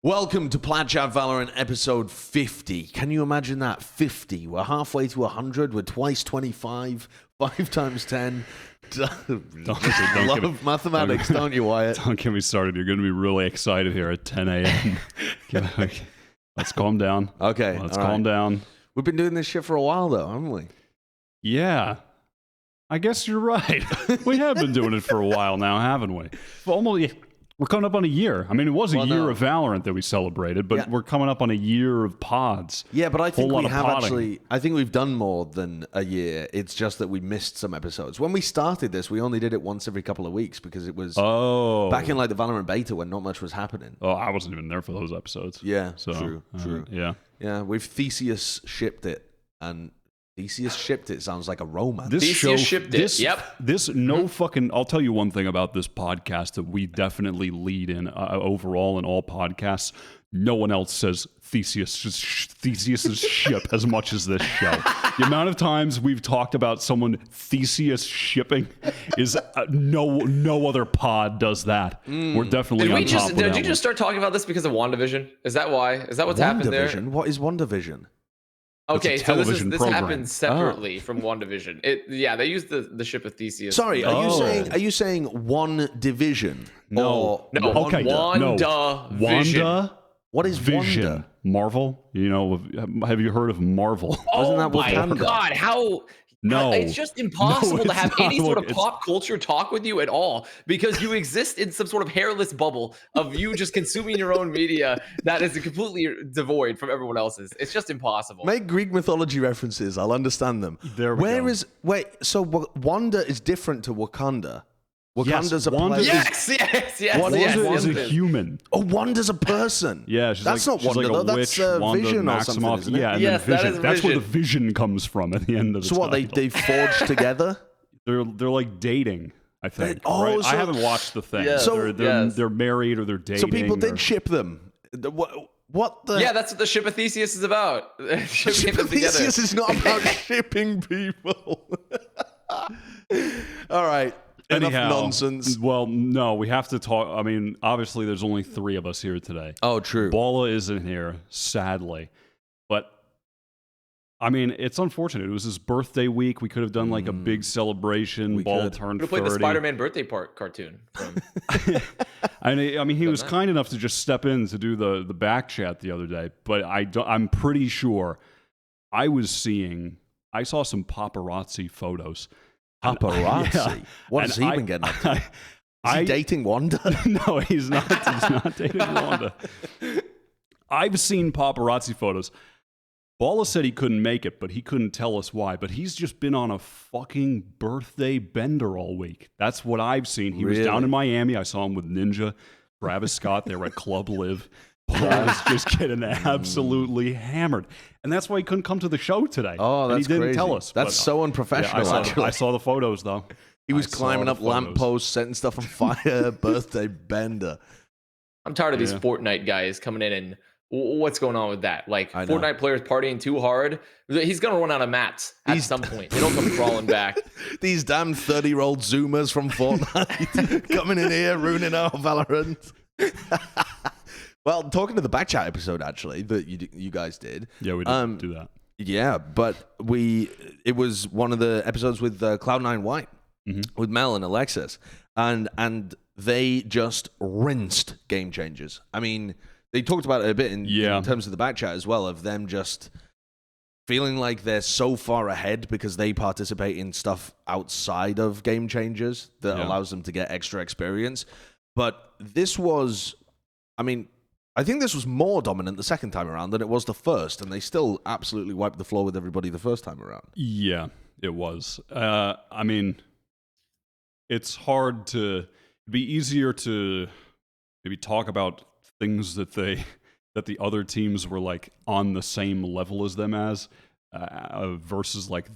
Welcome to Plat Valorant episode 50. Can you imagine that? 50. We're halfway to 100. We're twice 25. 5 times 10. A lot of mathematics, don't you, Wyatt? Don't get me started. You're going to be really excited here at 10 a.m. Let's calm down. Okay. Let's calm down. We've been doing this shit for a while, though, haven't we? Yeah. I guess you're right. We have been doing it for a while now, haven't we? We're coming up on a year. I mean, it was a year of Valorant that we celebrated, but we're coming up on a year of pods. Yeah, but I think we have actually... I think we've done more than a year. It's just that we missed some episodes. When we started this, we only did it once every couple of weeks because it was back in like the Valorant beta when not much was happening. Oh, I wasn't even there for those episodes. Yeah, so, true. Yeah, we've Theseus shipped it, and... Theseus shipped it sounds like a romance. Theseus shipped it. Yep. I'll tell you one thing about this podcast that we definitely lead in overall in all podcasts. No one else says Theseus's ship as much as this show. The amount of times we've talked about someone Theseus shipping is no other pod does that. We're definitely on top of that. Did you just start talking about this because of WandaVision? Is that why? Is that what's happened there? What is WandaVision? Okay, so this happens separately from WandaVision. They use the ship of Theseus. Sorry, are you saying one division? No. Okay, Wanda. What is Vision? Wanda? Marvel. You know, have you heard of Marvel? Oh my God! How? No, it's just impossible to have any sort of pop culture talk with you at all because you exist in some sort of hairless bubble of you just consuming your own media that is completely devoid from everyone else's. It's just impossible. Make Greek mythology references. I'll understand them. There we go. So Wanda is different to Wakanda. Wakanda's a Wanda place. Yes. Wanda is a human. Oh, Wanda's a person. Yeah, that's not Wanda, like though. That's Vision or something, isn't it? Yeah, and yes, then Vision. That is that's where the Vision comes from at the end of the So what, they forged together? They're like dating, I think. So I haven't watched the thing. Yeah, so they're married or they're dating. So people did ship them. What the? Yeah, that's what the ship of Theseus is about. Ship of Theseus is not about shipping people. All right. Enough nonsense. Well, no, we have to talk. I mean, obviously, there's only 3 of us here today. Oh, true. Balla isn't here, sadly. But, I mean, it's unfortunate. It was his birthday week. We could have done like a big celebration. Balla turned 30. We played the Spider-Man birthday cartoon. I mean, he was kind enough to just step in to do the back chat the other day. But I'm pretty sure I saw some paparazzi photos. Paparazzi? Yeah. What has he been getting up to? Is he dating Wanda? No, he's not. He's not dating Wanda. I've seen paparazzi photos. Balla said he couldn't make it, but he couldn't tell us why. But he's just been on a fucking birthday bender all week. That's what I've seen. He was down in Miami. I saw him with Ninja, Travis Scott. They were at Club Live. Balla was just getting absolutely hammered. And that's why he couldn't come to the show today. Oh, that's crazy. He didn't crazy. tell us. That's so unprofessional, actually. I saw the photos, though. He was climbing up lampposts, setting stuff on fire, birthday bender. I'm tired of these Fortnite guys coming in and what's going on with that? Like, Fortnite players partying too hard. He's going to run out of mats at some point. They don't come crawling back. These damn 30-year-old Zoomers from Fortnite coming in here, ruining our Valorant. Well, talking to the back chat episode, actually, that you guys did. Yeah, we did do that. Yeah, but it was one of the episodes with Cloud9 White, with Mel and Alexis, and they just rinsed GameChangers. I mean, they talked about it a bit in terms of the back chat as well, of them just feeling like they're so far ahead because they participate in stuff outside of GameChangers that allows them to get extra experience. But this was, I mean... I think this was more dominant the second time around than it was the first, and they still absolutely wiped the floor with everybody the first time around. Yeah, it was. I mean, it's hard to... It'd be easier to maybe talk about things that the other teams were like on the same level as them as, versus like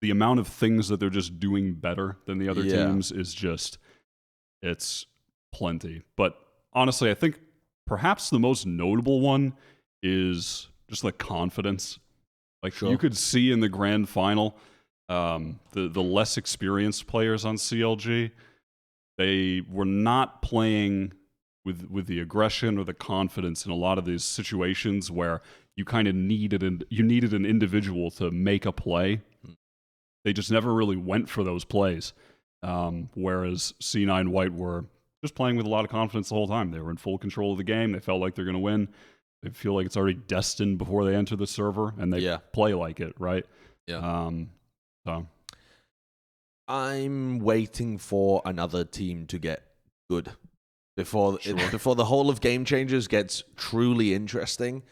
the amount of things that they're just doing better than the other teams is just... It's plenty. But honestly, I think perhaps the most notable one is just like confidence. Like you could see in the grand final, the less experienced players on CLG, they were not playing with the aggression or the confidence in a lot of these situations where you kind of needed an individual to make a play. They just never really went for those plays. Whereas C9 White were just playing with a lot of confidence the whole time. They were in full control of the game. They felt like they're going to win. They feel like it's already destined before they enter the server, and they play like it, right? Yeah. So I'm waiting for another team to get good before the whole of Game Changers gets truly interesting.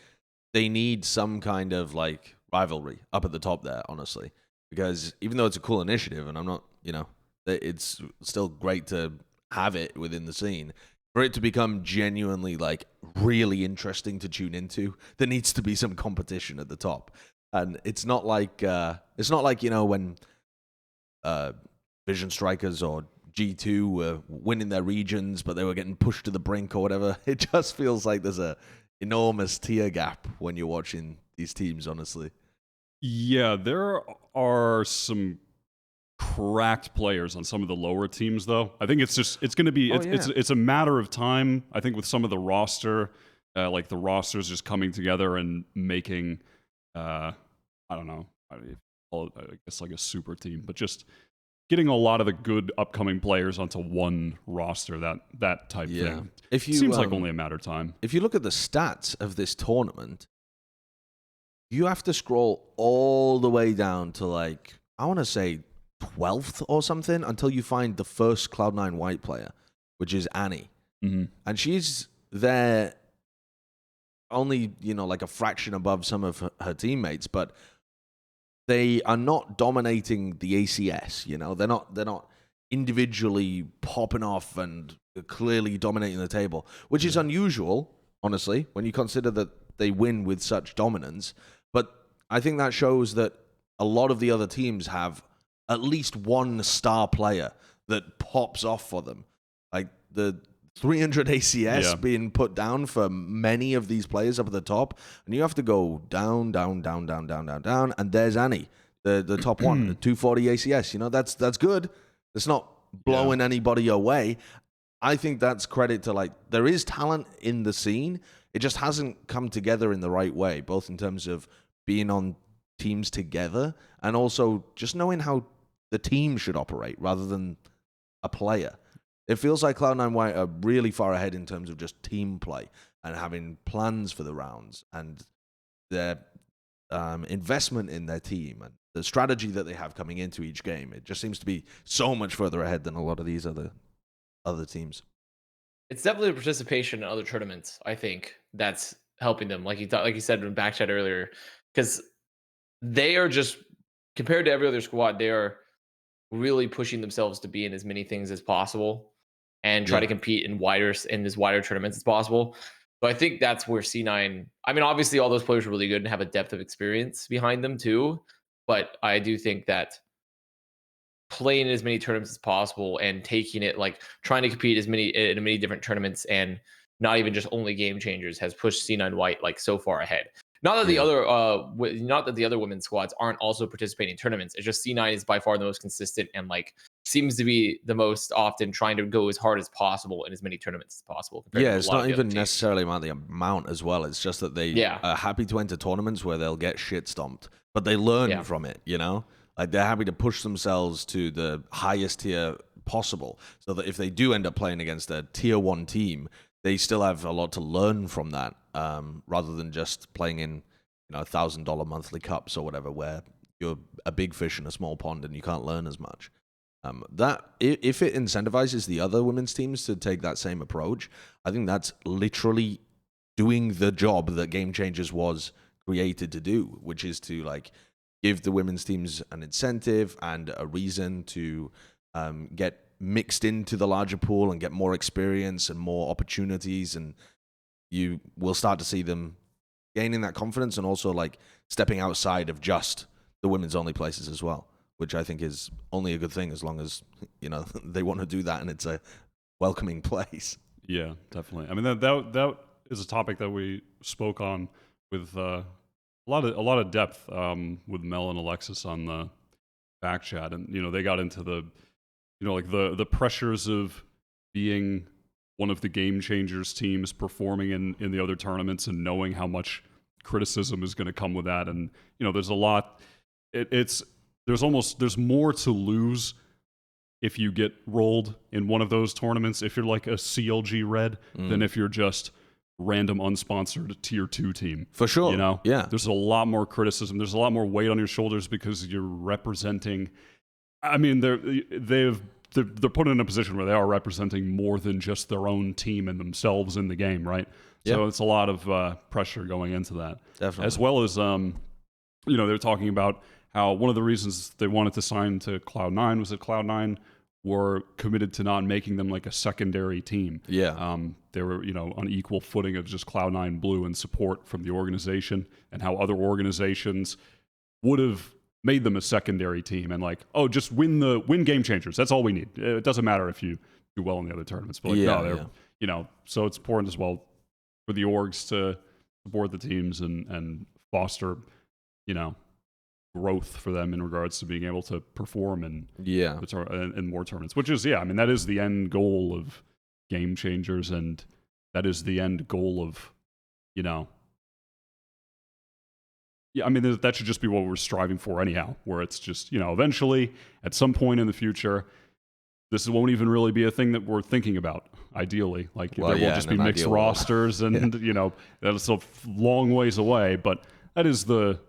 They need some kind of like rivalry up at the top there, honestly, because even though it's a cool initiative, and I'm not, it's still great to have it within the scene. For it to become genuinely like really interesting to tune into, there needs to be some competition at the top. And it's not like when Vision Strikers or G2 were winning their regions, but they were getting pushed to the brink or whatever. It just feels like there's a enormous tier gap when you're watching these teams, honestly. Yeah, there are some cracked players on some of the lower teams, though. I think it's going to be it's a matter of time. I think with some of the roster, like the rosters just coming together and making, I don't know, I guess like a super team, but just getting a lot of the good upcoming players onto one roster, that type thing. It seems like only a matter of time. If you look at the stats of this tournament, you have to scroll all the way down to like, I want to say 12th or something until you find the first Cloud9 White player, which is Annie. Mm-hmm. And she's there only, like a fraction above some of her teammates, but they are not dominating the ACS, They're not individually popping off and clearly dominating the table, which is unusual, honestly, when you consider that they win with such dominance. But I think that shows that a lot of the other teams have at least one star player that pops off for them. Like the 300 ACS being put down for many of these players up at the top, and you have to go down, and there's Annie, the top one, the 240 ACS. That's good. It's not blowing anybody away. I think that's credit to, like, there is talent in the scene. It just hasn't come together in the right way, both in terms of being on teams together and also just knowing how the team should operate rather than a player. It feels like Cloud9 White are really far ahead in terms of just team play and having plans for the rounds and their investment in their team and the strategy that they have coming into each game. It just seems to be so much further ahead than a lot of these other teams. It's definitely a participation in other tournaments, I think, that's helping them. Like you said in Backchat earlier, because they are just, compared to every other squad, they are really pushing themselves to be in as many things as possible and try to compete in as wider tournaments as possible. So I think that's where C9, I mean, obviously all those players are really good and have a depth of experience behind them too. But I do think that playing in as many tournaments as possible and taking it, like trying to compete in many different tournaments and not even just only Game Changers, has pushed C9 White like so far ahead. Not that the other women's squads aren't also participating in tournaments. It's just C9 is by far the most consistent and like seems to be the most often trying to go as hard as possible in as many tournaments as possible. It's not even necessarily about the amount as well. It's just that they are happy to enter tournaments where they'll get shit stomped, but they learn from it, Like they're happy to push themselves to the highest tier possible so that if they do end up playing against a tier 1 team, they still have a lot to learn from that, rather than just playing in, $1,000 monthly cups or whatever, where you're a big fish in a small pond and you can't learn as much. That if it incentivizes the other women's teams to take that same approach, I think that's literally doing the job that Game Changers was created to do, which is to like give the women's teams an incentive and a reason to get mixed into the larger pool and get more experience and more opportunities, and you will start to see them gaining that confidence and also like stepping outside of just the women's only places as well, which I think is only a good thing as long as they want to do that and it's a welcoming place. Yeah, definitely. I mean that is a topic that we spoke on with a lot of depth with Mel and Alexis on the back chat, and they got into the like the pressures of being one of the Game Changers teams performing in the other tournaments and knowing how much criticism is going to come with that. And, there's a lot, there's more to lose if you get rolled in one of those tournaments, if you're like a CLG red, than if you're just random unsponsored tier 2 team. For sure. Yeah. There's a lot more criticism. There's a lot more weight on your shoulders because you're representing, I mean, they're put in a position where they are representing more than just their own team and themselves in the game, right? Yeah. So it's a lot of pressure going into that. Definitely. As well as, they're talking about how one of the reasons they wanted to sign to Cloud9 was that Cloud9 were committed to not making them like a secondary team. Yeah. They were, on equal footing of just Cloud9 Blue and support from the organization, and how other organizations would have made them a secondary team and like, oh, just win Game Changers. That's all we need. It doesn't matter if you do well in the other tournaments. But so it's important as well for the orgs to support the teams and foster, growth for them in regards to being able to perform in more tournaments, which is that is the end goal of Game Changers, and that is the end goal of that should just be what we're striving for anyhow, where it's just eventually at some point in the future this won't even really be a thing that we're thinking about, ideally. Like there will just be mixed rosters and that's a long ways away, but that is the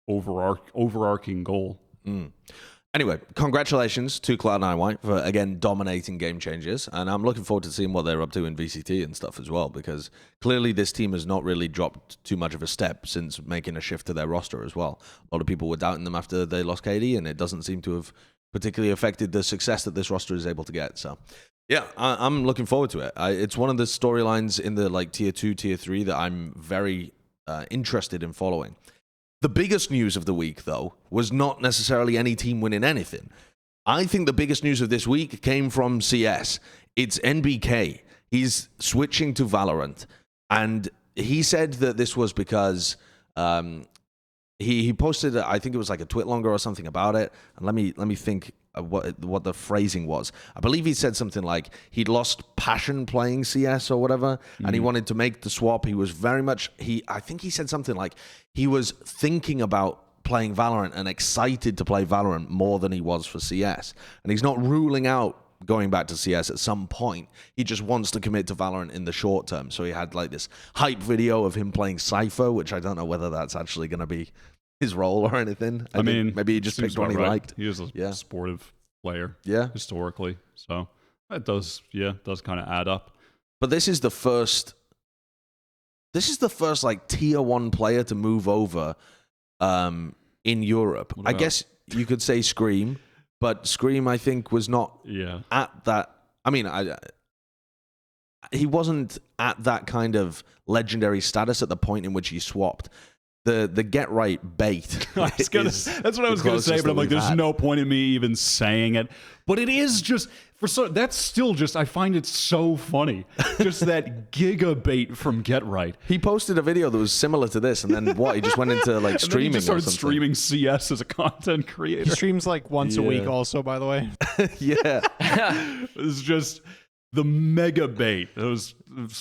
overarching goal. Anyway, congratulations to Cloud9 White for again dominating Game Changers, and I'm looking forward to seeing what they're up to in VCT and stuff as well, because clearly this team has not really dropped too much of a step since making a shift to their roster as well. A lot of people were doubting them after they lost KD, and it doesn't seem to have particularly affected the success that this roster is able to get. So yeah, I'm looking forward to it. It's one of the storylines in the like tier 2, tier 3 that I'm very interested in following. The biggest news of the week, though, was not necessarily any team winning anything. I think the biggest news of this week came from CS. It's NBK. He's switching to Valorant. And he said that this was because he posted, I think it was like a tweet longer or something about it. And let me think what the phrasing was. I believe he said something like he'd lost passion playing CS or whatever, and he wanted to make the swap. He was very much, I think he said something like he was thinking about playing Valorant and excited to play Valorant more than he was for CS. And he's not ruling out going back to CS at some point. He just wants to commit to Valorant in the short term. So he had like this hype video of him playing Cypher, which I don't know whether that's actually going to be his role or anything. I mean, maybe he just picked one he liked. He is a sportive player, historically. So that does kind of add up. But this is the first like tier 1 player to move over in Europe. I guess you could say Scream, but Scream I think was not at that. I mean, he wasn't at that kind of legendary status at the point in which he swapped. The get right bait. That's what I was going to say, but I'm like, there's no point in me even saying it. But it is just that's still just, I find it so funny. Just that gigabait from Get Right. He posted a video that was similar to this, and then he just went into like streaming. He just started streaming CS as a content creator. He streams like once a week, also, by the way. Yeah, it's just the mega bait. It was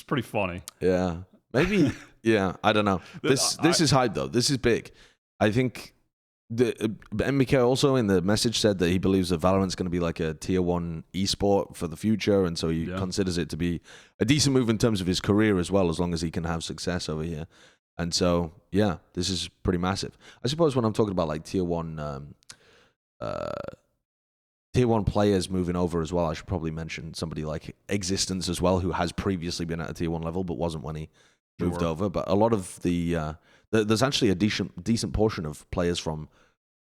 pretty funny. Yeah, maybe. Yeah, I don't know. This is hype, though. This is big. I think the MBK also in the message said that he believes that Valorant's going to be like a tier 1 esport for the future, and so he considers it to be a decent move in terms of his career as well, as long as he can have success over here. And so, yeah, this is pretty massive. I suppose when I'm talking about like tier 1 players moving over as well, I should probably mention somebody like Existence as well, who has previously been at a tier 1 level, but wasn't when he moved over. But a lot of there's actually a decent portion of players from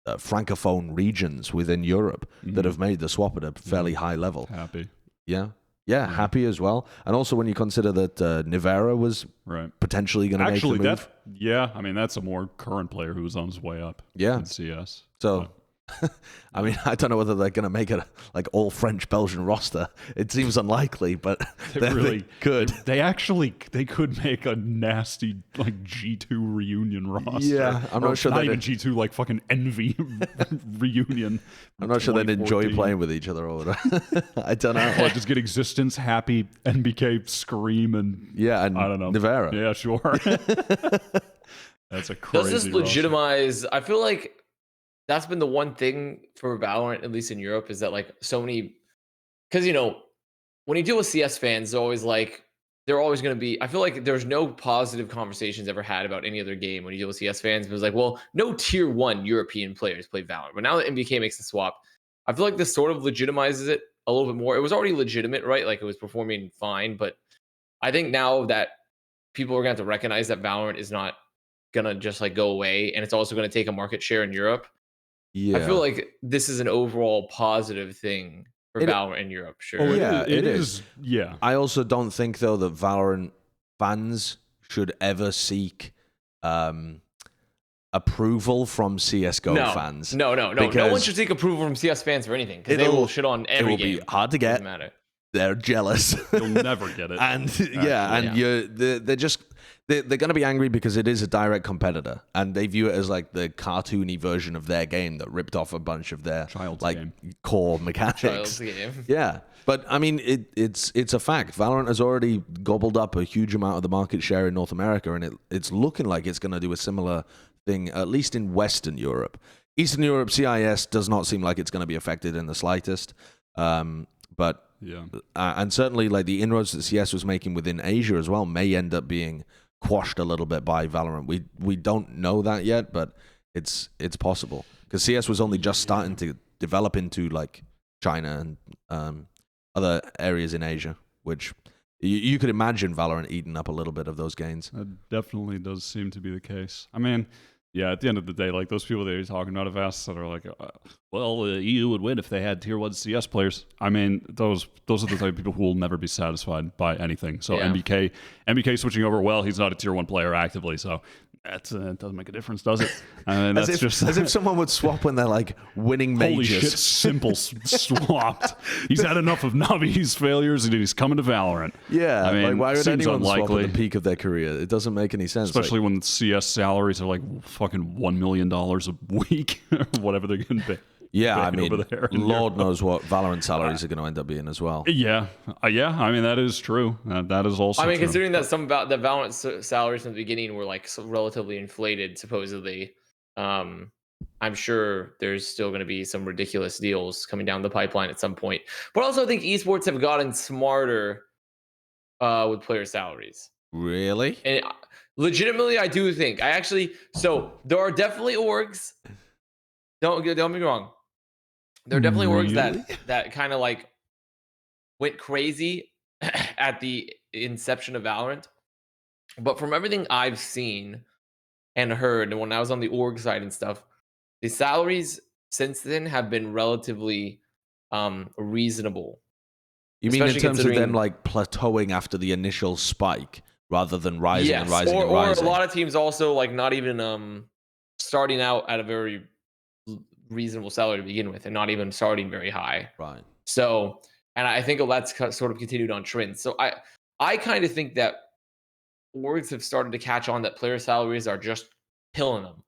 francophone regions within Europe that have made the swap at a fairly high level. Happy. Yeah, happy as well. And also when you consider that Nivera was potentially going to make the move. I mean, that's a more current player who was on his way up in CS. So I mean, I don't know whether they're going to make it like all French Belgian roster. It seems unlikely, but they could. They could make a nasty like G2 reunion roster. Yeah, I'm not sure. Not even G2, like fucking Envy reunion. I'm not sure they'd enjoy playing with each other or I don't know. Or just get Existence, Happy, NBK, Scream, and and I don't know. Nivera. Yeah, sure. That's a crazy. Does this legitimize? I feel like that's been the one thing for Valorant, at least in Europe, is that like so many, because when you deal with CS fans, they're always going to be. I feel like there's no positive conversations ever had about any other game when you deal with CS fans. It was like, well, no tier 1 European players play Valorant, but now that MBK makes the swap, I feel like this sort of legitimizes it a little bit more. It was already legitimate, right? Like it was performing fine, but I think now that people are going to have to recognize that Valorant is not going to just like go away, and it's also going to take a market share in Europe. Yeah. I feel like this is an overall positive thing for Valorant in Europe. Sure. Oh, yeah, it is. Yeah. I also don't think, though, that Valorant fans should ever seek approval from CSGO fans. No one should seek approval from CS fans for anything, because they will shit on every game. It will be hard to get. Doesn't matter. They're jealous. You'll never get it. And they're going to be angry because it is a direct competitor, and they view it as like the cartoony version of their game that ripped off a bunch of their core mechanics. Child's game. Yeah, but I mean, it's a fact. Valorant has already gobbled up a huge amount of the market share in North America, and it's looking like it's going to do a similar thing, at least in Western Europe. Eastern Europe, CIS does not seem like it's going to be affected in the slightest. But yeah, and certainly like the inroads that CS was making within Asia as well may end up being quashed a little bit by Valorant. We don't know that yet, but it's possible, because CS was only just starting to develop into like China and other areas in Asia, which you could imagine Valorant eating up a little bit of those gains. That definitely does seem to be the case. I mean, yeah, at the end of the day, like those people that you're talking about, Avast, that are like, well, the EU would win if they had tier 1 CS players. I mean, those are the type of people who will never be satisfied by anything. So yeah. MBK switching over, well, he's not a tier 1 player actively, so that doesn't make a difference, does it? I mean, that's as if someone would swap when they're like winning majors. Holy shit, Simple swapped. He's had enough of Navi's failures and he's coming to Valorant. Yeah, I mean, like, why would anyone unlikely. swap at the peak of their career? It doesn't make any sense. Especially when CS salaries are like fucking $1 million a week or whatever they're going to be. Yeah, I mean, Lord knows what Valorant salaries are going to end up being as well. Yeah. I mean, that is true. That is also true. Considering that some the Valorant salaries from the beginning were like so relatively inflated, supposedly, I'm sure there's still going to be some ridiculous deals coming down the pipeline at some point. But also, I think esports have gotten smarter with player salaries. Really? And legitimately, I do think. So there are definitely orgs. Don't get me wrong. There are definitely orgs that kind of like went crazy at the inception of Valorant. But from everything I've seen and heard, and when I was on the org side and stuff, the salaries since then have been relatively reasonable. You mean in terms of them like plateauing after the initial spike rather than rising and rising and rising? Or a lot of teams also like not even starting out at a very reasonable salary to begin with, and not even starting very high. Right. So, and I think that's sort of continued on trend. So I kind of think that orgs have started to catch on that player salaries are just killing them,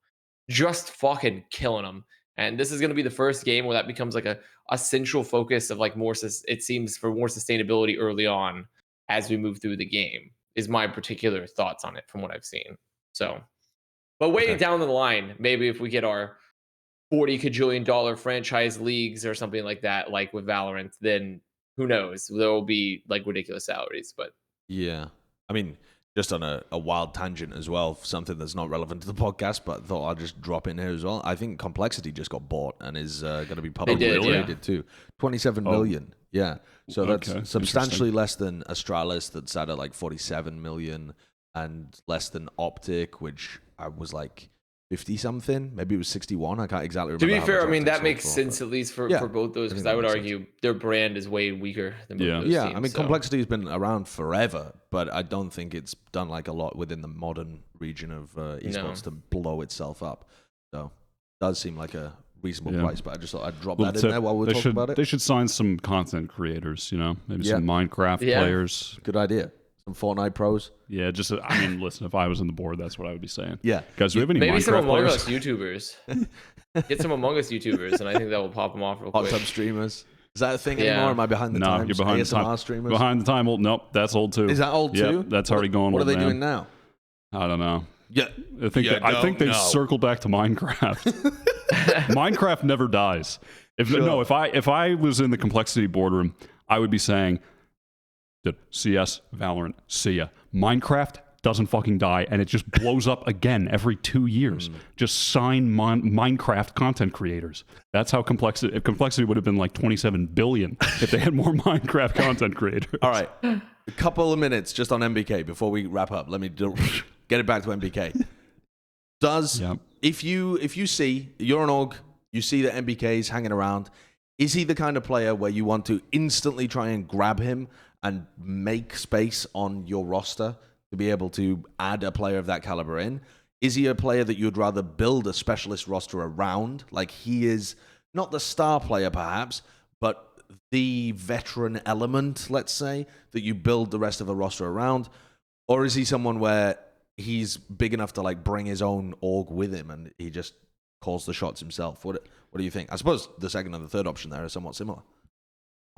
just fucking killing them. And this is going to be the first game where that becomes like a central focus of like more. It seems for more sustainability early on as we move through the game. Is my particular thoughts on it from what I've seen. So, but waiting down the line, maybe if we get our $40 kajillion franchise leagues or something like that, like with Valorant, then who knows? There will be like ridiculous salaries, but yeah, I mean, just on a wild tangent as well, something that's not relevant to the podcast, but thought I'd just drop in here as well. I think Complexity just got bought and is going to be publicly traded too. 27 million. Yeah. So that's substantially less than Astralis that's at like 47 million, and less than Optic, which I was like 50 something, maybe it was 61. I can't exactly remember. To be fair, I mean that makes sense at least for both those, because I would argue their brand is way weaker than both those teams. I mean, Complexity has been around forever, but I don't think it's done like a lot within the modern region of esports to blow itself up. So it does seem like a reasonable price. But I just thought I'd drop Well, that in there while we're talking about it. They should sign some content creators, maybe some Minecraft players. Good idea. Some Fortnite pros. Yeah, I mean, listen, if I was on the board, that's what I would be saying. Yeah. Guys, do we have any Maybe Minecraft some Among players? Us YouTubers. Get some Among Us YouTubers, and I think that will pop them off real quick. Hot tub streamers. Is that a thing anymore? Or am I behind the No, times? you're behind ASMR the time. streamers? Behind the time. Old. Nope, that's old too. Is that old too? That's already going. What old, are they man. doing now? I don't know. Yeah. I think they circle back to Minecraft. Minecraft never dies. If I was in the complexity boardroom, I would be saying, CS, Valorant, see ya. Minecraft doesn't fucking die, and it just blows up again every 2 years. Just sign Minecraft content creators. That's how complexity. If complexity would have been like 27 billion if they had more Minecraft content creators. All right, a couple of minutes just on MBK before we wrap up. Let me get it back to MBK. If you see you're an org, you see that MBK is hanging around, is he the kind of player where you want to instantly try and grab him and make space on your roster to be able to add a player of that caliber in? Is he a player that you'd rather build a specialist roster around? Like, he is not the star player perhaps, but the veteran element, let's say, that you build the rest of a roster around? Or is he someone where he's big enough to like bring his own org with him and he just calls the shots himself? What do you think? I suppose the second and the third option there are somewhat similar.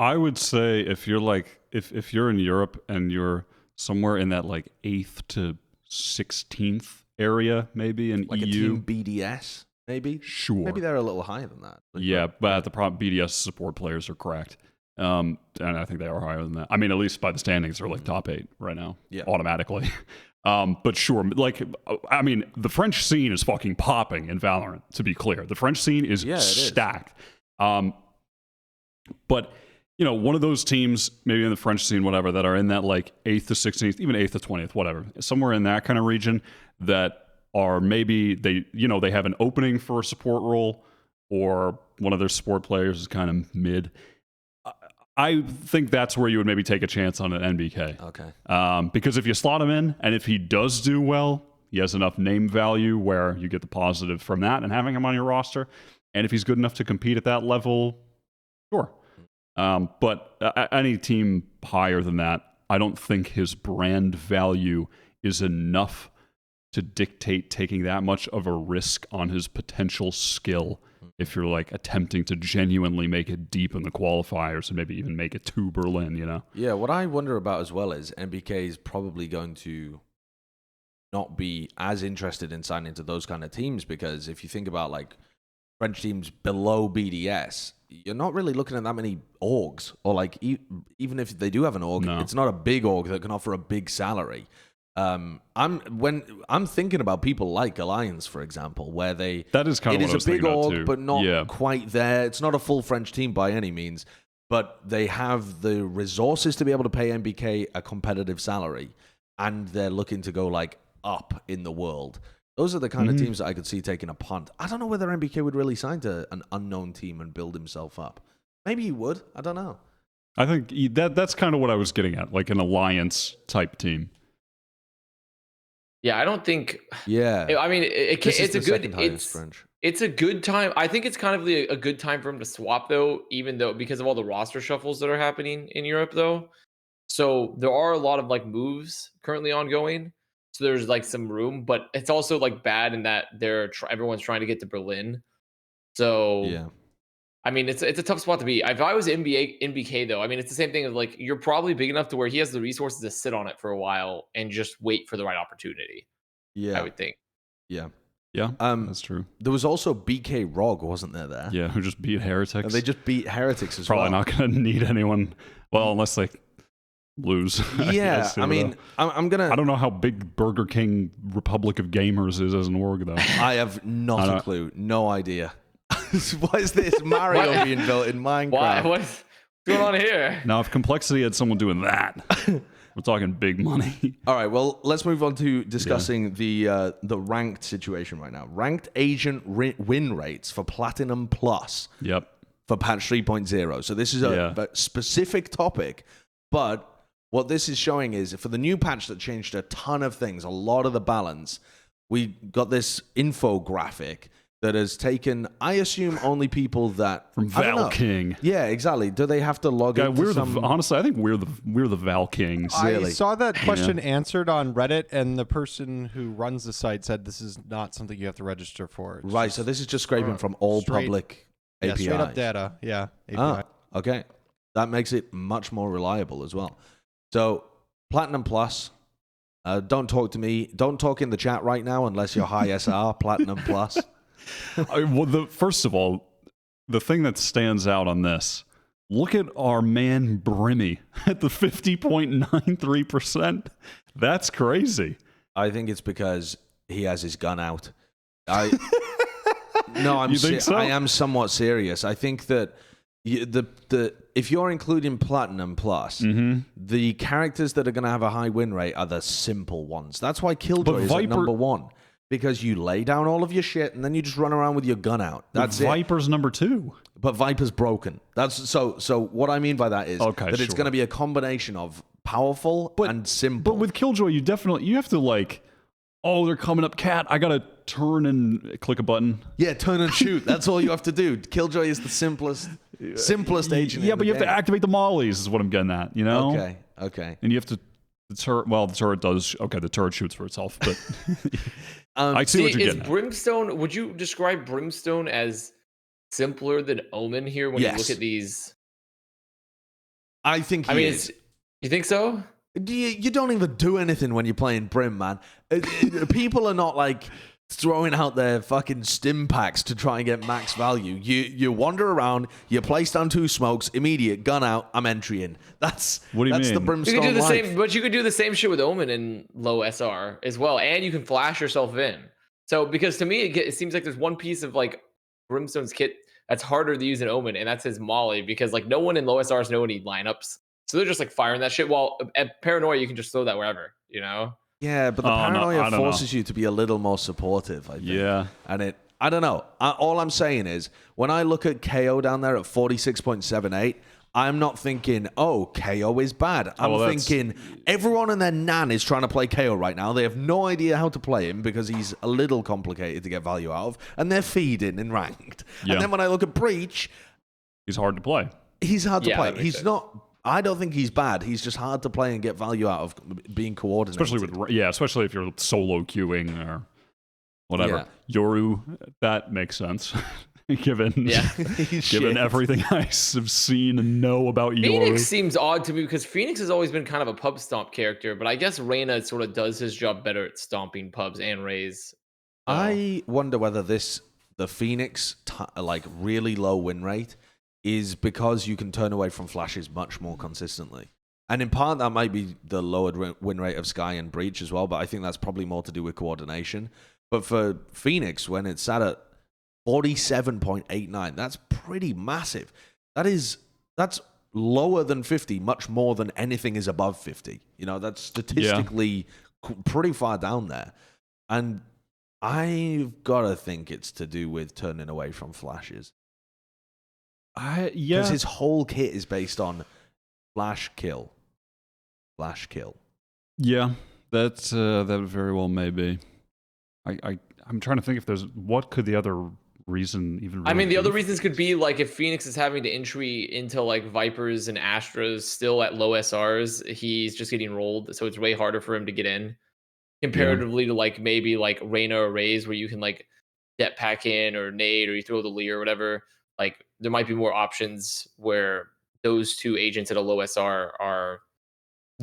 I would say if you're like if you're in Europe and you're somewhere in that like 8th to 16th area, maybe in like EU, a team BDS, maybe. Sure, maybe they're a little higher than that. But the problem, BDS support players are cracked, and I think they are higher than that. I mean, at least by the standings, they're like top 8 right now, automatically. But sure, like, I mean, the French scene is fucking popping in Valorant, to be clear. The French scene is stacked. But, one of those teams, maybe in the French scene, whatever, that are in that like 8th to 16th, even 8th to 20th, whatever, somewhere in that kind of region that are maybe they have an opening for a support role, or one of their support players is kind of mid. I think that's where you would maybe take a chance on an NBK. Okay. Because if you slot him in, and if he does do well, he has enough name value where you get the positive from that and having him on your roster. And if he's good enough to compete at that level, sure. But any team higher than that, I don't think his brand value is enough to dictate taking that much of a risk on his potential skill if you're like attempting to genuinely make it deep in the qualifiers and maybe even make it to Berlin, Yeah, what I wonder about as well is MBK is probably going to not be as interested in signing to those kind of teams, because if you think about like French teams below BDS, you're not really looking at that many orgs, or like even if they do have an org, it's not a big org that can offer a big salary. I'm thinking about people like Alliance, for example, where that is kind of it what I was is a big thinking about org, too. but not quite there. It's not a full French team by any means, but they have the resources to be able to pay MBK a competitive salary, and they're looking to go like up in the world. Those are the kind of teams that I could see taking a punt. I don't know whether MBK would really sign to an unknown team and build himself up. Maybe he would. I don't know. I think that's kind of what I was getting at, like an Alliance type team. Yeah, I don't think. Yeah, I mean, it's a good. French. It's a good time. I think it's kind of a good time for him to swap, though, even though because of all the roster shuffles that are happening in Europe, though. So there are a lot of like moves currently ongoing. So there's like some room, but it's also like bad in that everyone's trying to get to Berlin. So yeah, I mean, it's a tough spot to be. If I was NBK though, I mean, it's the same thing of like you're probably big enough to where he has the resources to sit on it for a while and just wait for the right opportunity. Yeah, I would think. Yeah. Yeah, that's true. There was also BK Rog, wasn't there? Yeah, who just beat Heretics. And they just beat Heretics as Probably well. not going to need anyone. Well, unless they lose. Yeah, I mean, I'm going to... I don't know how big Burger King Republic of Gamers is as an org, though. I have not a clue. No idea. What is this? Mario being built in Minecraft? What's going on here? Now, if Complexity had someone doing that... We're talking big money. All right, well, let's move on to discussing the ranked situation right now. Ranked agent win rates for Platinum Plus for patch 3.0. So this is a specific topic, but what this is showing is for the new patch that changed a ton of things, a lot of the balance, we got this infographic that has taken, I assume, only people that from Val King. Yeah, exactly. Do they have to log in? Honestly, I think we're the Val Kings. Really? I saw that question answered on Reddit, and the person who runs the site said this is not something you have to register for. It's Right, so this is just scraping from all public APIs. Straight up data. Yeah. API. Okay. That makes it much more reliable as well. So, Platinum Plus. Don't talk to me. Don't talk in the chat right now unless you're high SR, Platinum Plus. First of all, the thing that stands out on this, look at our man Brimmy at the 50.93%. That's crazy. I think it's because he has his gun out. I am somewhat serious. I think that if you're including Platinum Plus, the characters that are going to have a high win rate are the simple ones. That's why Killjoy is at number 1. Because you lay down all of your shit and then you just run around with your gun out. That's Viper's number 2. But Viper's broken. That's so what I mean by that is that it's going to be a combination of powerful and simple. But with Killjoy, you have to like, oh, they're coming up, cat. I got to turn and click a button. Yeah, turn and shoot. That's all you have to do. Killjoy is the simplest agent. Yeah, but you have to activate the mollies is what I'm getting at, you know? Okay. And you have to the turret does the turret shoots for itself, but I see what you're getting at. Brimstone, would you describe Brimstone as simpler than Omen here when you look at these? I think he is. You think so? You don't even do anything when you're playing Brim, man. People are not like throwing out their fucking stim packs to try and get max value. You wander around, you place down 2 smokes, immediate gun out, I'm entry-in. That's the Brimstone you could do the life. same, but you could do the same shit with Omen in low SR as well, and you can flash yourself in. So because to me it seems like there's one piece of like Brimstone's kit that's harder to use in Omen, and that's his molly, because like no one in low SRs know any lineups. So they're just like firing that shit. While at Paranoia, you can just throw that wherever, you know? Yeah, but the Paranoia forces you to be a little more supportive, I think. Yeah. And I don't know. All I'm saying is, when I look at KO down there at 46.78, I'm not thinking, oh, KO is bad. I'm thinking everyone and their nan is trying to play KO right now. They have no idea how to play him because he's a little complicated to get value out of, and they're feeding in ranked. Yeah. And then when I look at Breach, he's hard to play. He's hard to play. He's not... I don't think he's bad. He's just hard to play and get value out of being coordinated. Especially if you're solo queuing or whatever. Yeah. Yoru, that makes sense. given everything I have seen and know about Yoru. Phoenix seems odd to me because Phoenix has always been kind of a pub stomp character, but I guess Reyna sort of does his job better at stomping pubs and Rays. I wonder whether the Phoenix like really low win rate is because you can turn away from flashes much more consistently. And in part, that might be the lowered win rate of Sky and Breach as well, but I think that's probably more to do with coordination. But for Phoenix, when it's sat at 47.89, that's pretty massive. That's lower than 50, much more than anything is above 50. You know, that's statistically pretty far down there. And I've got to think it's to do with turning away from flashes. Because his whole kit is based on flash kill. Yeah, that very well may be. I'm trying to think if there's what could the other reason even. I mean, the other reasons could be like if Phoenix is having to entry into like Vipers and Astras still at low SRs, he's just getting rolled, so it's way harder for him to get in comparatively to like maybe like Reyna or Raze where you can like jetpack in or nade or you throw the Lee or whatever. Like there might be more options where those 2 agents at a low SR are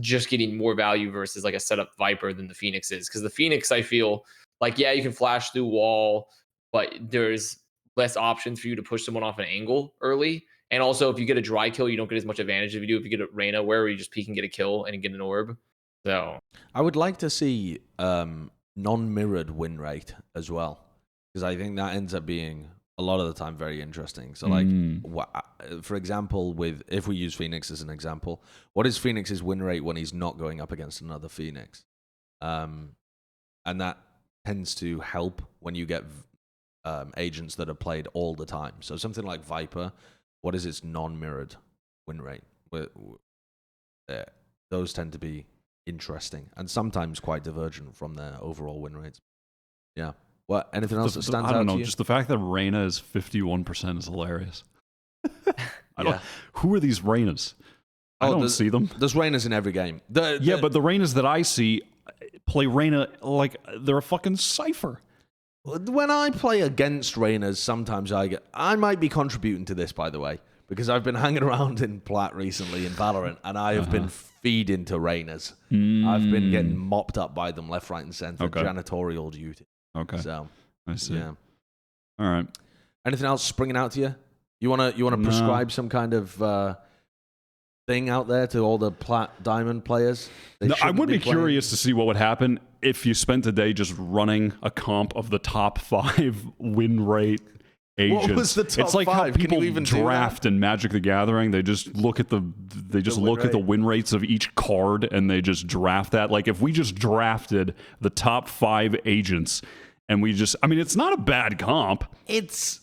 just getting more value versus like a setup Viper than the Phoenix is. Because the Phoenix, I feel like, you can flash through wall, but there's less options for you to push someone off an angle early. And also, if you get a dry kill, you don't get as much advantage if you do. If you get a Reyna, where you just peek and get a kill and get an orb. So I would like to see non-mirrored win rate as well, because I think that ends up being a lot of the time very interesting. So like, for example, if we use Phoenix as an example, what is Phoenix's win rate when he's not going up against another Phoenix? And that tends to help when you get agents that are played all the time. So something like Viper, what is its non-mirrored win rate? Those tend to be interesting and sometimes quite divergent from their overall win rates. Yeah. What? Anything else that stands I don't out know. to you? Just the fact that Reyna is 51% is hilarious. Yeah. Who are these Reynas? I don't see them. There's Reyners in every game. But the Reynas that I see play Reyna like they're a fucking cipher. When I play against Reyners, sometimes I might be contributing to this, by the way, because I've been hanging around in Plat recently in Valorant, and I have been feeding to Reyners. I've been getting mopped up by them left, right, and center. Janitorial duty. Okay. So I see. Yeah. All right. Anything else springing out to you? You wanna prescribe some kind of thing out there to all the Plat Diamond players? I would be curious to see what would happen if you spent a day just running a comp of the top 5 win rate agents. What was the top It's like 5? how people draft in Magic the Gathering. They just look at the win rates of each card and they just draft that. Like if we just drafted the top 5 agents and we just, I mean, it's not a bad comp. It's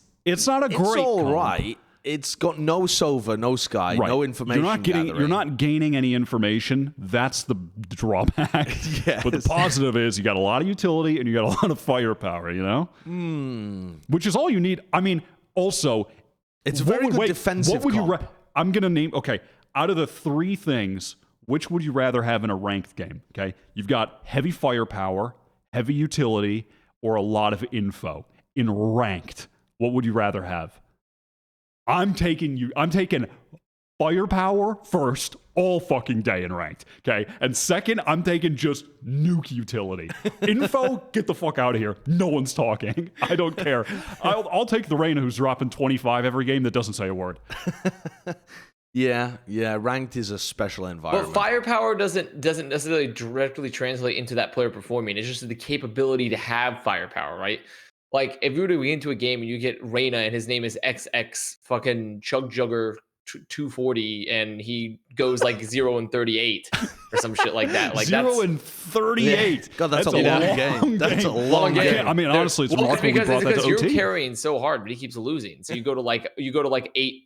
not a great It's all comp. right. It's got no Sova, no Sky, no information. You're not gaining any information. That's the drawback. Yes. But the positive is you got a lot of utility and you got a lot of firepower, you know? Which is all you need. I mean, also, it's a very good defensive What would comp. you I'm going to name, okay, out of the 3 things, which would you rather have in a ranked game? Okay, you've got heavy firepower, heavy utility, or a lot of info. In ranked, what would you rather have? I'm taking firepower first all fucking day in ranked, okay? And second, I'm taking just nuke utility. Info, get the fuck out of here. No one's talking. I don't care. I'll take the Reyna who's dropping 25 every game that doesn't say a word. Yeah, ranked is a special environment. But firepower doesn't necessarily directly translate into that player performing. It's just the capability to have firepower, right? Like, if you were to get into a game and you get Reyna and his name is XX fucking Chug Jugger 240 and he goes like 0 and 38 or some shit like that. Like 0 and 38. God, that's a long game. That's a long game. I mean, honestly, it's remarkable we brought that to you're OT. carrying so hard, but he keeps losing. So you go to like 8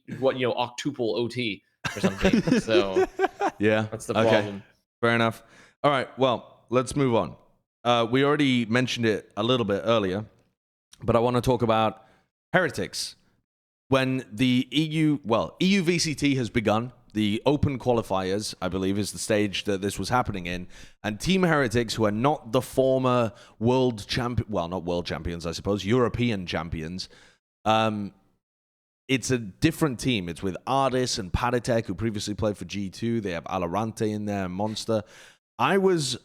octuple OT or something. So yeah, that's the problem. Fair enough. All right, well, let's move on. We already mentioned it a little bit earlier, but I want to talk about Heretics. When the EU VCT has begun, the open qualifiers, I believe, is the stage that this was happening in, and Team Heretics, who are not the former not world champions, I suppose, European champions, it's a different team. It's with Ardis and Paditek, who previously played for G2. They have Valorant in there, Monster. I was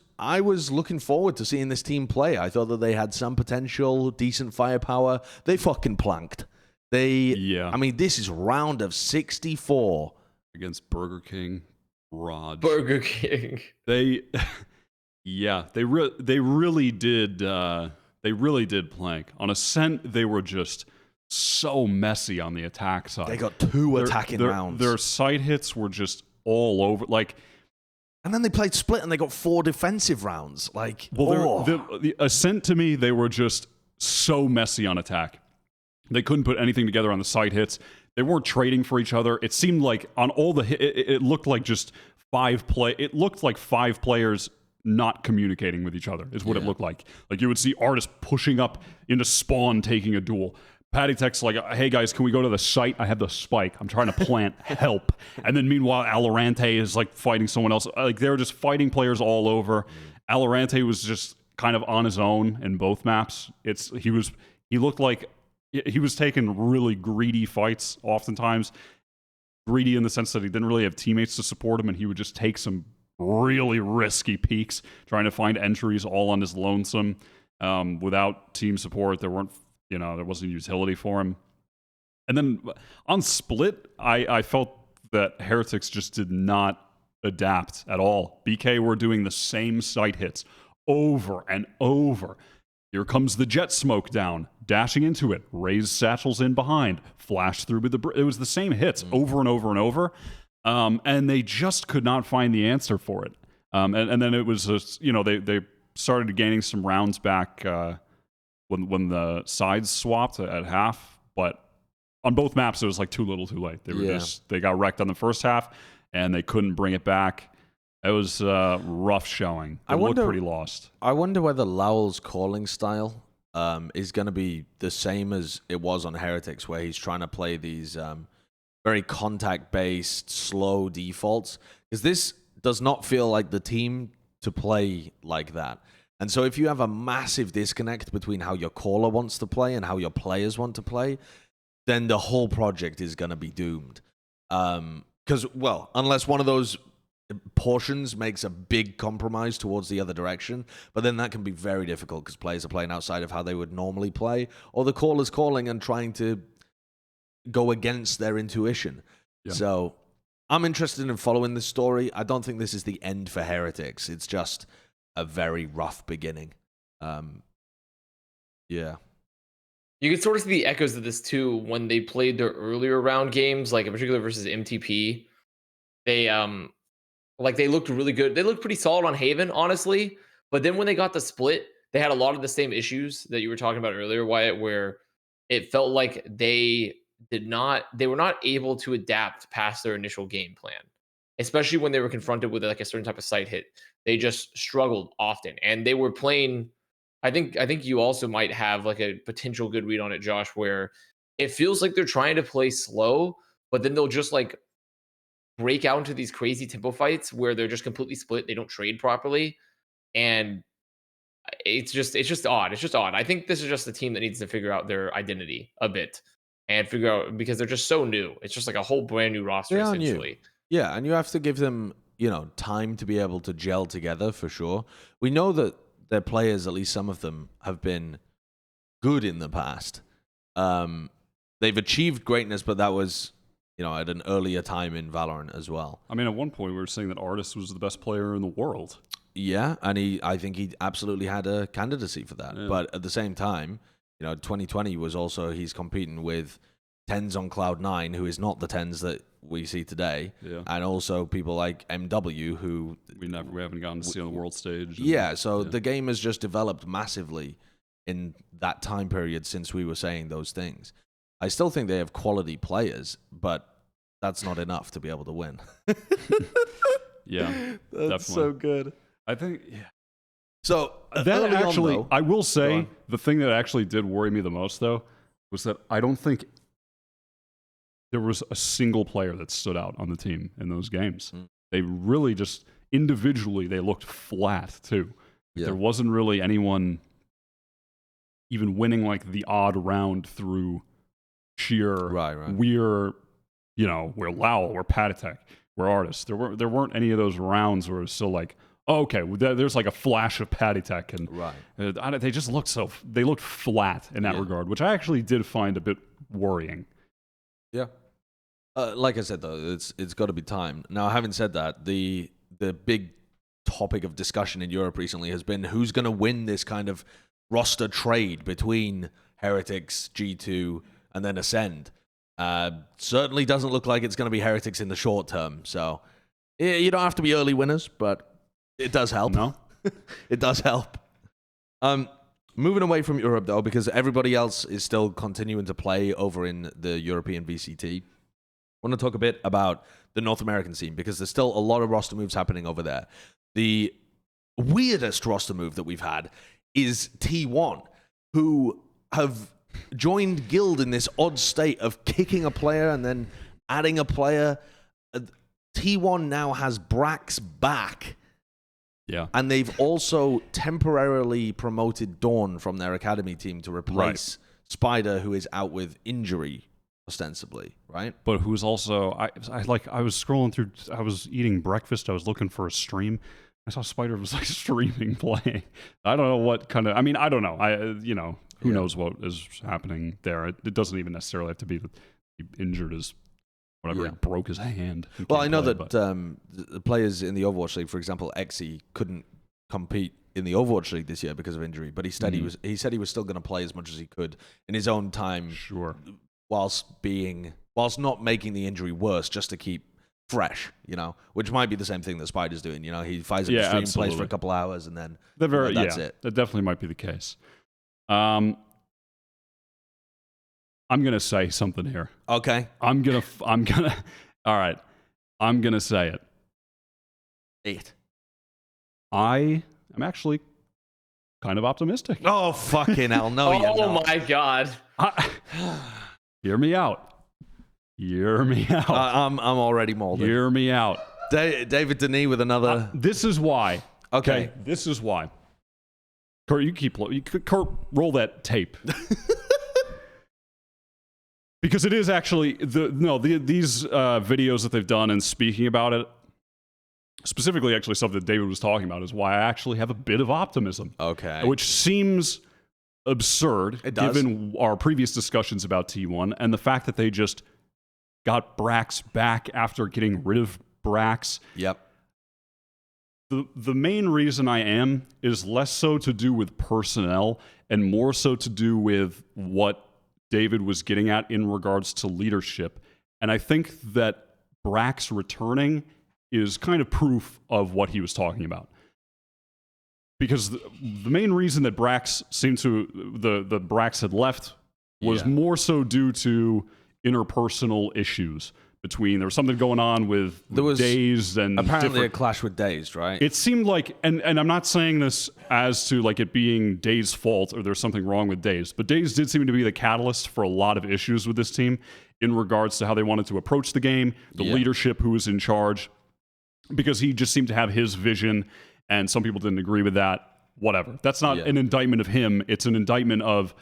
looking forward to seeing this team play. I thought that they had some potential, decent firepower. They fucking planked. I mean, this is round of 64 against Burger King. Burger King. They really did plank. On Ascent, they were just so messy on the attack side. They got 2 attacking rounds. Their side hits were just all over. And then they played split and they got 4 defensive rounds. The Ascent, to me, they were just so messy on attack. They couldn't put anything together on the side hits. They weren't trading for each other. It seemed like on all the it looked like just 5 players not communicating with each other is what it looked like. Like you would see artists pushing up into spawn, taking a duel. Patty texts like, "Hey guys, can we go to the site? I have the spike. I'm trying to plant. Help!" And then meanwhile, Valorant is like fighting someone else. Like they were just fighting players all over. Valorant was just kind of on his own in both maps. He looked like he was taking really greedy fights. Oftentimes, greedy in the sense that he didn't really have teammates to support him, and he would just take some really risky peaks, trying to find entries all on his lonesome without team support. There wasn't utility for him. And then on split, I felt that Heretics just did not adapt at all. BK were doing the same site hits over and over. Here comes the jet smoke down, dashing into it, raise satchels in behind, flash through with it was the same hits over and over and over. And they just could not find the answer for it. And then it was, they started gaining some rounds back when the sides swapped at half, but on both maps it was like too little too late. They got wrecked on the first half and they couldn't bring it back. It was rough showing. It looked pretty lost. I wonder whether Lowell's calling style is going to be the same as it was on Heretics, where he's trying to play these very contact-based, slow defaults. Because this does not feel like the team to play like that. And so if you have a massive disconnect between how your caller wants to play and how your players want to play, then the whole project is going to be doomed. Because, well, unless one of those portions makes a big compromise towards the other direction, but then that can be very difficult because players are playing outside of how they would normally play, or the caller's calling and trying to go against their intuition. Yeah. So I'm interested in following this story. I don't think this is the end for Heretics. It's just a very rough beginning. Yeah. You can sort of see the echoes of this too when they played their earlier round games, like in particular versus MTP. They they looked really good. They looked pretty solid on Haven, honestly. But then when they got the split, they had a lot of the same issues that you were talking about earlier, Wyatt, where it felt like they were not able to adapt past their initial game plan, especially when they were confronted with like a certain type of site hit. They just struggled often, and they were playing. I think you also might have like a potential good read on it, Josh, where it feels like they're trying to play slow, but then they'll just like break out into these crazy tempo fights where they're just completely split. They don't trade properly, and it's just odd. It's just odd. I think this is just a team that needs to figure out their identity a bit and figure out, because they're just so new. It's just like a whole brand new roster essentially. Yeah, and you have to give them, time to be able to gel together for sure. We know that their players, at least some of them, have been good in the past. They've achieved greatness, but that was, at an earlier time in Valorant as well. I mean, at one point we were saying that Artist was the best player in the world. Yeah, and I think he absolutely had a candidacy for that. Yeah. But at the same time, 2020 was also, he's competing with Tens on Cloud9, who is not the Tens that we see today, and also people like MW, who we haven't gotten to see on the world stage. The game has just developed massively in that time period since we were saying those things. I still think they have quality players, but that's not enough to be able to win. Yeah, that's so good. I think, So that actually, on, though, I will say, the thing that actually did worry me the most, though, was that I don't think there was a single player that stood out on the team in those games. They really just, individually, they looked flat, too. Yeah. There wasn't really anyone even winning, like, the odd round through sheer, we're Lowell, we're Patatek, we're Artists. There weren't any of those rounds where it was still like, oh, okay, there's like a flash of Patatek, and they just looked they looked flat in that regard, which I actually did find a bit worrying. Yeah. Like I said, though, it's got to be time. Now, having said that, the big topic of discussion in Europe recently has been who's going to win this kind of roster trade between Heretics, G2, and then Ascend. Certainly doesn't look like it's going to be Heretics in the short term. So you don't have to be early winners, but it does help. No, it does help. Moving away from Europe, though, because everybody else is still continuing to play over in the European VCT. I want to talk a bit about the North American scene, because there's still a lot of roster moves happening over there. The weirdest roster move that we've had is T1, who have joined Guild in this odd state of kicking a player and then adding a player. T1 now has Brax back. Yeah. And they've also temporarily promoted Dawn from their academy team to replace Spider, who is out with injury, ostensibly, right? But who's also, I was scrolling through, I was eating breakfast, I was looking for a stream. I saw Spider was like streaming playing. I don't know what kind of, I don't know. Who knows what is happening there. It doesn't even necessarily have to be that he injured his, whatever, he broke his hand. Well, I know that the players in the Overwatch League, for example, XE, couldn't compete in the Overwatch League this year because of injury, but he said he said he was still going to play as much as he could in his own time, whilst not making the injury worse, just to keep fresh, which might be the same thing that Spider's doing. He fires up the stream, plays for a couple hours, and then that's it. That definitely might be the case. I'm gonna say something here. Okay. I'm gonna. All right. I'm gonna say it. Eight. I am actually kind of optimistic. Oh, fucking hell. No, you're Oh not. my god. Hear me out. Hear me out. I'm already molded. Hear me out. David Denis with another. This is why. Okay. This is why. Kurt, Kurt, roll that tape. Because it is actually these videos that they've done and speaking about it, specifically actually stuff that David was talking about, is why I actually have a bit of optimism. Okay. Which seems absurd given our previous discussions about T1 and the fact that they just got Brax back after getting rid of Brax. Yep. The main reason I am is less so to do with personnel and more so to do with what David was getting at in regards to leadership. And I think that Brax returning is kind of proof of what he was talking about. Because the main reason that Brax seemed to, the Brax had left was more so due to interpersonal issues between, there was something going on with Dazed and apparently a clash with Dazed, right? It seemed like, and I'm not saying this as to like it being Dazed's fault or there's something wrong with Dazed, but Dazed did seem to be the catalyst for a lot of issues with this team in regards to how they wanted to approach the game, the leadership who was in charge, because he just seemed to have his vision and some people didn't agree with that. Whatever. That's not an indictment of him. It's an indictment of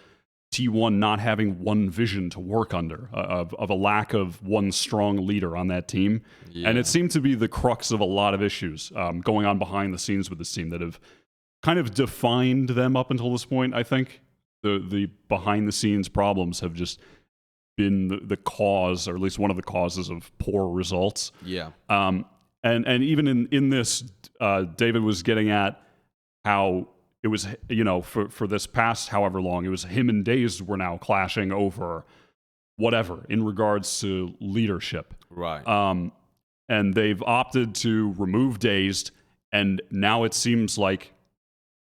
T1 not having one vision to work under, of a lack of one strong leader on that team. And it seemed to be the crux of a lot of issues going on behind the scenes with this team that have kind of defined them up until this point, I think. The behind-the-scenes problems have just been the cause, or at least one of the causes of poor results. Yeah. And even in this, David was getting at how it was, for this past however long, it was him and Dazed were now clashing over whatever in regards to leadership. Right. And they've opted to remove Dazed, and now it seems like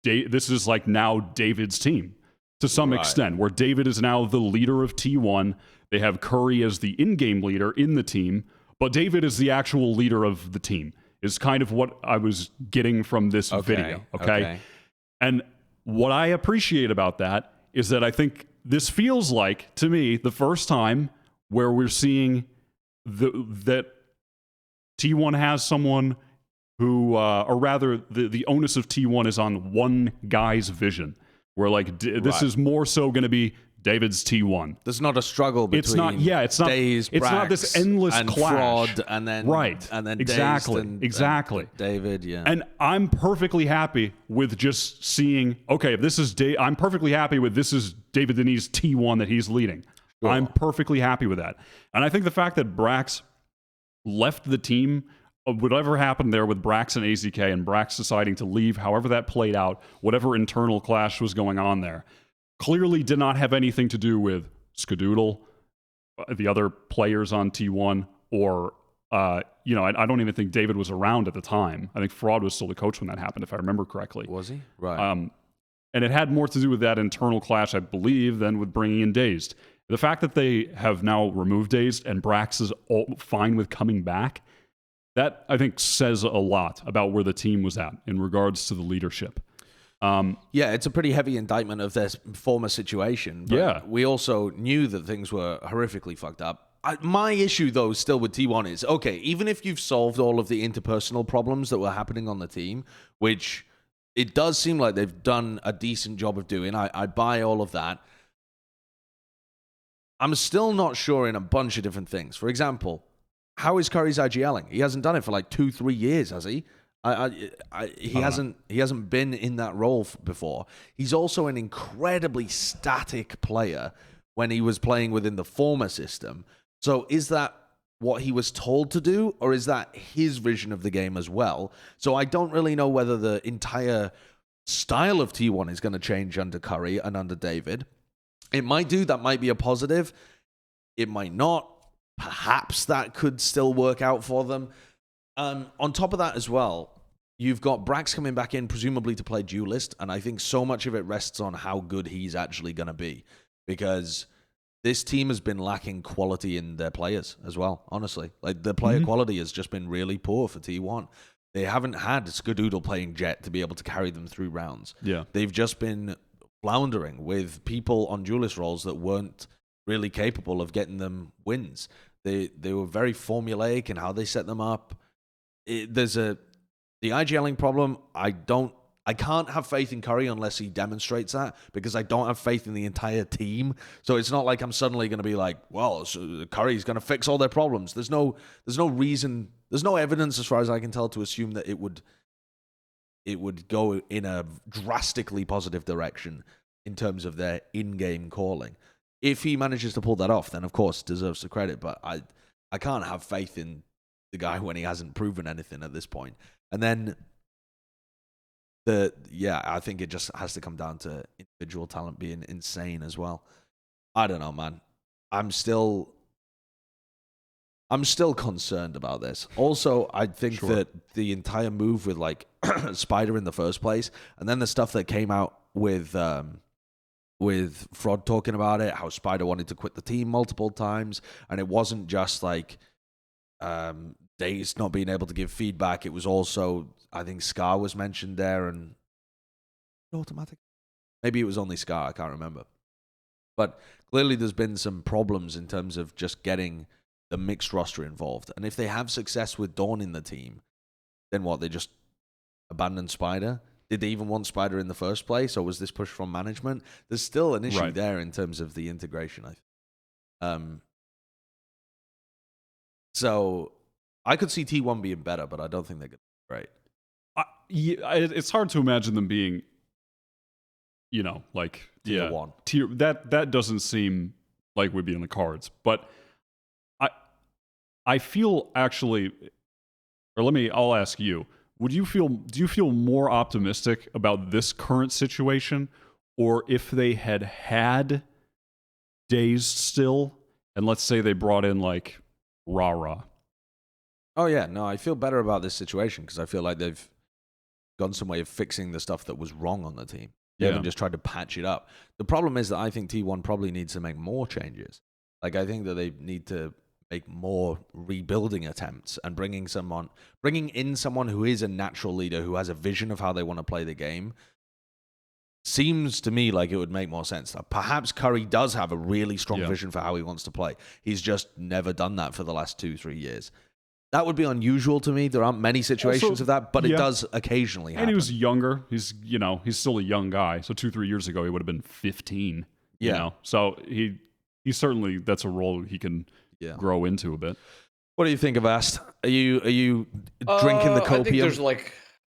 this is like now David's team to some extent, where David is now the leader of T1. They have Curry as the in-game leader in the team, but David is the actual leader of the team, is kind of what I was getting from this video. Okay. And what I appreciate about that is that I think this feels like, to me, the first time where we're seeing that T1 has someone who, or rather, the onus of T1 is on one guy's vision, where like this is more so going to be David's T1. There's not a struggle between it's not Dazed, it's not this endless and clash. Fraud, and then and then exactly Dazed and David, And I'm perfectly happy with just seeing, okay, if this is I'm perfectly happy with this is David Denis' T1 that he's leading. Sure. I'm perfectly happy with that. And I think the fact that Brax left the team, whatever happened there with Brax and AZK and Brax deciding to leave, however that played out, whatever internal clash was going on there, clearly did not have anything to do with Skadoodle, the other players on T1, or, I don't even think David was around at the time. I think Fraud was still the coach when that happened, if I remember correctly. Was he? Right. And it had more to do with that internal clash, I believe, than with bringing in Dazed. The fact that they have now removed Dazed and Brax is fine with coming back, that, I think, says a lot about where the team was at in regards to the leadership. It's a pretty heavy indictment of their former situation. But we also knew that things were horrifically fucked up. My issue, though, still with T1 is, okay, even if you've solved all of the interpersonal problems that were happening on the team, which it does seem like they've done a decent job of doing, I buy all of that. I'm still not sure in a bunch of different things. For example, how is Curry's IGLing? He hasn't done it for like 2-3 years, has he? He hasn't been in that role before. He's also an incredibly static player when he was playing within the former system. So is that what he was told to do, or is that his vision of the game as well? So I don't really know whether the entire style of T1 is going to change under Curry and under David. It might do. That might be a positive. It might not. Perhaps that could still work out for them. On top of that as well, you've got Brax coming back in, presumably to play Duelist, and I think so much of it rests on how good he's actually going to be, because this team has been lacking quality in their players as well, honestly. Like, the player quality has just been really poor for T1. They haven't had Skadoodle playing Jett to be able to carry them through rounds. Yeah. They've just been floundering with people on duelist roles that weren't really capable of getting them wins. They were very formulaic in how they set them up. There's the IGLing problem. I can't have faith in Curry unless he demonstrates that, because I don't have faith in the entire team. So it's not like I'm suddenly going to be like, well, so Curry's going to fix all their problems. There's no reason, there's no evidence as far as I can tell to assume that it would go in a drastically positive direction in terms of their in-game calling. If he manages to pull that off, then of course deserves the credit, but I can't have faith in the guy when he hasn't proven anything at this point. And then I think it just has to come down to individual talent being insane as well. I don't know, man. I'm still concerned about this. Also, I think that the entire move with like Spider in the first place, and then the stuff that came out with Fraud talking about it, how Spider wanted to quit the team multiple times, and it wasn't just like Days not being able to give feedback. It was also, I think Scar was mentioned there, and automatic. Maybe it was only Scar, I can't remember. But clearly there's been some problems in terms of just getting the mixed roster involved. And if they have success with Dawn in the team, then what? They just abandon Spider? Did they even want Spider in the first place, or was this push from management? There's still an issue there in terms of the integration, I think. So I could see T1 being better, but I don't think they're going to be great. It's hard to imagine them being, like Tier 1. That doesn't seem like would be in the cards. But I feel actually, or I'll ask you, do you feel more optimistic about this current situation, or if they had Dazed still, and let's say they brought in like Rara? Oh yeah, no, I feel better about this situation because I feel like they've gone some way of fixing the stuff that was wrong on the team. They haven't just tried to patch it up. The problem is that I think T1 probably needs to make more changes. Like, I think that they need to make more rebuilding attempts and bringing in someone who is a natural leader, who has a vision of how they want to play the game. Seems to me like it would make more sense. Perhaps Curry does have a really strong vision for how he wants to play. He's just never done that for the last 2-3 years. That would be unusual to me. There aren't many situations of that, but it does occasionally happen. And he was younger. He's still a young guy. So 2-3 years ago, he would have been 15. You know? So he certainly, that's a role he can grow into a bit. What do you think of Avast? Are you drinking the copium? I think there's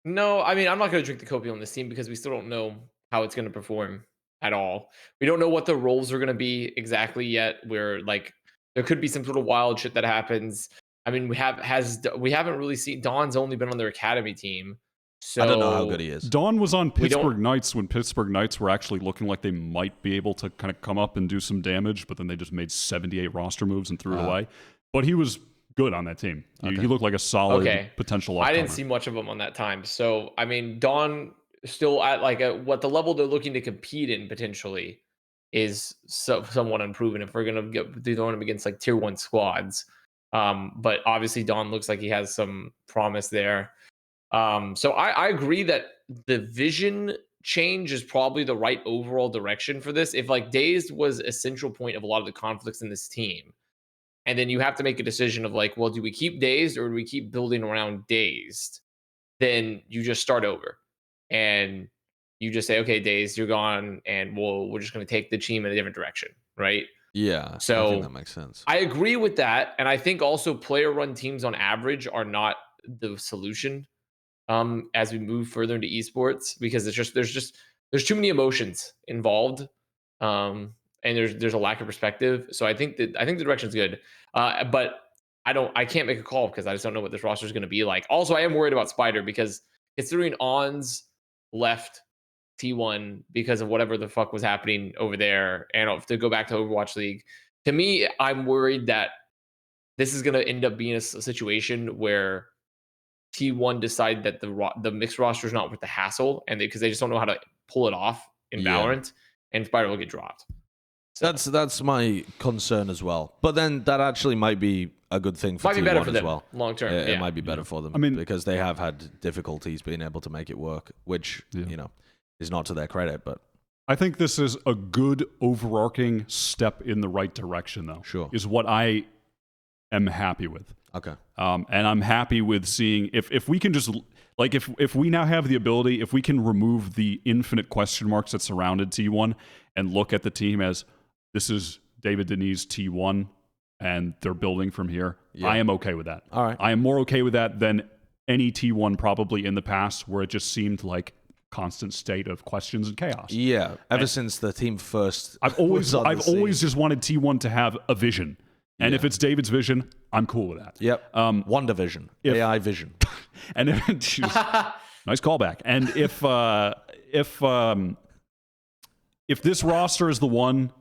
no, I mean, I'm not going to drink the copium on this team because we still don't know how it's going to perform at all. We don't know what the roles are going to be exactly yet. Where there could be some sort of wild shit that happens. I mean, we haven't really seen. Dawn's only been on their academy team, so I don't know how good he is. Dawn was on Pittsburgh Knights when Pittsburgh Knights were actually looking like they might be able to kind of come up and do some damage, but then they just made 78 roster moves and threw it away. But he was good on that team. He looked like a solid potential upcomer. I didn't see much of him on that time. So, I mean, Dawn still at what the level they're looking to compete in potentially is somewhat unproven if we're going to do them against like tier 1 squads. But obviously Dawn looks like he has some promise there. So I agree that the vision change is probably the right overall direction for this. If like Dazed was a central point of a lot of the conflicts in this team, and then you have to make a decision of like, well, do we keep Dazed or do we keep building around Dazed? Then you just start over and you just say, okay, Dazed, you're gone, and we're just going to take the team in a different direction, right? Yeah, so I think that makes sense. I agree with that, and I think also player-run teams on average are not the solution as we move further into esports, because there's too many emotions involved, and there's a lack of perspective. So I think the direction's good, but I can't make a call because I just don't know what this roster is going to be like. Also, I am worried about Spider because considering On's left T1 because of whatever the fuck was happening over there, and to go back to Overwatch League, to me, I'm worried that this is going to end up being a situation where T1 decide that the mixed roster is not worth the hassle, and because they just don't know how to pull it off in Valorant, and Spider will get dropped. That's my concern as well. But then that actually might be a good thing for Might be better T1 for as them well. long term. It might be better for them. I mean, because they have had difficulties being able to make it work, which is not to their credit. But I think this is a good overarching step in the right direction, though. Sure, is what I am happy with. Okay. And I'm happy with seeing if we can just like if we now have the ability, if we can remove the infinite question marks that surrounded T1 and look at the team as this is David Denis T1 and they're building from here. Yeah. I am okay with that. All right. I am more okay with that than any T1 probably in the past where it just seemed like constant state of questions and chaos. Yeah. Ever since the team first I've always just wanted T1 to have a vision. And if it's David's vision, I'm cool with that. Yep. Wonder Vision. AI vision. And nice callback. And if this roster is the one,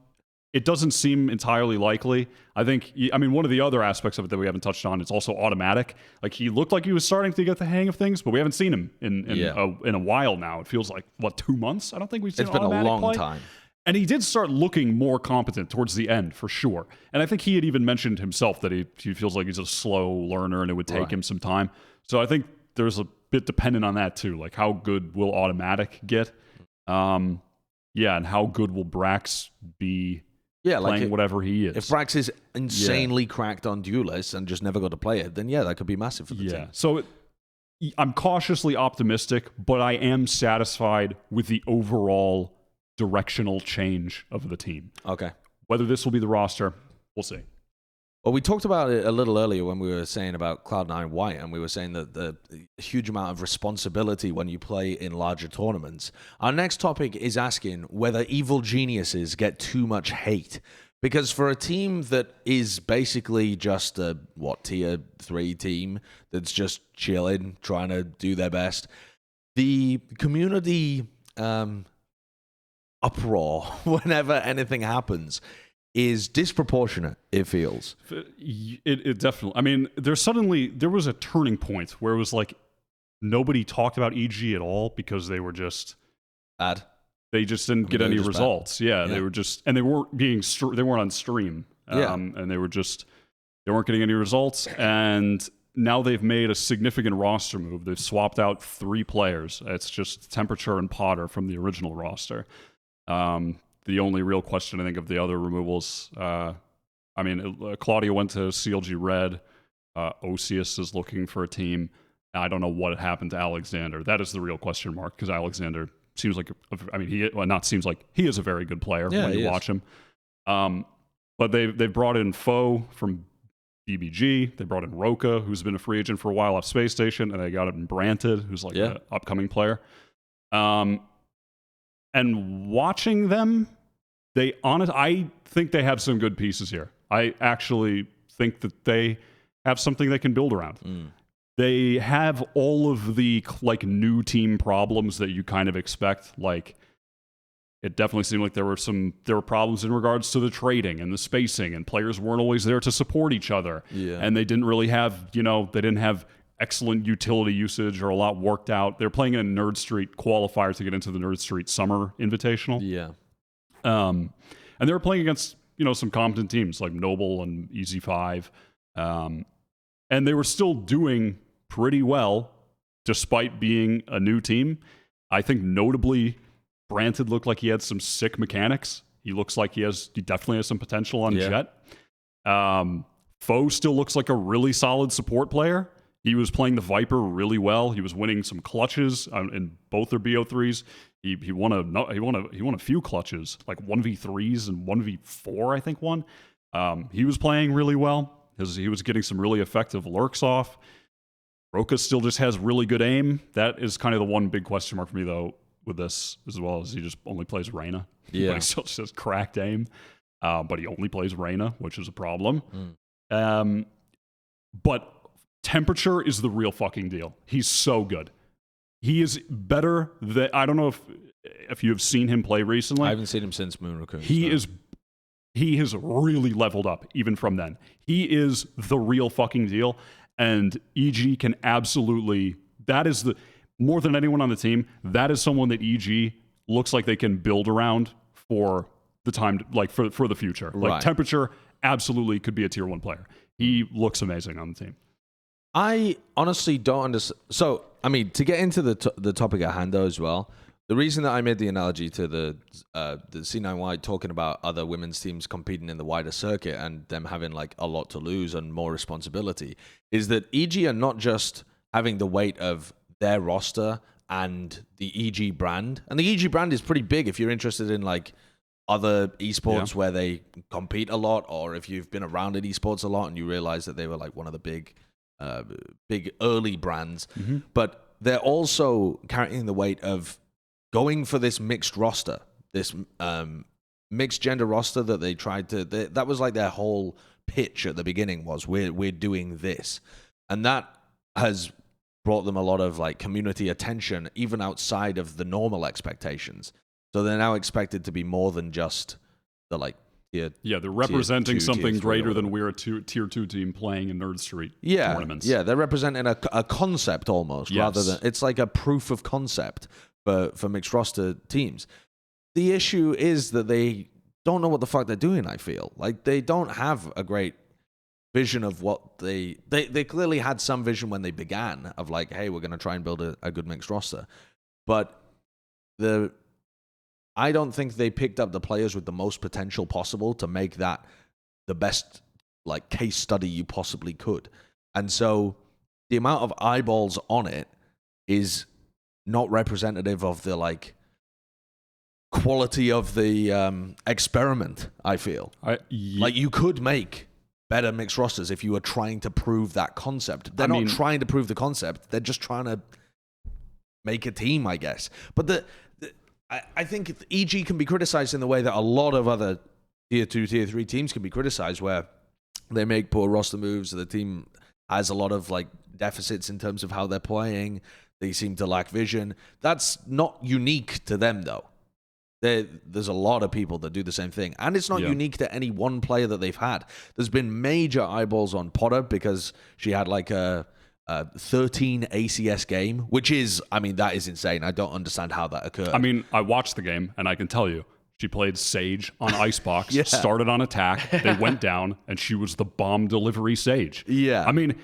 it doesn't seem entirely likely. I mean, one of the other aspects of it that we haven't touched on, it's also automatic. Like, he looked like he was starting to get the hang of things, but we haven't seen him in a while now. It feels like, 2 months? I don't think we've seen It's been a long play. time. And he did start looking more competent towards the end, for sure. And I think he had even mentioned himself that he feels like he's a slow learner and it would take him some time. So I think there's a bit dependent on that, too. Like, how good will automatic get? And how good will Brax be playing whatever he is? If Brax is insanely cracked on Duelist and just never got to play it, then that could be massive for the team. So I'm cautiously optimistic, but I am satisfied with the overall directional change of the team. Okay. Whether this will be the roster, we'll see. Well, we talked about it a little earlier when we were saying about Cloud9 Wyatt, and we were saying that the huge amount of responsibility when you play in larger tournaments. Our next topic is asking whether evil geniuses get too much hate. Because for a team that is basically just a, tier 3 team that's just chilling, trying to do their best, the community uproar whenever anything happens is disproportionate, it feels. It definitely, I mean, there was a turning point where it was like nobody talked about EG at all because they were just bad. They just didn't get any results. They were just, and they weren't they weren't on stream. And they weren't getting any results. And now they've made a significant roster move. They've swapped out 3 players. It's just Temperature and Potter from the original roster. The only real question, I think, of the other removals, Claudia went to CLG Red. Osius is looking for a team. I don't know what happened to Alexander. That is the real question mark, because Alexander seems like, he is a very good player when you watch him. But they've brought in Foe from BabyJ. They brought in Roka, who's been a free agent for a while off Space Station, and they got in Branted, who's like an upcoming player. And watching them, I think they have some good pieces here. I actually think that they have something they can build around. They have all of the new team problems that you kind of expect. Like, it definitely seemed like there were problems in regards to the trading and the spacing, and players weren't always there to support each other. And they didn't really have, they didn't have excellent utility usage or a lot worked out. They're playing in a Nerd Street qualifier to get into the Nerd Street Summer Invitational. And they were playing against, some competent teams like Noble and EZ5. And they were still doing pretty well despite being a new team. I think notably, Branted looked like he had some sick mechanics. He looks like he definitely has some potential on Jett. Foe still looks like a really solid support player. He was playing the Viper really well. He was winning some clutches in both their BO3s. He won a few clutches, like 1v3s and 1v4, I think one. He was playing really well. He was getting some really effective lurks off. Roka still just has really good aim. That is kind of the one big question mark for me, though, with this, as well as he just only plays Reyna. But he still just has cracked aim. But he only plays Reyna, which is a problem. But Temperature is the real fucking deal. He's so good. He is better than, I don't know if you have seen him play recently. I haven't seen him since Moon Raccoon. He has really leveled up even from then. He is the real fucking deal. And EG can absolutely, more than anyone on the team, that is someone that EG looks like they can build around for the time, like for the future. Like Right. Temperature absolutely could be a tier 1 player. He looks amazing on the team. I honestly don't understand. So, I mean, to get into the topic at hand, though, as well, the reason that I made the analogy to the C9Y talking about other women's teams competing in the wider circuit and them having like a lot to lose and more responsibility is that EG are not just having the weight of their roster and the EG brand. And the EG brand is pretty big if you're interested in like other esports where they compete a lot, or if you've been around in esports a lot and you realize that they were like one of the big early brands. But they're also carrying the weight of going for this mixed roster, this mixed gender roster that they tried to. That was like their whole pitch at the beginning was we're doing this, and that has brought them a lot of like community attention, even outside of the normal expectations. So they're now expected to be more than just the like tier. Yeah, they're representing tier 2, something tier 3 greater or than we're a tier 2 team playing in Nerd Street tournaments. Yeah, they're representing a concept almost, rather than it's like a proof of concept for mixed roster teams. The issue is that they don't know what the fuck they're doing. I feel like they don't have a great vision of what they clearly had some vision when they began of like, hey, we're going to try and build a good mixed roster, but I don't think they picked up the players with the most potential possible to make that the best like case study you possibly could. And so the amount of eyeballs on it is not representative of the like quality of the experiment, I feel. Like you could make better mixed rosters if you were trying to prove that concept. They're not trying to prove the concept. They're just trying to make a team, I guess. But I think EG can be criticized in the way that a lot of other tier 2, tier 3 teams can be criticized, where they make poor roster moves. The team has a lot of like deficits in terms of how they're playing. They seem to lack vision. That's not unique to them, though. There's a lot of people that do the same thing. And it's not unique to any one player that they've had. There's been major eyeballs on Potter because she had like a 13 ACS game, which is, I mean, that is insane. I don't understand how that occurred. I mean, I watched the game, and I can tell you, she played Sage on Icebox, started on attack, they went down, and she was the bomb delivery Sage. Yeah. I mean,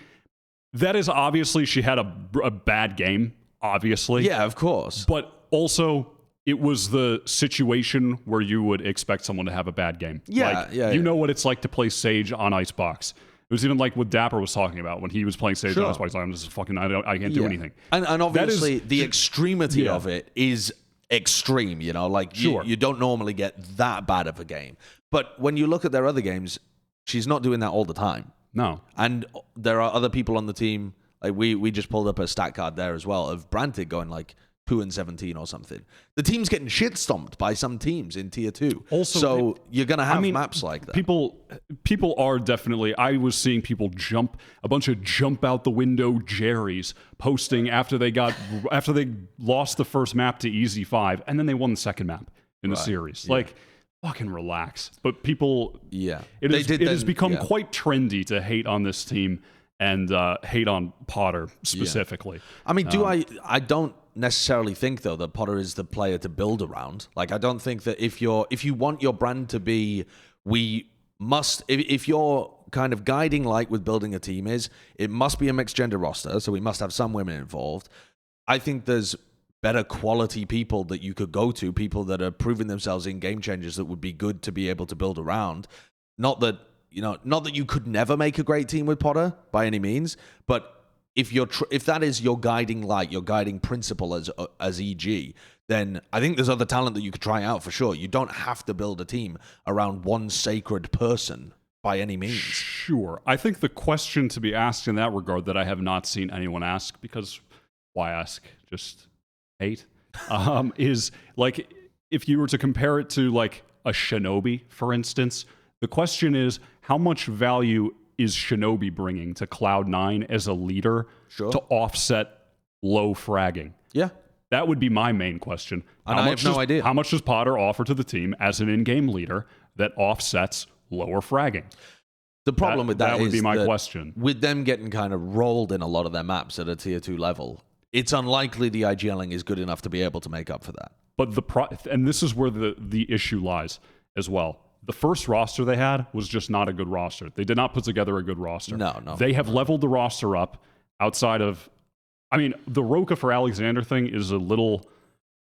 that is obviously, she had a bad game, obviously. Yeah, of course. But also, it was the situation where you would expect someone to have a bad game. Yeah, You know what it's like to play Sage on Icebox. It was even like what Dapper was talking about when he was playing Sage on Icebox. I'm just fucking, I can't do anything. And obviously, the extremity of it is extreme, you know? Like, you don't normally get that bad of a game. But when you look at their other games, she's not doing that all the time. No. And there are other people on the team, like we just pulled up a stat card there as well, of Brantig going like 2-17 or something. The team's getting shit stomped by some teams in tier 2. Also, so you're gonna have maps like that. People are definitely. I was seeing people jump out the window Jerry's posting after they lost the first map to Easy 5 and then they won the second map in the series. Like, fucking relax. But people, it has become quite trendy to hate on this team and hate on Potter specifically. I mean, I don't necessarily think though that Potter is the player to build around. Like, I don't think that if you want your brand to be, if your kind of guiding light with building a team is, it must be a mixed gender roster, so we must have some women involved. I think there's better quality people that you could go to, people that are proving themselves in Game Changers that would be good to be able to build around. Not that you could never make a great team with Potter by any means, but if that is your guiding light, your guiding principle as EG, then I think there's other talent that you could try out for sure. You don't have to build a team around one sacred person by any means. Sure. I think the question to be asked in that regard that I have not seen anyone ask, because why ask? Just hate. Is like, if you were to compare it to like a Shinobi, for instance, the question is, how much value is Shinobi bringing to Cloud9 as a leader to offset low fragging? Yeah. That would be my main question. And I have no idea. How much does Potter offer to the team as an in-game leader that offsets lower fragging? The problem with that would is be my that question. With them getting kind of rolled in a lot of their maps at a tier 2 level, it's unlikely the IGLing is good enough to be able to make up for that. But and this is where the issue lies. as well. The first roster they had was just not a good roster. They did not put together a good roster. No. They have leveled the roster up outside of... I mean, the Roka for Alexander thing is a little...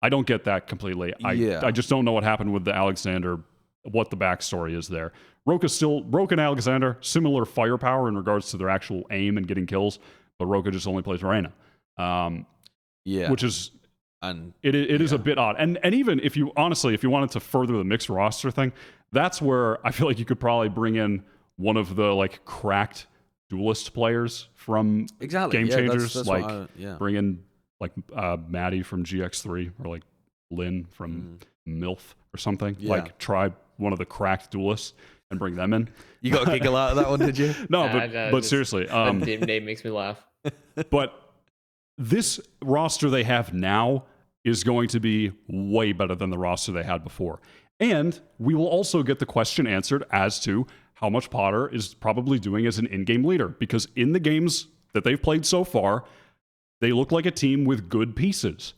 I don't get that completely. I just don't know what happened with the Alexander, what the backstory is there. Roka and Alexander, similar firepower in regards to their actual aim and getting kills, but Roka just only plays Reyna. Which is... And it is a bit odd. And even if you wanted to further the mixed roster thing, that's where I feel like you could probably bring in one of the like cracked duelist players from Game Changers, bring in like Maddie from GX3 or like Lynn from MILF or something. Like try one of the cracked duelists and bring them in. You got a giggle out of that one, did you? No, but seriously, the name makes me laugh. But this roster they have now is going to be way better than the roster they had before. And we will also get the question answered as to how much Potter is probably doing as an in-game leader. Because in the games that they've played so far, they look like a team with good pieces.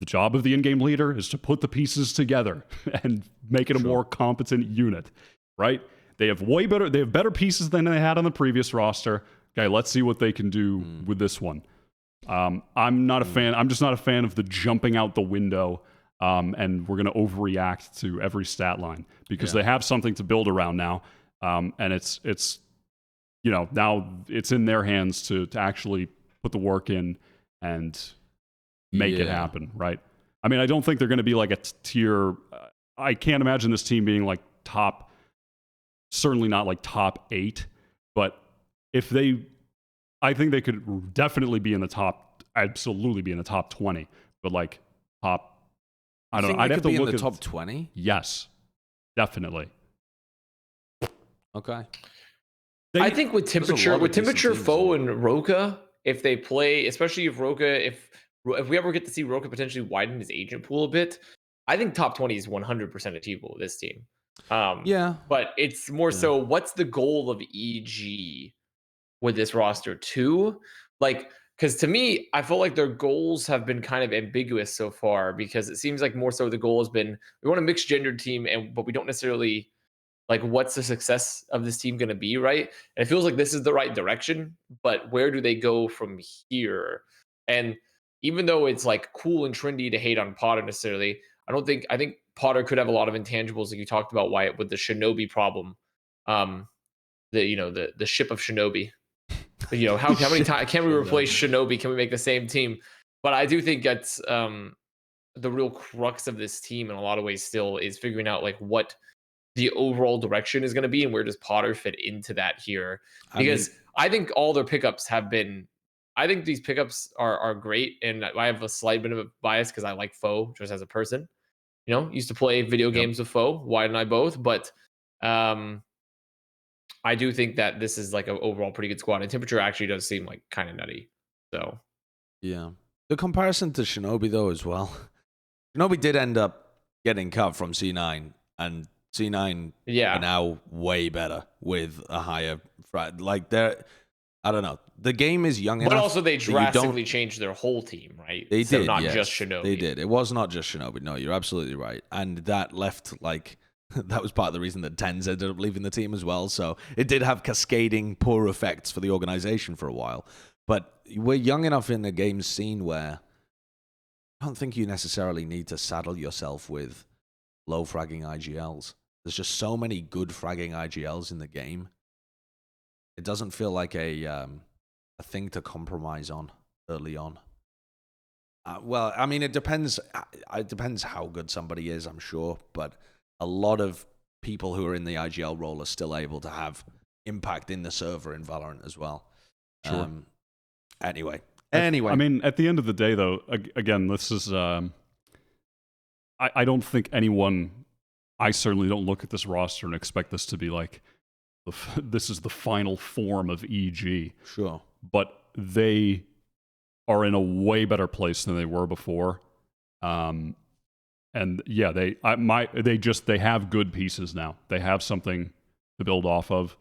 The job of the in-game leader is to put the pieces together and make it a more competent unit, right? They have better pieces than they had on the previous roster. Okay, let's see what they can do with this one. I'm not a fan. I'm just not a fan of the jumping out the window, and we're going to overreact to every stat line because they have something to build around now, and it's now it's in their hands to actually put the work in and make it happen, right? I mean, I don't think they're going to be like a tier. I can't imagine this team being like top, certainly not like top 8, but if they. I think they could definitely be in the top, absolutely be in the top 20, but like top, I don't know. I'd have to look at the top 20. Yes, definitely. Okay. I think with temperature, foe and Roka, if they play, especially if Roka, if we ever get to see Roka potentially widen his agent pool a bit, I think top 20 is 100% achievable with this team. But it's more so, what's the goal of EG? With this roster too, like, because to me, I feel like their goals have been kind of ambiguous so far because it seems like more so the goal has been we want a mixed gender team, but we don't necessarily like what's the success of this team going to be, right? And it feels like this is the right direction, but where do they go from here? And even though it's like cool and trendy to hate on Potter necessarily, I think Potter could have a lot of intangibles like you talked about, Wyatt, with the Shinobi problem, the ship of Shinobi. How many times can we replace Shinobi? Can we make the same team? But I do think that's the real crux of this team in a lot of ways still is figuring out like what the overall direction is going to be and where does Potter fit into that here. Because I think all their pickups have been, I think these pickups are great. And I have a slight bit of a bias because I like Foe just as a person. Used to play video games with Foe, Wyatt and I both. But I do think that this is like an overall pretty good squad, and temperature actually does seem like kind of nutty. So, yeah, the comparison to Shinobi though as well. Shinobi did end up getting cut from C9, and C9 are now way better with a higher like they're. I don't know. The game is young enough. But also they drastically changed their whole team, right? They did, not just Shinobi. They did. It was not just Shinobi. No, you're absolutely right, and that left like. That was part of the reason that Tens ended up leaving the team as well. So it did have cascading poor effects for the organization for a while. But we're young enough in the game scene where I don't think you necessarily need to saddle yourself with low fragging IGLs. There's just so many good fragging IGLs in the game. It doesn't feel like a thing to compromise on early on. Well, I mean, it depends. It depends how good somebody is, I'm sure. But a lot of people who are in the IGL role are still able to have impact in the server in Valorant as well. Sure. Anyway. I mean, at the end of the day, though, again, this is... I don't think anyone... I certainly don't look at this roster and expect this to be like, this is the final form of EG. Sure. But they are in a way better place than they were before. And yeah, they have good pieces now. They have something to build off of,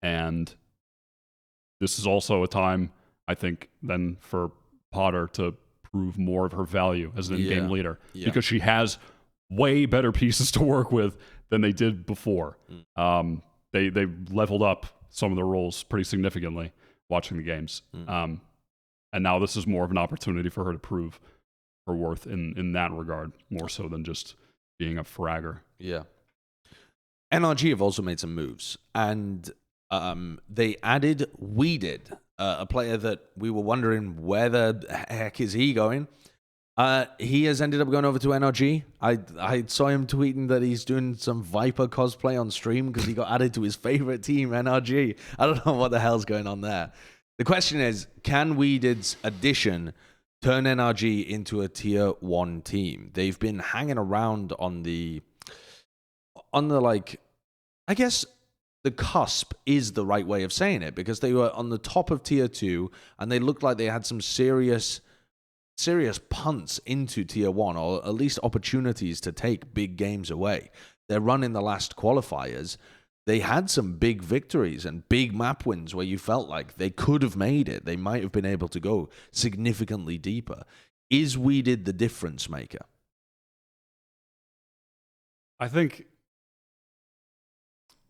and this is also a time, I think, then for Potter to prove more of her value as an in-game leader because she has way better pieces to work with than they did before. They leveled up some of their roles pretty significantly watching the games. And now this is more of an opportunity for her to prove her worth in that regard, more so than just being a fragger. Yeah. NRG have also made some moves, and they added Wedid, a player that we were wondering where the heck is he going. He has ended up going over to NRG. I saw him tweeting that he's doing some Viper cosplay on stream because he got added to his favorite team, NRG. I don't know what the hell's going on there. The question is, can Wedid's addition turn NRG into a tier 1 team? They've been hanging around on the like, I guess the cusp is the right way of saying it, because they were on the top of tier 2 and they looked like they had some serious punts into tier 1, or at least opportunities to take big games away. Their run in the last qualifiers, they had some big victories and big map wins where you felt like they could have made it. They might have been able to go significantly deeper. Is Wedid the difference maker? I think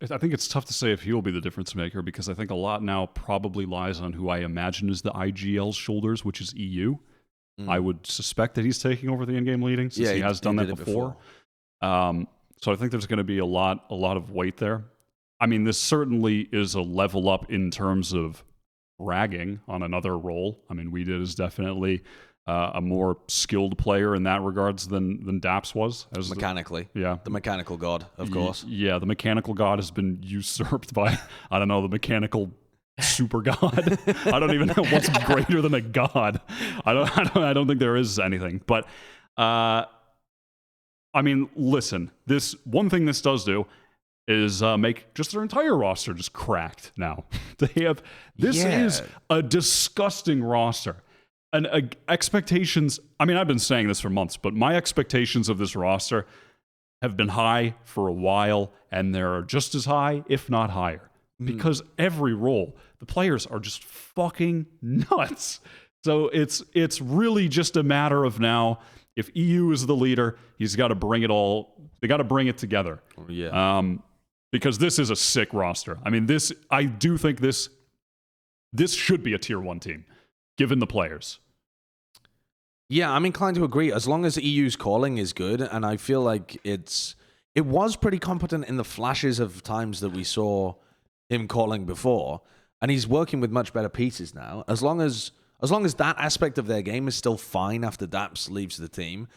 it's tough to say if he'll be the difference maker, because I think a lot now probably lies on who I imagine is the IGL's shoulders, which is EU. I would suspect that he's taking over the in-game leading, since he has done that before. So I think there's going to be a lot of weight there. I mean, this certainly is a level up in terms of ragging on another role. I mean, Wedid is definitely a more skilled player in that regards than Daps was. As Mechanically. The mechanical god, of course. Yeah, the mechanical god has been usurped by, I don't know, the mechanical super god. I don't even know what's greater than a god. I don't think there is anything. But I mean, listen, this one thing this does do is make just their entire roster just cracked now. This is a disgusting roster. And expectations, I mean, I've been saying this for months, but my expectations of this roster have been high for a while, and they're just as high, if not higher. Because every role, the players are just fucking nuts. So it's really just a matter of now, if EU is the leader, he's got to bring it all. They got to bring it together. Because this is a sick roster. I mean, I do think this should be a tier 1 team, given the players. Yeah, I'm inclined to agree. As long as EU's calling is good, and I feel like it was pretty competent in the flashes of times that we saw him calling before, and he's working with much better pieces now. As long as that aspect of their game is still fine after Daps leaves the team,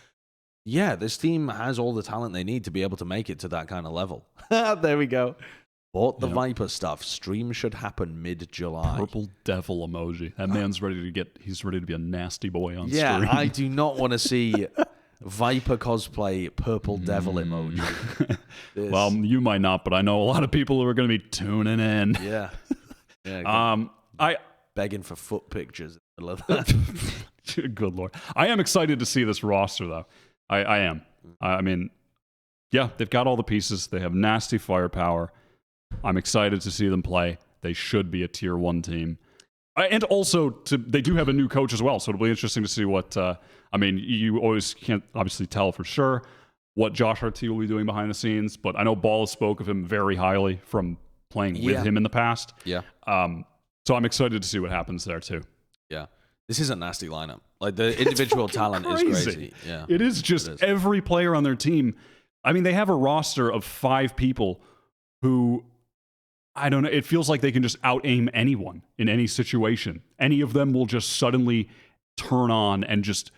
yeah, this team has all the talent they need to be able to make it to that kind of level. There we go. Bought the Viper stuff. Stream should happen mid-July. Purple devil emoji. That man's he's ready to be a nasty boy on stream. Yeah, I do not want to see Viper cosplay purple devil emoji. Well, you might not, but I know a lot of people who are going to be tuning in. Yeah. Begging for foot pictures. Good Lord. I am excited to see this roster, though. I am. I mean, yeah, they've got all the pieces. They have nasty firepower. I'm excited to see them play. They should be a tier 1 team. And also, they do have a new coach as well, so it'll be interesting to see what... I mean, you always can't obviously tell for sure what Josh RT will be doing behind the scenes, but I know Ball spoke of him very highly from playing with him in the past. Yeah. So I'm excited to see what happens there, too. Yeah. This is a nasty lineup. Like, the individual talent is crazy. Yeah. It is just every player on their team. I mean, they have a roster of 5 people who... I don't know. It feels like they can just out-aim anyone in any situation. Any of them will just suddenly turn on and just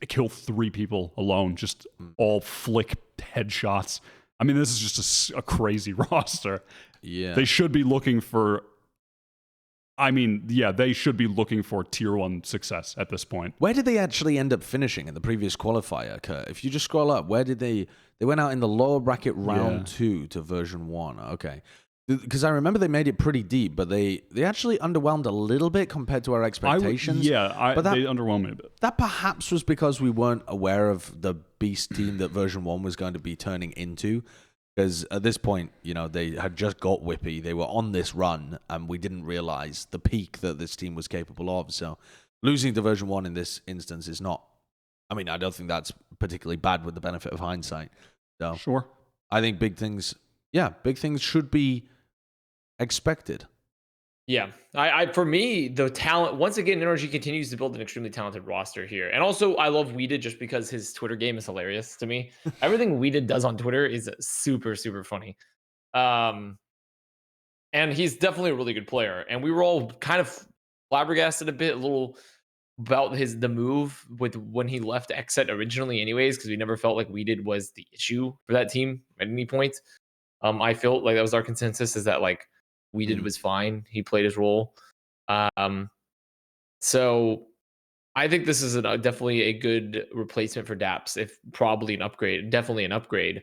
kill 3 people alone. Just all flick headshots. I mean, this is just a crazy roster. Yeah. They should be looking for... they should be looking for tier 1 success at this point. Where did they actually end up finishing in the previous qualifier, Kurt? If you just scroll up, where did they went out in the lower bracket round 2 to version 1. Okay. Because I remember they made it pretty deep, but they actually underwhelmed a little bit compared to our expectations. They underwhelmed me a bit. That perhaps was because we weren't aware of the beast team that version 1 was going to be turning into. Because at this point, they had just got Whippy. They were on this run, and we didn't realize the peak that this team was capable of. So losing to version 1 in this instance is not I mean, I don't think that's particularly bad with the benefit of hindsight. So Sure. I think big things should be expected. Yeah, I for me, the talent, once again, NRG continues to build an extremely talented roster here. And also, I love Wedid just because his Twitter game is hilarious to me. Everything Wedid does on Twitter is super, super funny. And he's definitely a really good player. And we were all kind of flabbergasted a little about the move with when he left XSET originally anyways, because we never felt like Wedid was the issue for that team at any point. I felt like that was our consensus, is that like Wedid was fine. He played his role. So I think this is definitely a good replacement for Daps, if probably an upgrade, definitely an upgrade.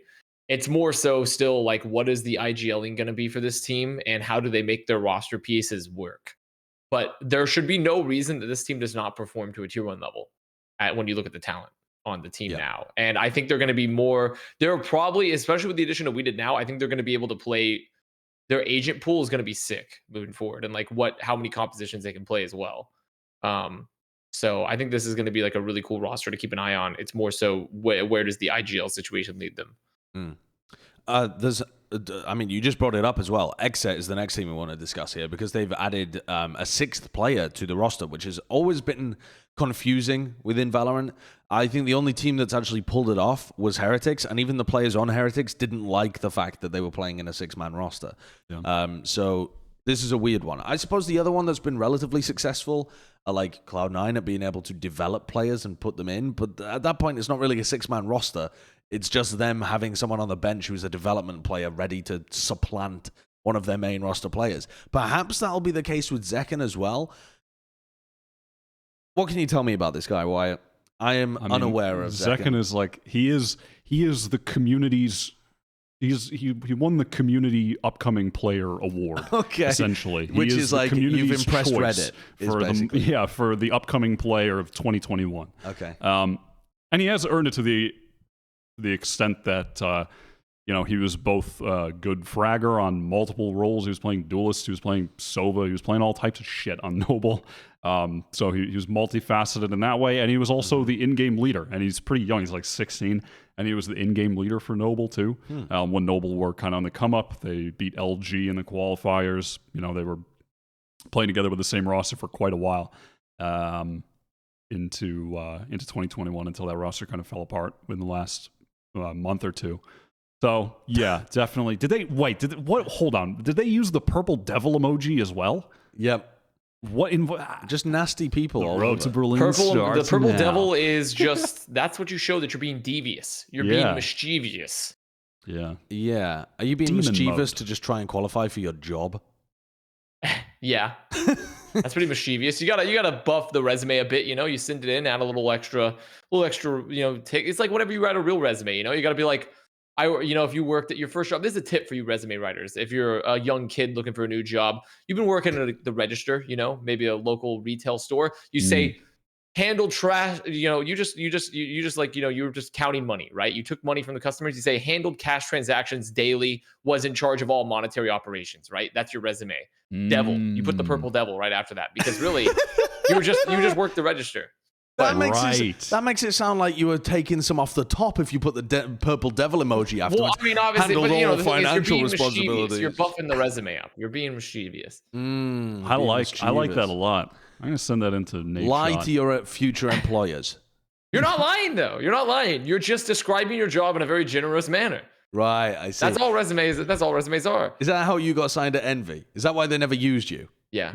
It's more so still like, what is the IGLing going to be for this team, and how do they make their roster pieces work? But there should be no reason that this team does not perform to a tier 1 level when you look at the talent on the team now. And I think they're going to be more, they're probably, especially with the addition of Wedid now, I think they're going to be able to play, their agent pool is going to be sick moving forward, and like how many compositions they can play as well. So I think this is going to be like a really cool roster to keep an eye on. It's more so where does the IGL situation lead them? I mean, you just brought it up as well. XSET is the next team we want to discuss here, because they've added a 6th player to the roster, which has always been confusing within Valorant. I think the only team that's actually pulled it off was Heretics, and even the players on Heretics didn't like the fact that they were playing in a 6-man roster. Yeah. So this is a weird one. I suppose the other one that's been relatively successful are like Cloud9 at being able to develop players and put them in, but at that point, it's not really a 6-man roster. It's just them having someone on the bench who's a development player ready to supplant one of their main roster players. Perhaps that'll be the case with Zekken as well. What can you tell me about this guy, Wyatt? I am unaware of Zekken. Zekken is like, he is the community's, he won the community upcoming player award. Okay, essentially, which is like, you've impressed Reddit for the upcoming player of 2021. Okay, and he has earned it to the extent that he was both a good fragger on multiple roles. He was playing Duelist, he was playing Sova, he was playing all types of shit on Noble. So he was multifaceted in that way, and he was also the in-game leader. And he's pretty young; he's like 16, and he was the in-game leader for Noble too. When Noble were kind of on the come up, they beat LG in the qualifiers. They were playing together with the same roster for quite a while. Into 2021, until that roster kind of fell apart in the last month or two. So yeah, definitely. Hold on. Did they use the purple devil emoji as well? Yep. Just nasty people. The road to Berlin the purple devil is just, that's what you show that you're being devious. You're being mischievous. Yeah. Yeah. Are you being mischievous to just try and qualify for your job? Yeah. That's pretty mischievous. You gotta buff the resume a bit, you send it in, add a little extra, it's like whenever you write a real resume, you gotta be like, if you worked at your first job, this is a tip for you resume writers. If you're a young kid looking for a new job, you've been working at the register, maybe a local retail store. You say, handle trash. You were just counting money, right? You took money from the customers. You say handled cash transactions daily, was in charge of all monetary operations, right? That's your resume. Devil. You put the purple devil right after that, because really, you just worked the register. That makes it sound like you were taking some off the top if you put the purple devil emoji afterwards. Well, I mean, obviously, but all financial you're responsibilities. You're buffing the resume up. You're being mischievous. I like that a lot. I'm gonna send that into Nate. Lie to your future employers. You're not lying, though. You're not lying. You're just describing your job in a very generous manner. Right, I see. That's all resumes are. Is that how you got signed at Envy? Is that why they never used you? Yeah.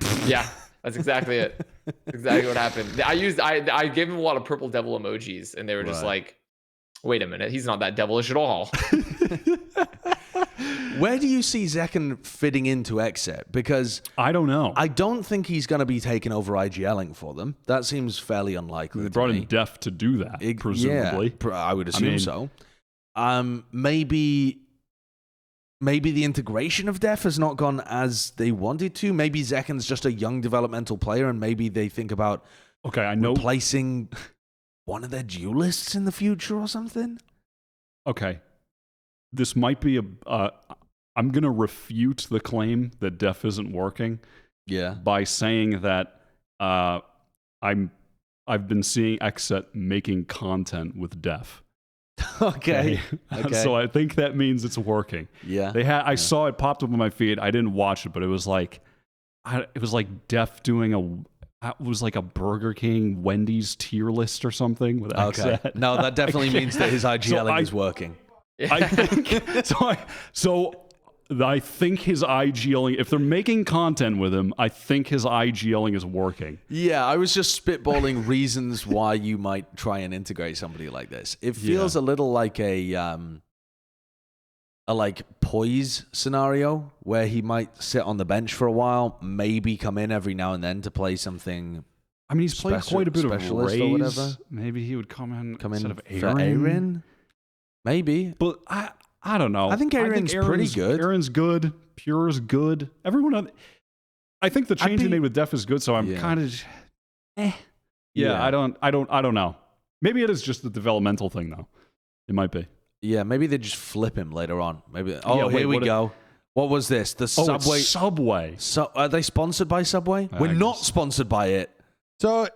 That's exactly it. Exactly what happened. I gave him a lot of purple devil emojis, and they were just like, wait a minute, he's not that devilish at all. Where do you see Zekken fitting into XSET? Because I don't know. I don't think he's going to be taking over IGLing for them. That seems fairly unlikely. They brought in Def to do that, presumably. Yeah, I would assume so. Maybe the integration of Def has not gone as they wanted to. Maybe Zekken's just a young developmental player, and maybe they think about replacing one of their duelists in the future or something. Okay. This might be I'm going to refute the claim that Def isn't working by saying that I'm I've been seeing XSET making content with Def. Okay. So I think that means it's working. Yeah. I saw it popped up on my feed. I didn't watch it, but it was like Def doing it was like a Burger King, Wendy's tier list or something with XSET. Okay. No, that definitely means that his IGLing is working. I think so. I think his IGLing, if they're making content with him, I think his IGLing is working. Yeah, I was just spitballing reasons why you might try and integrate somebody like this. It feels a little like a like Poise scenario where he might sit on the bench for a while, maybe come in every now and then to play something. I mean, he's played quite a bit of Specialist Raze. or whatever. Maybe he would come in instead of for Aaron. Maybe, but I don't know. I think Aaron's pretty good. Aaron's good. Pure's good. Everyone. I think the change he made with Def is good. So I'm kind of. Yeah, I don't know. Maybe it is just the developmental thing, though. It might be. Yeah, maybe they just flip him later on. Maybe. Oh, here we go. What was this? The Subway. Subway. So are they sponsored by Subway? We're not sponsored by it. So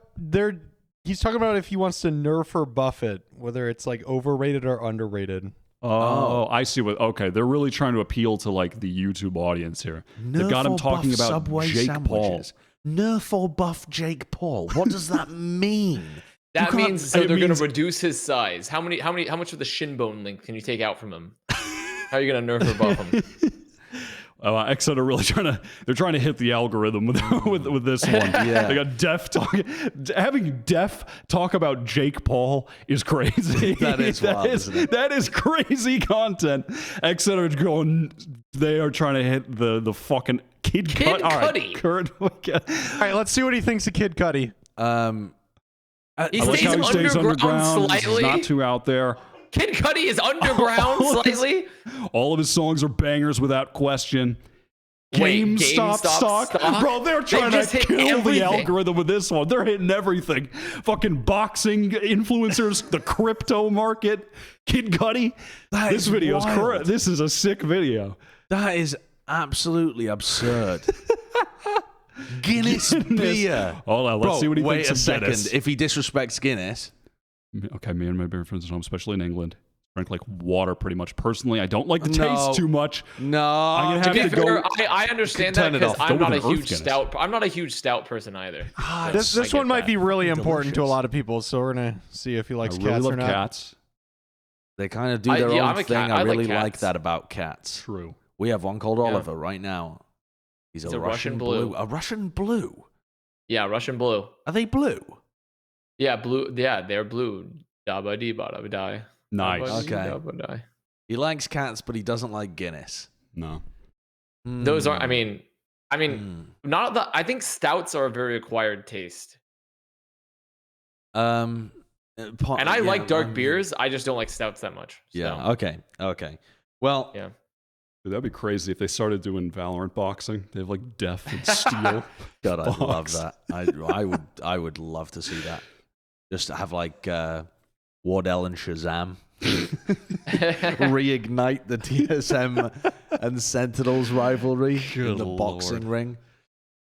he's talking about if he wants to nerf or buff it, whether it's like overrated or underrated. Oh, I see okay, they're really trying to appeal to like the YouTube audience here. They've got him talking about Subway Jake sandwiches. Paul. Nerf or buff Jake Paul? What does that mean? That means they're going to reduce his size. How much of the shin bone length can you take out from him? How are you going to nerf or buff him? XSET are really trying to hit the algorithm with this one. Yeah. They got having Def talk about Jake Paul is crazy. That is wild, isn't it? That is crazy content. XSET are going, they are trying to hit the fucking Kid Cudi. All right, let's see what he thinks of Kid Cudi. He I like how he stays underground. Slightly. He's not too out there. Kid Cudi is underground slightly. All of his songs are bangers without question. GameStop. Bro, they're trying to kill everything. the algorithm with this one. They're hitting everything. Fucking boxing influencers, the crypto market, Kid Cudi. This video is correct. This is a sick video. That is absolutely absurd. Guinness beer. Hold on, let's see what he thinks of second. Guinness. If he disrespects Guinness. Okay, me and my beer friends at home, especially in England, drink like water pretty much. Personally, I don't like the taste too much. No, I'm gonna have to go. I understand that because I'm not a huge stout. I'm not a huge stout person either. This one might be really important to a lot of people, so we're gonna see if he likes I really cats love or not. Cats. They kind of do their own thing. I really like that about cats. True. We have one called Oliver right now. He's a Russian blue. A Russian blue. Yeah, Russian blue. Are they blue? Yeah, blue. Yeah, they're blue. Dabba dee bada die. Nice. Okay. He likes cats, but he doesn't like Guinness. No. Those are. I mean, not the. I think stouts are a very acquired taste. And I like dark beers. I just don't like stouts that much. So. Yeah. Okay. Well. Yeah. Dude, that'd be crazy if they started doing Valorant boxing. They have like Def and Steel. God, I'd love that. I would love to see that. Just to have like Wardell and Shazam reignite the TSM and Sentinels rivalry in the boxing ring.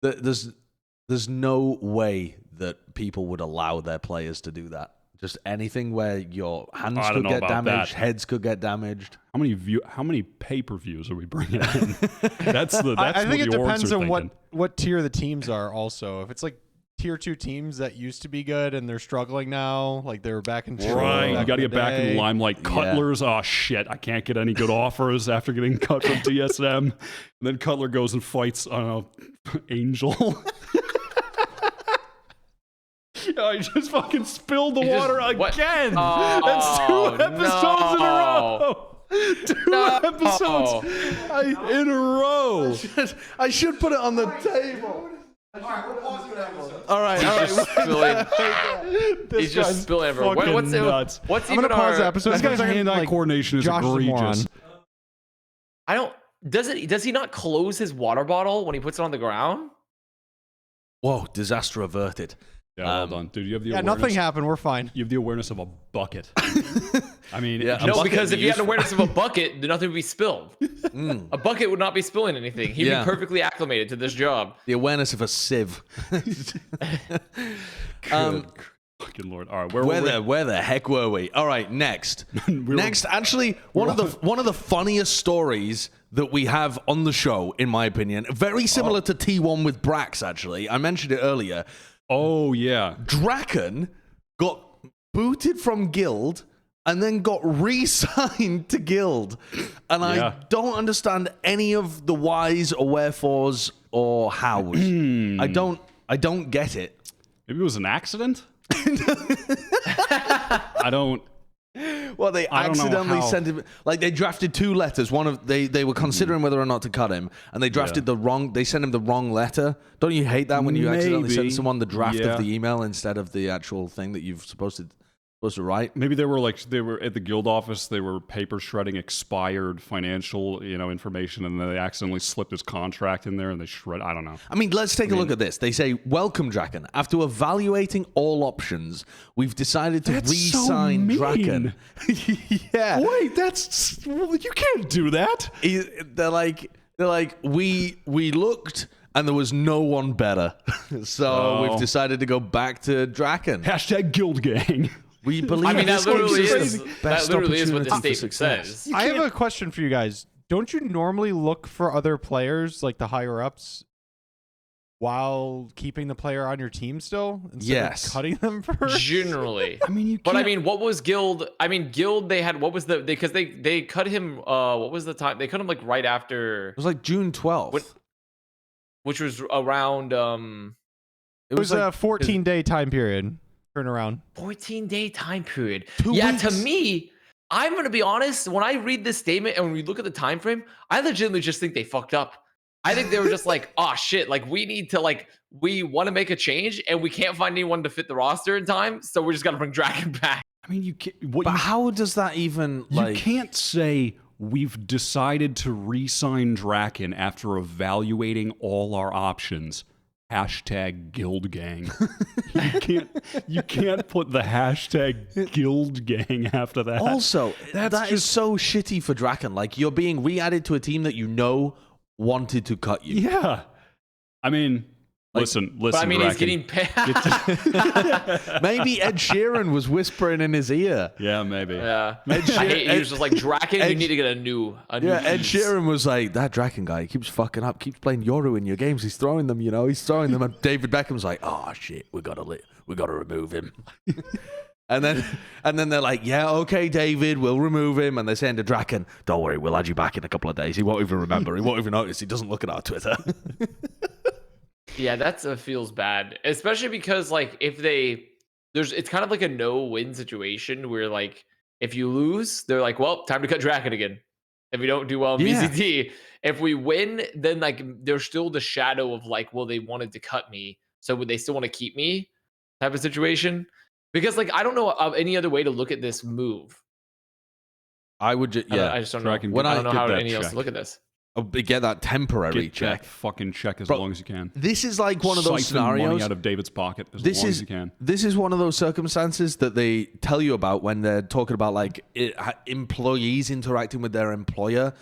There's no way that people would allow their players to do that. Just anything where your hands could get damaged, heads could get damaged. How many pay-per-views are we bringing in? That's I think it depends on thinking. what tier the teams are. Also, if it's like tier 2 teams that used to be good and they're struggling now, like they were back in right. You got to get back in the limelight. Cutler's, oh shit, I can't get any good offers after getting cut from TSM. And then Cutler goes and fights, I don't know, Angel. I just fucking spilled the water again. That's 2 episodes in a row. 2 episodes in a row. I should put it on the table. All right. He's just spilling everywhere. What's I'm even gonna pause the episode. This guy's hand-eye coordination is egregious. I don't. Does he not close his water bottle when he puts it on the ground? Whoa! Disaster averted. Yeah, well done, dude. You have the awareness. Nothing happened. We're fine. You have the awareness of a bucket. I mean, no, because if you had an awareness of a bucket, nothing would be spilled. A bucket would not be spilling anything. He'd be perfectly acclimated to this job. The awareness of a sieve. Fucking Lord. All right, where the heck were we? All right, next. Next, actually, one of the funniest stories that we have on the show, in my opinion, very similar to T1 with Brax, actually. I mentioned it earlier. Oh, yeah. Draken got booted from Guild and then got re-signed to Guild. And I don't understand any of the whys or wherefores or hows. I don't get it. Maybe it was an accident? I don't. Well, they accidentally sent him. Like, they drafted two letters. One of they were considering whether or not to cut him, and they drafted the wrong. They sent him the wrong letter. Don't you hate that when you accidentally send someone the draft of the email instead of the actual thing that you've supposed to write? Maybe they were at the guild office. They were paper shredding expired financial information, and they accidentally slipped his contract in there, and they shred. I don't know. I mean, let's take a look at this. They say, "Welcome, Draken. After evaluating all options, we've decided to re-sign Draken." Yeah. Wait, you can't do that. They're like, we looked and there was no one better, so we've decided to go back to Draken. Hashtag guild gang. We believe. I mean, that literally is what the opportunity statement says. I have a question for you guys. Don't you normally look for other players, like the higher ups, while keeping the player on your team still? Instead of cutting them first? Generally. I mean, you can't. But I mean, what was Guild? I mean, Guild, they had, what was the, because they cut him, what was the time? They cut him like right after. It was like June 12th. Which was around, it was like a 14-day time period. Turn around. 14-day time period. 2 weeks. To me, I'm going to be honest, when I read this statement and when we look at the time frame, I legitimately just think they fucked up. I think they were just like, oh shit, like we need to we want to make a change and we can't find anyone to fit the roster in time, so we just got to bring Draken back. I mean, you can't. How does that even You can't say we've decided to re-sign Draken after evaluating all our options. Hashtag guild gang. You can't put the hashtag guild gang after that. Also, that is so shitty for Draken. Like, you're being re-added to a team that you know wanted to cut you. Yeah. I mean, listen. But I mean, Draken. he's getting paid. Maybe Ed Sheeran was whispering in his ear. Yeah, maybe. Yeah. He was just like, Draken, you need to get a new Ed piece. Sheeran was like, that Draken guy, he keeps fucking up, keeps playing Yoru in your games. He's throwing them, he's throwing them. And David Beckham's like, oh shit, we gotta remove him. And then they're like, yeah, okay, David, we'll remove him. And they're saying to Draken, don't worry, we'll add you back in a couple of days. He won't even remember. He won't even notice. He doesn't look at our Twitter. Yeah, that feels bad, especially because it's kind of like a no-win situation where like if you lose, they're like, well, time to cut Draken again. If we don't do well in VCT, if we win, then like there's still the shadow of like, well, they wanted to cut me, so would they still want to keep me? Type of situation. Because like I don't know of any other way to look at this move. I would just I just don't know. I don't know how any else to look at this. Get that temporary Get check. That fucking check as long as you can. This is like one of those scenarios. Money out of David's pocket as long as you can. This is one of those circumstances that they tell you about when they're talking about like employees interacting with their employer,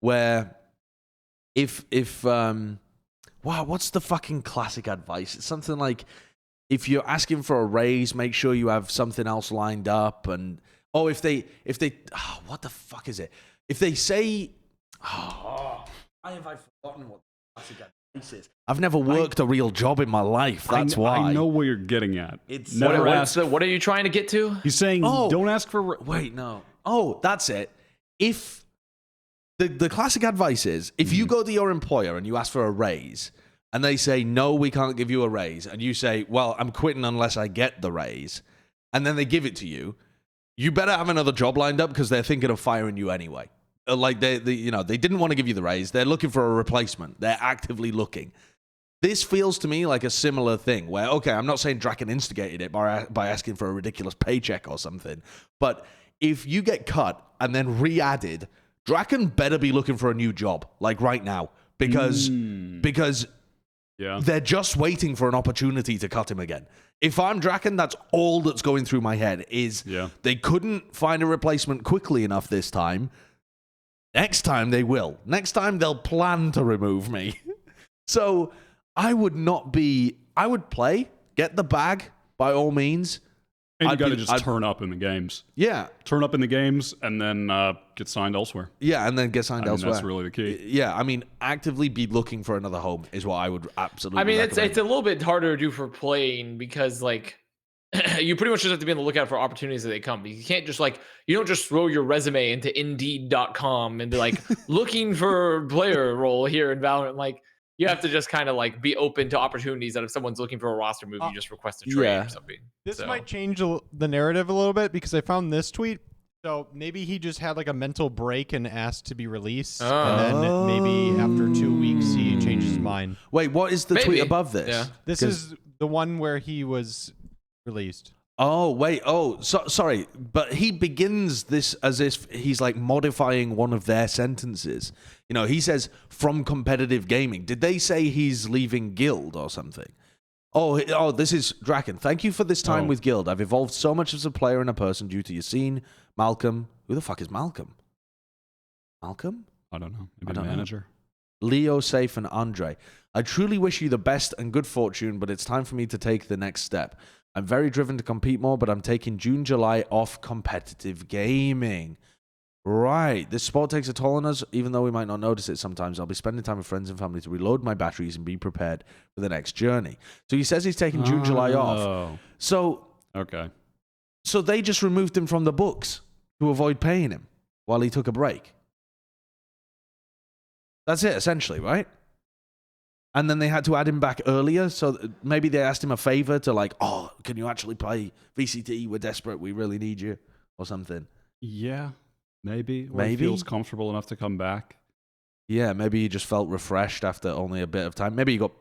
where what's the fucking classic advice? It's something like, if you're asking for a raise, make sure you have something else lined up. And what the fuck is it? If they say, why have I forgotten what the classic advice is? I've never worked a real job in my life. That's why. I know what you're getting at. It's what are you trying to get to? He's saying, don't ask for. Wait, no. Oh, that's it. If the classic advice is, if you go to your employer and you ask for a raise, and they say, no, we can't give you a raise, and you say, well, I'm quitting unless I get the raise, and then they give it to you, you better have another job lined up because they're thinking of firing you anyway. Like they didn't want to give you the raise. They're looking for a replacement. They're actively looking. This feels to me like a similar thing where, okay, I'm not saying Draken instigated it by asking for a ridiculous paycheck or something, but if you get cut and then re-added, Draken better be looking for a new job, like right now, because they're just waiting for an opportunity to cut him again. If I'm Draken, that's all that's going through my head is they couldn't find a replacement quickly enough this time. Next time they will. Next time they'll plan to remove me. So I would play, get the bag by all means, And you got to just turn up in the games. Yeah. Turn up in the games and then get signed elsewhere. Yeah, and then get signed elsewhere. That's really the key. Yeah, I mean, actively be looking for another home is what I would absolutely recommend. It's a little bit harder to do for playing because, like, you pretty much just have to be on the lookout for opportunities as they come. You can't just, like, you don't just throw your resume into Indeed.com and be like, looking for player role here in Valorant. Like, you have to just kind of like be open to opportunities that if someone's looking for a roster move, you just request a trade or something. This might change the narrative a little bit because I found this tweet. So maybe he just had like a mental break and asked to be released. And then maybe after 2 weeks, he changed his mind. Wait, what is the tweet above this? Yeah. This is the one where he was released. Oh, wait. Oh, sorry. But he begins this as if he's like modifying one of their sentences. You know, he says, from competitive gaming. Did they say he's leaving Guild or something? Oh, this is Draken. Thank you for this time with Guild. I've evolved so much as a player and a person due to Yassine, Malcolm. Who the fuck is Malcolm? Malcolm? I don't know. Maybe a manager. Leo, Safe, and Andre. I truly wish you the best and good fortune, but it's time for me to take the next step. I'm very driven to compete more, but I'm taking June, July off competitive gaming. Right. This sport takes a toll on us, even though we might not notice it sometimes. I'll be spending time with friends and family to reload my batteries and be prepared for the next journey. So he says he's taking June, July off. So they just removed him from the books to avoid paying him while he took a break. That's it, essentially, right? And then they had to add him back earlier, so maybe they asked him a favor to like, oh, can you actually play VCT? We're desperate. We really need you, or something. Yeah, maybe. Or he feels comfortable enough to come back. Yeah, maybe he just felt refreshed after only a bit of time. Maybe he got...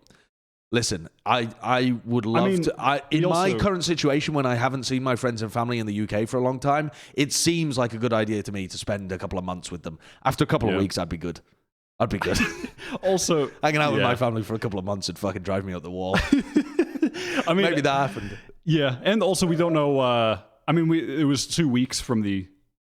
Listen, I would love to... In my current situation, when I haven't seen my friends and family in the UK for a long time, it seems like a good idea to me to spend a couple of months with them. After a couple of weeks, I'd be good. I'd be good. Also, hanging out with my family for a couple of months would fucking drive me up the wall. I mean, maybe that happened. Yeah, and also we don't know. I mean, it was 2 weeks from the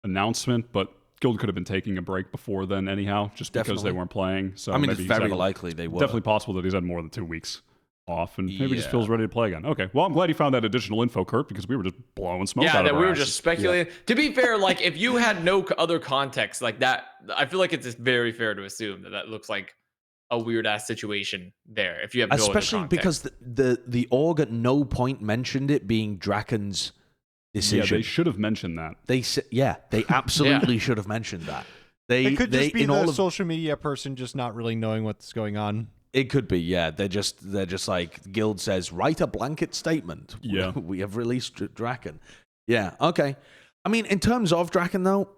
announcement, but Guild could have been taking a break before then, anyhow, just because they weren't playing. So I mean, maybe it's very likely they were. Definitely possible that he's had more than 2 weeks off, and maybe just feels ready to play again. Okay, well, I'm glad you found that additional info, Kurt, because we were just blowing smoke out of our that we were asses. just speculating. Yeah. To be fair, like if you had no other context like that, I feel like it's just very fair to assume that looks like a weird ass situation there. If you have no especially other because the org at no point mentioned it being Draken's decision. Yeah, they should have mentioned that. They absolutely should have mentioned that. It could just be the social media person just not really knowing what's going on. It could be, yeah. They're just like Guild says, write a blanket statement. Yeah, we have released Draken. Yeah, okay. I mean, in terms of Draken though,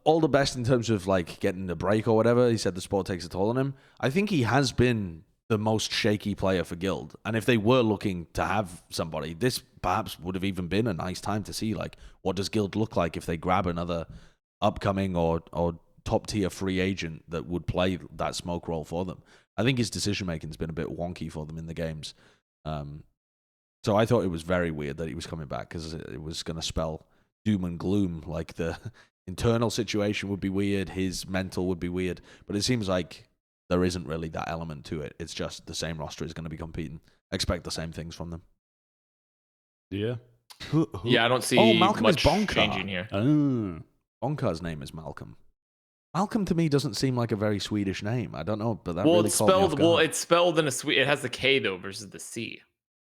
all the best in terms of like getting the break or whatever. He said the sport takes a toll on him. I think he has been the most shaky player for Guild, and if they were looking to have somebody, this perhaps would have even been a nice time to see like what does Guild look like if they grab another upcoming or top tier free agent that would play that smoke role for them. I think his decision making has been a bit wonky for them in the games. So I thought it was very weird that he was coming back because it was going to spell doom and gloom. Like the internal situation would be weird, his mental would be weird, but it seems like there isn't really that element to it. It's just the same roster is going to be competing. Expect the same things from them. Yeah. Yeah, I don't see Malcolm much is Bonka. changing here. Bonkar's name is Malcolm. Malcolm to me doesn't seem like a very Swedish name. I don't know, but that well, really it's caught me off spelled guard. it's spelled in a Swede. It has the K though versus the C.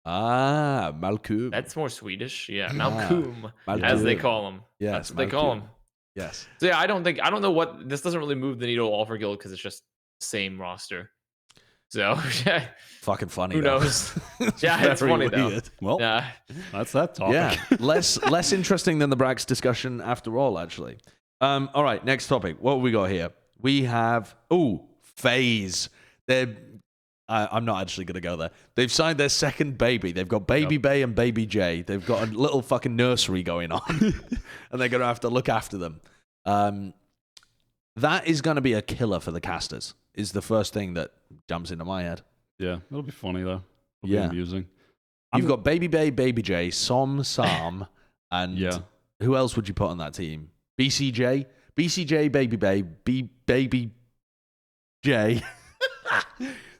Ah, Malcolm. That's more Swedish. Yeah, Malcolm, Malcolm. as they call him. Yes, that's what they call him. Yes. So yeah, I don't know what this doesn't really move the needle all for Guild because it's just the same roster. So yeah, fucking funny. Who knows? Yeah, it's funny weird. though. Well, yeah, that's that topic. Yeah, less interesting than the Brax discussion after all, actually. All right, next topic. What have we got here? We have Faze. I'm not actually going to go there. They've signed their second baby. They've got BabyJ and BabyJ. They've got a little fucking nursery going on, and they're going to have to look after them. That is going to be a killer for the casters, is the first thing that jumps into my head. Yeah, it'll be funny, though. It'll be amusing. You've got BabyJ, BabyJ, Sam, and who else would you put on that team? BCJ, BabyJ, BabyJ.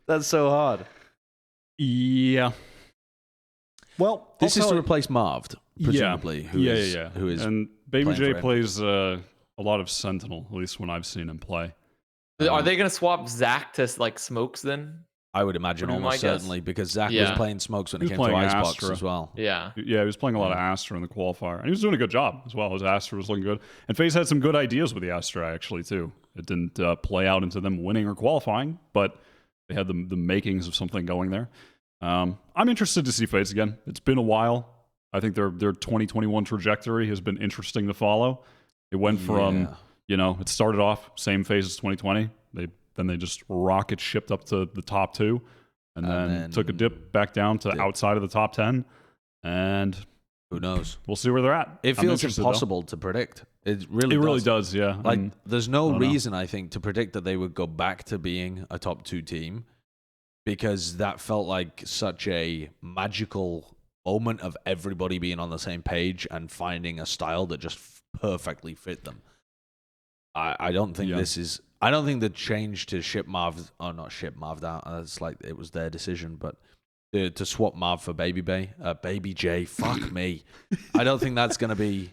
That's so hard. Yeah. Well, this is to replace Marved. presumably. Who is and BabyJ plays a lot of Sentinel, at least when I've seen him play. Are they going to swap Zach to like smokes then? I would imagine almost certainly, because Zach was playing smokes when it came to Icebox as well. Yeah, he was playing a lot of Astra in the qualifier, and he was doing a good job as well. His Astra was looking good, and Faze had some good ideas with the Astra actually too. It didn't play out into them winning or qualifying, but they had the makings of something going there. I'm interested to see Faze again. It's been a while. I think their 2021 trajectory has been interesting to follow. It went from it started off same phase as 2020. Then they just rocket shipped up to the top 2, and then took a dip back down to outside of the top 10. And who knows? We'll see where they're at. It feels impossible to predict. It really does. Yeah. Like there's no reason I think to predict that they would go back to being a top 2 team, because that felt like such a magical moment of everybody being on the same page and finding a style that just perfectly fit them. I don't think this is. I don't think the change to ship Marv, not ship Marv down. It's like it was their decision, but to swap Marv for BabyJ, fuck me. I don't think that's gonna be.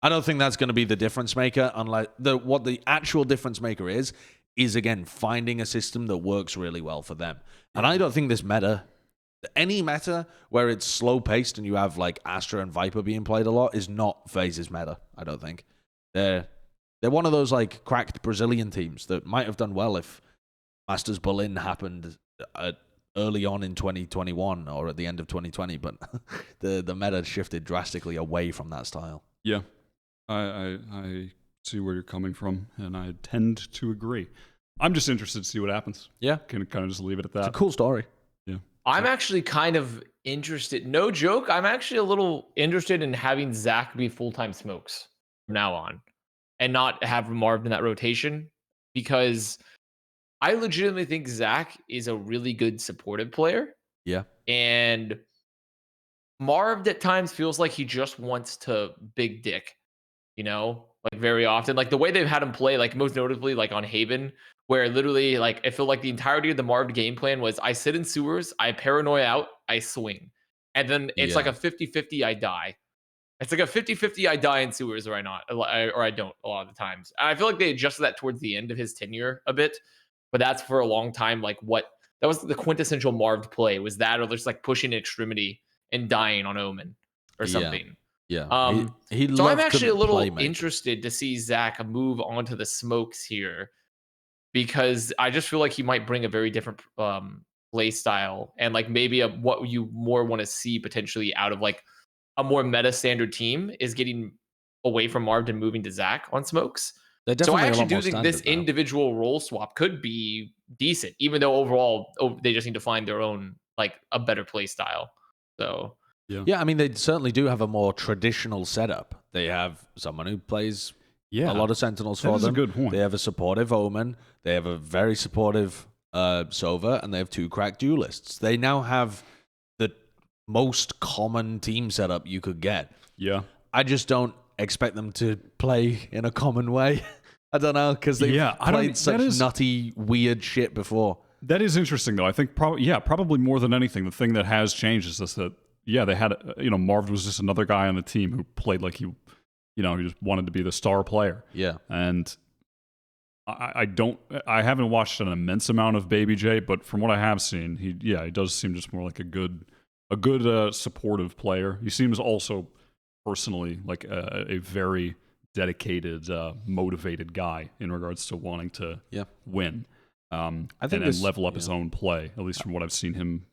I don't think that's gonna be the difference maker. Unless what the actual difference maker is again finding a system that works really well for them. And I don't think this meta, any meta where it's slow paced and you have like Astra and Viper being played a lot, is not Faze's meta. I don't think they're one of those like cracked Brazilian teams that might have done well if Masters Berlin happened early on in 2021 or at the end of 2020, but the meta shifted drastically away from that style. Yeah, I see where you're coming from, and I tend to agree. I'm just interested to see what happens. Yeah, can kind of just leave it at that. It's a cool story. Yeah, I'm actually kind of interested. No joke, I'm actually a little interested in having Zach be full-time smokes from now on, and not have Marv in that rotation, because I legitimately think Zach is a really good supportive player. Yeah. And Marv at times feels like he just wants to big dick, like very often. Like the way they've had him play, like most notably like on Haven, where literally like I feel like the entirety of the Marv game plan was I sit in sewers, I paranoia out, I swing. And then it's like a 50-50 I die. It's like a 50-50 I die in sewers or I don't a lot of the times. And I feel like they adjusted that towards the end of his tenure a bit, but that's for a long time like that was the quintessential Marv play, was that or just like pushing extremity and dying on Omen or something. Yeah. So I'm actually a little interested to see Zach move onto the smokes here, because I just feel like he might bring a very different play style, and like maybe what you more want to see potentially out of like a more meta standard team is getting away from Marv and moving to Zach on smokes. So I actually do think this individual role swap could be decent, even though overall they just need to find their own, like a better play style. So yeah, I mean they certainly do have a more traditional setup. They have someone who plays a lot of Sentinels for them. That's a good point. They have a supportive Omen. They have a very supportive Sova, and they have 2 cracked duelists. They now have the most common team setup you could get. Yeah. I just don't expect them to play in a common way. I don't know, because they've played such nutty, weird shit before. That is interesting, though. I think probably more than anything, the thing that has changed is this, that they had Marv was just another guy on the team who played like he just wanted to be the star player. Yeah, and I haven't watched an immense amount of BabyJ, but from what I have seen, he does seem just more like a good supportive player. He seems also personally like a very dedicated, motivated guy in regards to wanting to win. I think and level up his own play, at least from what I've seen him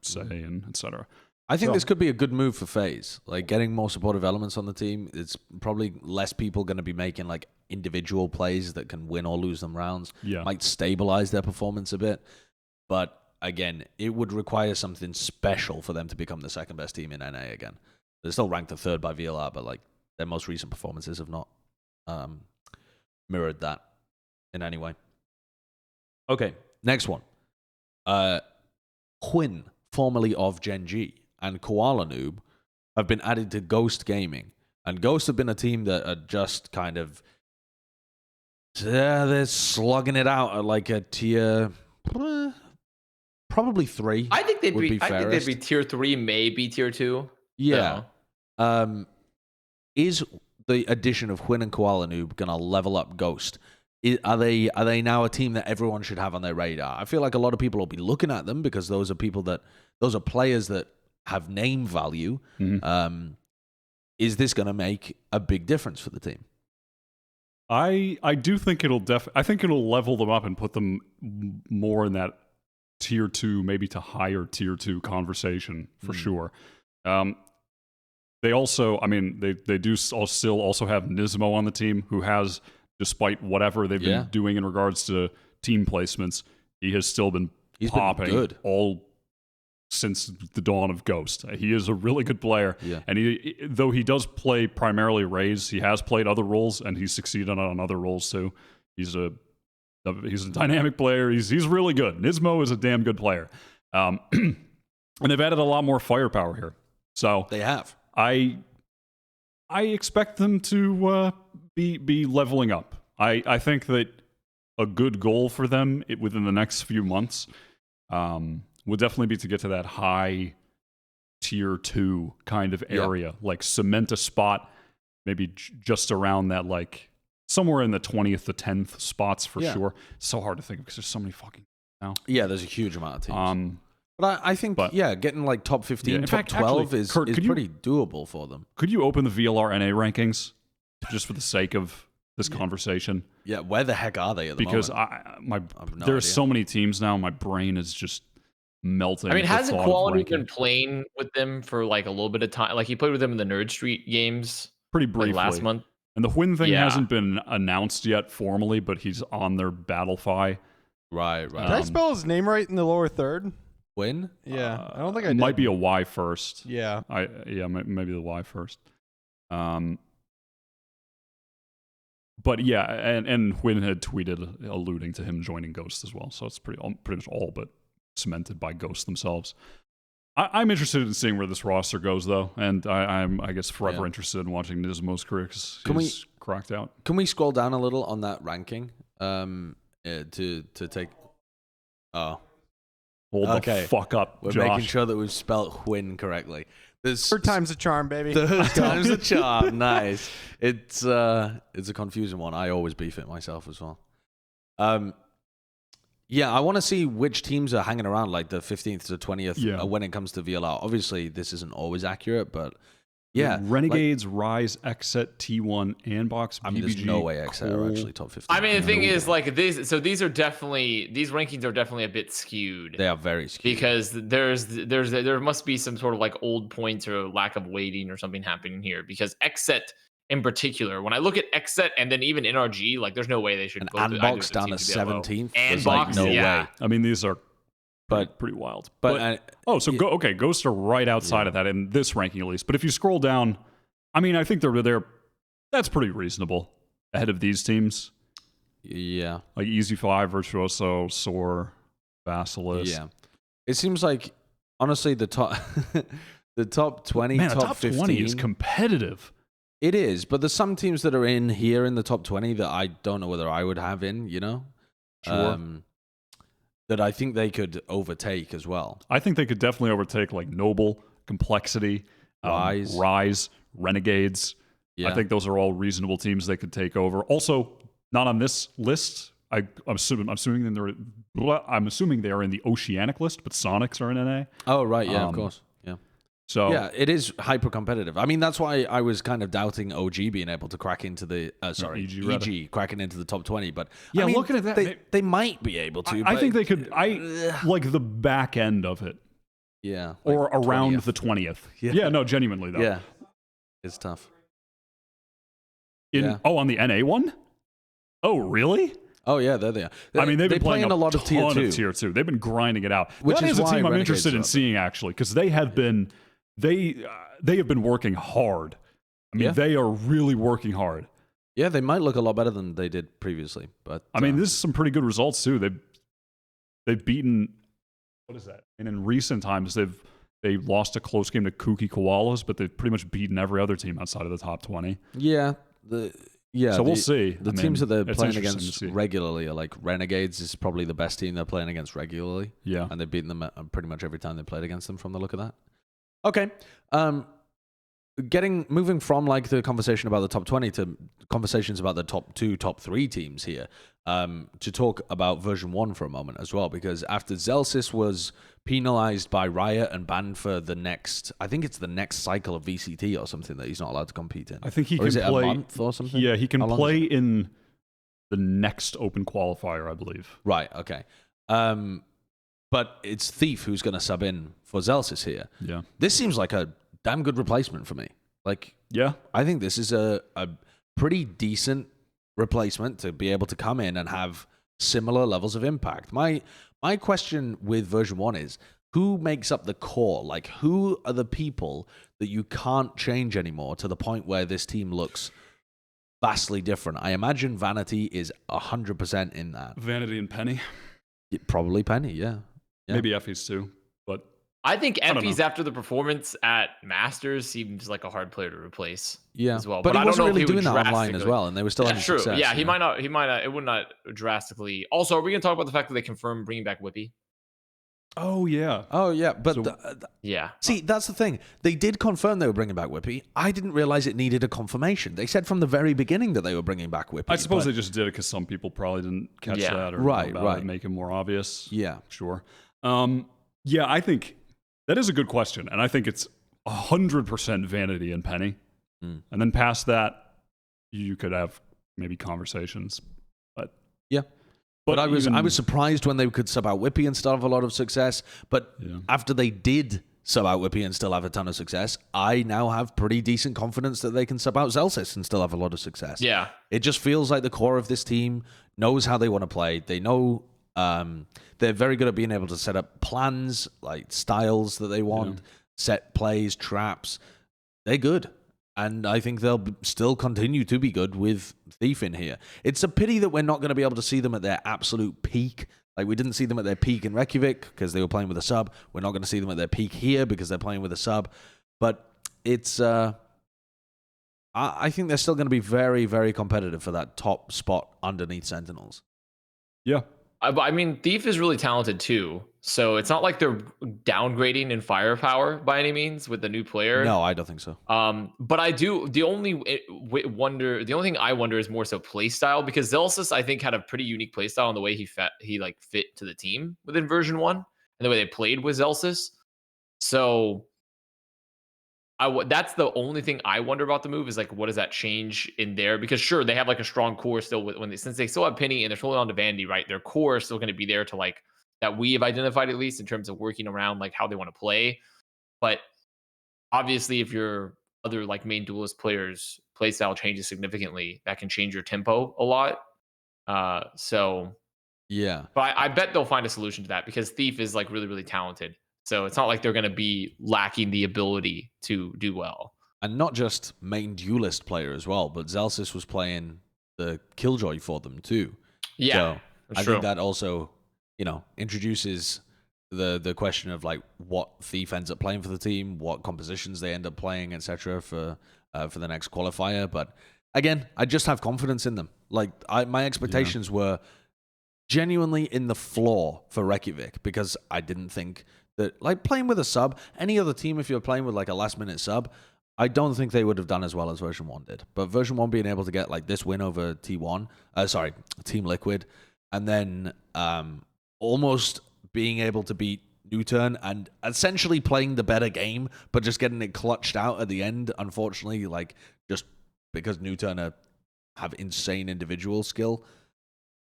say and etc. I think this could be a good move for Faze. Like getting more supportive elements on the team. It's probably less people going to be making like individual plays that can win or lose them rounds. Yeah, might stabilize their performance a bit, but again, it would require something special for them to become the second best team in NA again. They're still ranked the 3rd by VLR, but like their most recent performances have not mirrored that in any way. Okay, next one. Huynh, formerly of Gen.G, and Koalanoob have been added to Ghost Gaming. And Ghost have been a team that are just kind of... they're slugging it out at like a tier... probably 3. I think they'd be tier 3, maybe tier 2. Yeah. Is the addition of Huynh and Koalanoob going to level up Ghost? Are they now a team that everyone should have on their radar? I feel like a lot of people will be looking at them because those are players that have name value. Mm-hmm. Is this going to make a big difference for the team? I do think I think it'll level them up and put them more in that tier 2, maybe to higher tier 2 conversation for sure. They also, I mean, they do still also have Nismo on the team, who has, despite whatever they've been doing in regards to team placements, he has still been popping good all since the dawn of Ghost. He is a really good player, and though he does play primarily Raze, he has played other roles, and he's succeeded on other roles too. He's a dynamic player. He's really good. Nismo is a damn good player, and they've added a lot more firepower here. So they have. I expect them to be leveling up. I think that a good goal for them within the next few months would definitely be to get to that high tier 2 kind of area, like cement a spot, maybe just around that, like somewhere in the 20th to 10th spots for sure. It's so hard to think because there's so many fucking now. Yeah, there's a huge amount of teams. But I think, getting like top 15, top 12 is pretty doable for them. Could you open the VLR NA rankings just for the sake of this conversation? Yeah, where the heck are they at the moment? Because there's so many teams now, my brain is just melting. I mean, hasn't Quality been playing with them for like a little bit of time? Like he played with them in the Nerd Street games pretty briefly last month. And the Huynh thing hasn't been announced yet formally, but he's on their Battlefy. Right. Did I spell his name right in the lower third? Huynh? Yeah, I don't think I did. Might be a Y first. Yeah. Maybe the Y first. But yeah, and Huynh had tweeted alluding to him joining Ghost as well. So it's pretty much all but cemented by Ghost themselves. I'm interested in seeing where this roster goes, though, and I'm I guess forever interested in watching Nismo's career because he's cracked out. Can we scroll down a little on that ranking to take? Oh, hold the fuck up, We're Josh. making sure that we've spelled Huynh correctly. Third time's a charm, baby. Third time's a charm. Nice. It's a confusing one. I always beef it myself as well. Yeah, I want to see which teams are hanging around like the 15th to 20th when it comes to VLR. Obviously, this isn't always accurate, but yeah. Renegades, Rise, XSET, T1, Andbox, BabyJ. There's no way XSET are actually top 15. I mean, the thing is, like, these rankings are definitely a bit skewed. They are very skewed. Because there must be some sort of like old points or lack of weighting or something happening here. Because XSET in particular, when I look at XSET and then even NRG, like, there's no way they should. Andbox down to 17th. Andbox, like, no way. I mean, these are pretty wild. But Ghosts are right outside of that in this ranking at least. But if you scroll down, I mean, I think they're that's pretty reasonable ahead of these teams. Yeah, like Easy 5, Virtuoso, Soar, Basilisk. Yeah, it seems like honestly the top the top 20, top 15 20 is competitive. It is, but there's some teams that are in here in the top 20 that I don't know whether I would have in. You know, sure. That I think they could overtake as well. I think they could definitely overtake like Noble, Complexity, Rise, Renegades. Yeah. I think those are all reasonable teams they could take over. Also, not on this list. I'm assuming they are in the Oceanic list, but Sonics are in NA. Oh right, yeah, of course. So yeah, it is hyper competitive. I mean, that's why I was kind of doubting OG being able to crack into the EG cracking into the top 20. But yeah, I mean, looking at that, they might be able to. I think they could. Like the back end of it. Yeah, or around 20th. The 20th. Yeah, no, genuinely though. Yeah, it's tough. On the NA one. Oh really? Oh yeah, there they are. I mean, they've been playing a lot of tier 2. They've been grinding it out. Which that is a team I'm Renegades interested in seeing actually, because they have been. They have been working hard. I mean, they are really working hard. Yeah, they might look a lot better than they did previously. But I mean, this is some pretty good results too. They've beaten. What is that? And in recent times, they lost a close game to Kooky Koalas, but they've pretty much beaten every other team outside of the top 20. Yeah. So we'll see. The teams that they're playing against regularly are like Renegades is probably the best team they're playing against regularly. Yeah, and they've beaten them pretty much every time they played against them from the look of that. Okay. moving from like the conversation about the top 20 to conversations about the top 2, top 3 teams here, to talk about version 1 for a moment as well, because after Zellsis was penalized by Riot and banned for the next, I think it's the next cycle of VCT or something that he's not allowed to compete in. I think he or can play a month or something. Yeah, he can play in the next open qualifier, I believe. Right. Okay. But it's Thief who's going to sub in for Zellsis here. Yeah. This seems like a damn good replacement for me. Like, yeah, I think this is a pretty decent replacement to be able to come in and have similar levels of impact. My question with version 1 is, who makes up the core? Like, who are the people that you can't change anymore to the point where this team looks vastly different? I imagine Vanity is 100% in that. Vanity and Penny. Probably Penny, yeah. Maybe Effie's too, but I think Effie's after the performance at Masters seems like a hard player to replace. Yeah, as well. But he I don't wasn't know really if he doing would that online as well, and they were still having true. success. Yeah, he might not. He might not. It would not drastically. Also, are we going to talk about the fact that they confirmed bringing back Whippy? Oh yeah. But So- Yeah. see, that's the thing. They did confirm they were bringing back Whippy. I didn't realize it needed a confirmation. They said from the very beginning that they were bringing back Whippy. I suppose but- they just did it because some people probably didn't catch Yeah. that or Right, know about right. it, make it more obvious. Yeah. Sure. Yeah, I think that is a good question, and I think it's 100% Vanity and Penny, and then past that, you could have maybe conversations. But Yeah. But I was surprised when they could sub out Whippy and still have a lot of success. But after they did sub out Whippy and still have a ton of success, I now have pretty decent confidence that they can sub out Zellsis and still have a lot of success. Yeah. It just feels like the core of this team knows how they want to play. They know they're very good at being able to set up plans, like styles that they want, set plays, traps. They're good. And I think they'll still continue to be good with Thief in here. It's a pity that we're not going to be able to see them at their absolute peak. Like, we didn't see them at their peak in Reykjavik because they were playing with a sub. We're not going to see them at their peak here because they're playing with a sub. But it's... I think they're still going to be very, very competitive for that top spot underneath Sentinels. Yeah. I mean, Thief is really talented too. So it's not like they're downgrading in firepower by any means with the new player. No, I don't think so. But I do. The only thing I wonder is more so play style, because Zellsis, I think, had a pretty unique play style in the way he fit to the team within version 1 and the way they played with Zellsis. So that's the only thing I wonder about the move is, like, what does that change in there? Because sure, they have like a strong core still since they still have Penny and they're holding on to Vandy, right? Their core is still going to be there to, like, that we have identified, at least in terms of working around like how they want to play. But obviously, if your other like main duelist players' play style changes significantly, that can change your tempo a lot. So yeah, but I bet they'll find a solution to that, because Thief is like really, really talented. So it's not like they're going to be lacking the ability to do well. And not just main duelist player as well, but Zellsis was playing the Killjoy for them too. Yeah, so I think that also, introduces the question of like what Thief ends up playing for the team, what compositions they end up playing, etc. for the next qualifier. But again, I just have confidence in them. Like my expectations were genuinely in the floor for Reykjavik, because I didn't think that, like, playing with a sub, any other team, if you're playing with like a last minute sub, I don't think they would have done as well as version 1 did. But version 1 being able to get like this win over Team Liquid, and then almost being able to beat Newturn and essentially playing the better game, but just getting it clutched out at the end, unfortunately, like, just because Newturn have insane individual skill,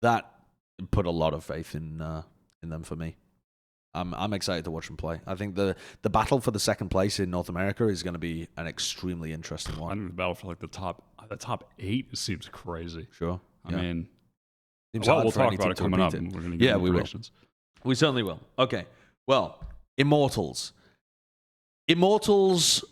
that put a lot of faith in them for me. I'm excited to watch them play. I think the battle for the second place in North America is going to be an extremely interesting one. I think the battle for like the top 8 seems crazy. Sure. I mean, we'll talk about it coming up. We're going to get we will. We certainly will. Okay. Well, Immortals. Immortals.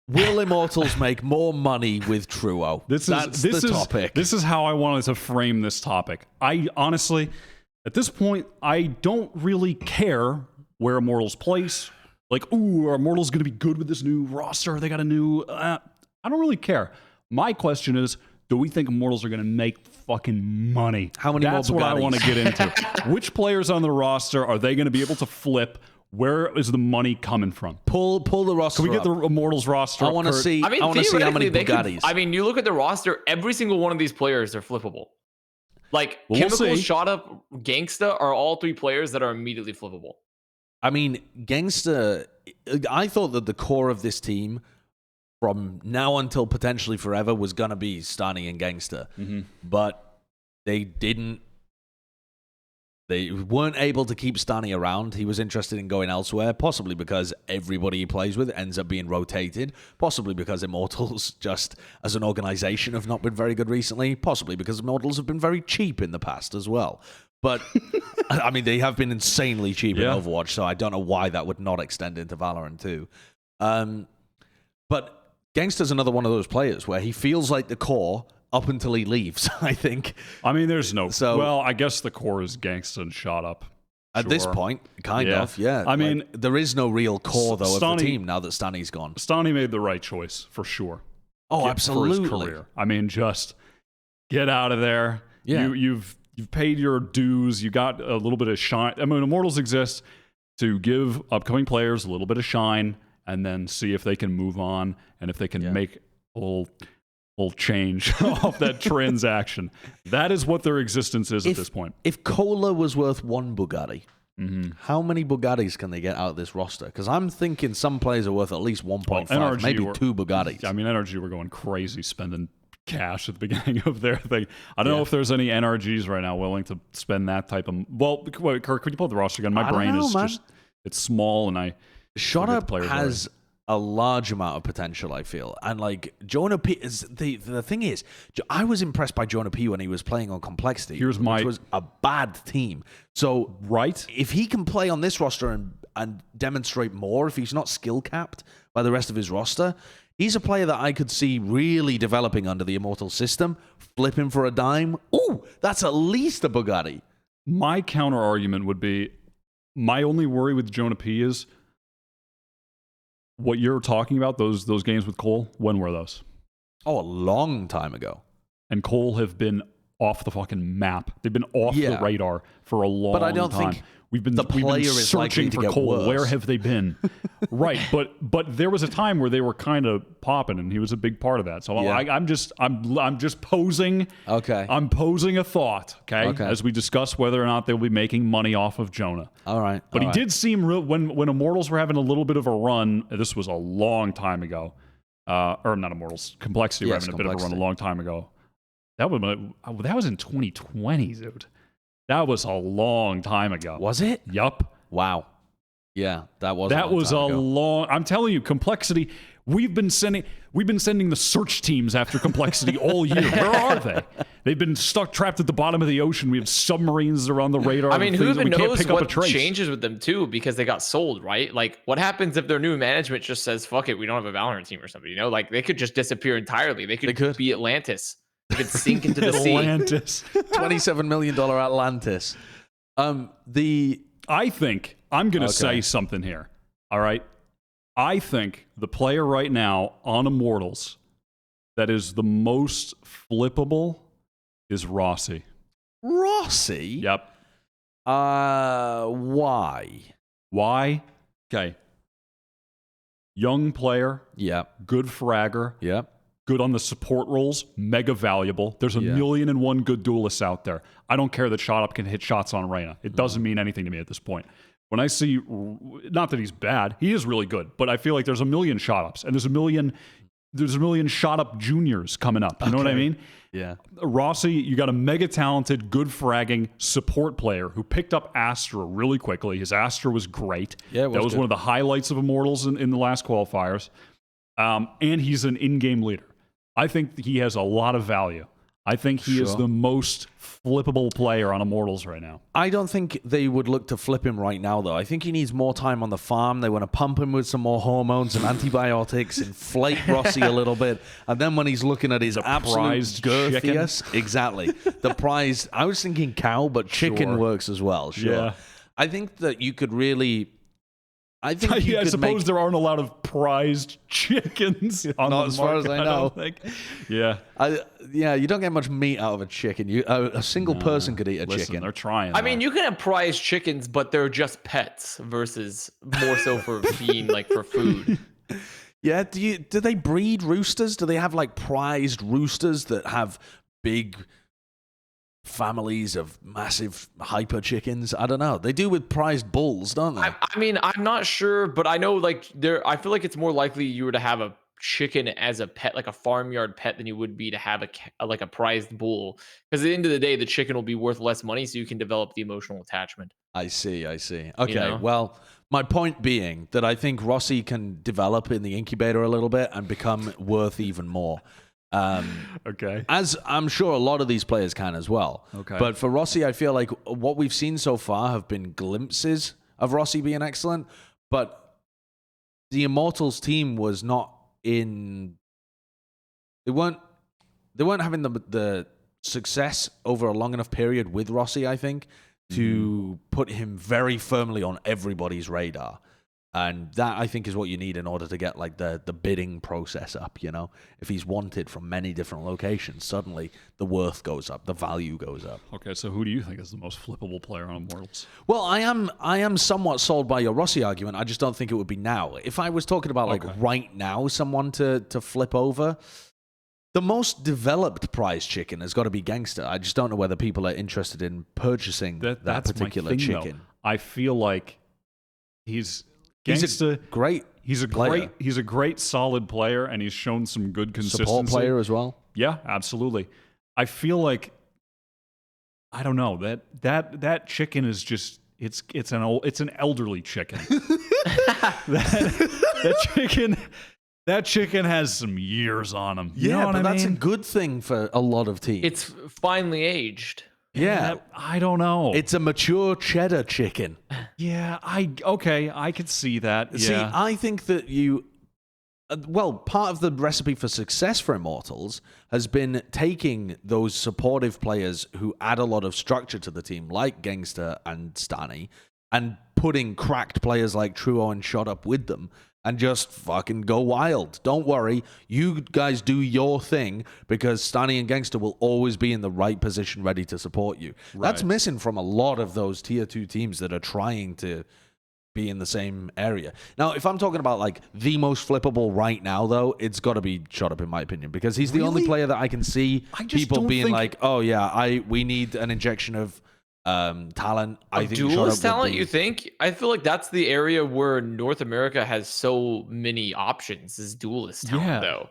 Will Immortals make more money with Truo? That's the topic. This is how I wanted to frame this topic. I honestly, at this point, I don't really care where Immortals place. Like, are Immortals going to be good with this new roster? They got a new... I don't really care. My question is, do we think Immortals are going to make fucking money? How many That's more what I Bugattis? want to get into. Which players on the roster are they going to be able to flip? Where is the money coming from? Pull the roster. Can we get the Immortals roster? I want to see. I mean, I want to see how many theoretically, Bugattis. I mean, you look at the roster. Every single one of these players are flippable. Like Well, we'll Chemical, see. Shot Up, Gangsta are all 3 players that are immediately flippable. I mean, Gangsta. I thought that the core of this team, from now until potentially forever, was gonna be Stani and Gangsta, but they didn't. They weren't able to keep Stani around. He was interested in going elsewhere, possibly because everybody he plays with ends up being rotated, possibly because Immortals, just as an organization, have not been very good recently, possibly because Immortals have been very cheap in the past as well. But, I mean, they have been insanely cheap in Overwatch, so I don't know why that would not extend into Valorant too. But Gangsta's another one of those players where he feels like the core up until he leaves, I think. I mean, there's no... So, well, I guess the core is Gangsta and Shot Up. At this point, kind of, yeah. I mean... there is no real core, though, of the Stani- team now that Stani's gone. Stani made the right choice, for sure. Oh, absolutely. For his career. I mean, just get out of there. Yeah. You've paid your dues. You got a little bit of shine. I mean, Immortals exists to give upcoming players a little bit of shine and then see if they can move on and if they can make a little change off that transaction. That is what their existence is at this point. If Cola was worth 1 Bugatti, how many Bugattis can they get out of this roster? Because I'm thinking some players are worth at least 1.5, NRG maybe 2 Bugattis. I mean, NRG were going crazy spending cash at the beginning of their thing. I don't know if there's any NRGs right now willing to spend that type of... Well, wait, Kirk, could you pull up the roster again? My brain is just... It's small and I... Shot Up has a large amount of potential, I feel. And like, Jonah P... The thing is, I was impressed by Jonah P when he was playing on Complexity, which was a bad team. So, if he can play on this roster and demonstrate more, if he's not skill capped by the rest of his roster, he's a player that I could see really developing under the Immortal system, flipping for a dime. Ooh, that's at least a Bugatti. My counter argument would be, my only worry with Jonah P is what you're talking about, those games with Cole, when were those? Oh, a long time ago. And Cole have been off the fucking map. They've been off the radar for a long time. But I don't think we've been searching for Cole. Worse. Where have they been? Right, but there was a time where they were kind of popping, and he was a big part of that. So I'm just posing. Okay. I'm posing a thought. Okay. As we discuss whether or not they'll be making money off of Jonah. All right. But he did seem real when Immortals were having a little bit of a run. This was a long time ago. Or not Immortals. Complexity were having a bit of a run a long time ago. That was in 2020, dude. That was a long time ago. Was it? Yup. Wow. Yeah, that was. That was a long. I'm telling you, Complexity. We've been sending the search teams after Complexity all year. Where are they? They've been trapped at the bottom of the ocean. We have submarines around the radar. I mean, who even knows what changes with them too? Because they got sold, right? Like, what happens if their new management just says, "Fuck it, we don't have a Valorant team" or something? You know, like they could just disappear entirely. They could be Atlantis. They could sink into the Atlantis. sea. $27 million Atlantis. I think I'm going to say something here. All right. I think the player right now on Immortals that is the most flippable is Rossi. Rossi? Yep. Why? Why? Okay. Young player. Yep. Good fragger. Yep. Good on the support roles, mega valuable. There's a 1,000,001 good duelists out there. I don't care that Shot Up can hit shots on Reyna. It doesn't mean anything to me at this point. When I see, not that he's bad, he is really good, but I feel like there's 1,000,000 Shot Ups, and there's a million Shot Up juniors coming up. You know what I mean? Yeah. Rossi, you got a mega talented, good fragging support player who picked up Astra really quickly. His Astra was great. Yeah, that was one of the highlights of Immortals in the last qualifiers. And he's an in-game leader. I think he has a lot of value. I think he is the most flippable player on Immortals right now. I don't think they would look to flip him right now, though. I think he needs more time on the farm. They want to pump him with some more hormones and antibiotics, inflate Rossi a little bit. And then when he's looking at his absolute girthiest, exactly. The prize, I was thinking cow, but chicken works as well. Sure. Yeah. I think that you could really... I think I suppose there aren't a lot of prized chickens on Not the as far as market, I know. don't think. Yeah. You don't get much meat out of a chicken. A single person could eat a Listen, chicken. they're trying. I mean, you can have prized chickens, but they're just pets versus more so for being like for food. Yeah, do they breed roosters? Do they have like prized roosters that have big families of massive hyper chickens? I don't know. They do with prized bulls, don't they? I mean, I'm not sure, but I know like I feel like it's more likely you were to have a chicken as a pet, like a farmyard pet, than you would be to have like a prized bull. Because at the end of the day, the chicken will be worth less money, so you can develop the emotional attachment. I see. Okay, You know? well, my point being that I think Rossi can develop in the incubator a little bit and become worth even more. Okay. As I'm sure a lot of these players can as well. Okay. But for Rossi, I feel like what we've seen so far have been glimpses of Rossi being excellent. But the Immortals team was not in. They weren't having the success over a long enough period with Rossi, I think, to put him very firmly on everybody's radar. And that, I think, is what you need in order to get like the bidding process up, you know? If he's wanted from many different locations, suddenly the worth goes up, the value goes up. Okay, so who do you think is the most flippable player on Immortals? Well, I am somewhat sold by your Rossi argument. I just don't think it would be now. If I was talking about like right now, someone to flip over, the most developed prize chicken has got to be Gangster. I just don't know whether people are interested in purchasing that particular my thing, chicken. Though. I feel like he's a great He's a great solid player, and he's shown some good consistency. Support player as well. Yeah, absolutely. I feel like I don't know that chicken is just it's an elderly chicken. that chicken has some years on him. You know what that's I mean? a good thing for a lot of teams. It's finely aged. Yeah, I don't know. It's a mature cheddar chicken. Yeah, I could see that. See, Yeah. I think that part of the recipe for success for Immortals has been taking those supportive players who add a lot of structure to the team, like Gangster and Stani, and putting cracked players like Truo and Shot Up with them, and just fucking go wild. Don't worry. You guys do your thing, because Stani and Gangster will always be in the right position ready to support you. Right. That's missing from a lot of those tier 2 teams that are trying to be in the same area. Now, if I'm talking about like the most flippable right now, though, it's got to be Shot Up, in my opinion, because he's the only player that I can see people being like, oh yeah, we need an injection of talent. I think duelist talent, you think? I feel like that's the area where North America has so many options, is duelist talent, though.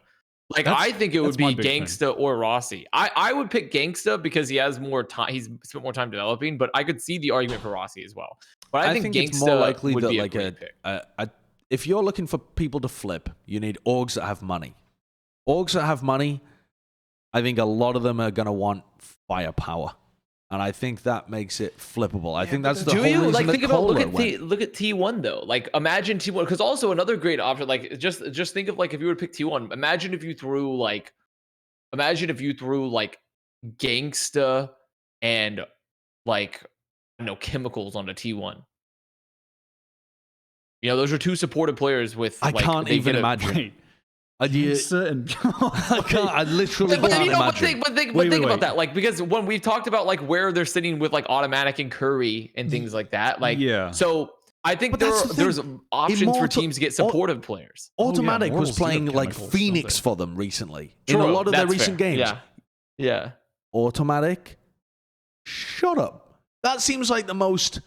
Like, I think it would be Gangsta or Rossi. I would pick Gangsta because he has more time. He's spent more time developing, but I could see the argument for Rossi as well. But I think Gangsta it's more likely would that be like a great pick. if you're looking for people to flip, you need orgs that have money. Orgs that have money, I think a lot of them are going to want firepower. And I think that makes it flippable. I think that's the whole reason that think about look at went. T1 though. Like, imagine T1, because also another great option. Like, just think of like if you were to pick T1. Imagine if you threw like Gangsta and like I don't know, Chemicals onto T1. You know, those are two supported players with. I can't even imagine. I literally can't imagine. But think about that, like, because when we've talked about like where they're sitting with like Automatic and Curry and things like that, like, so I think there's options for teams to get supportive players. Automatic was playing like Phoenix for them recently in a lot of their recent games. Yeah. Automatic, Shut Up. That seems like the most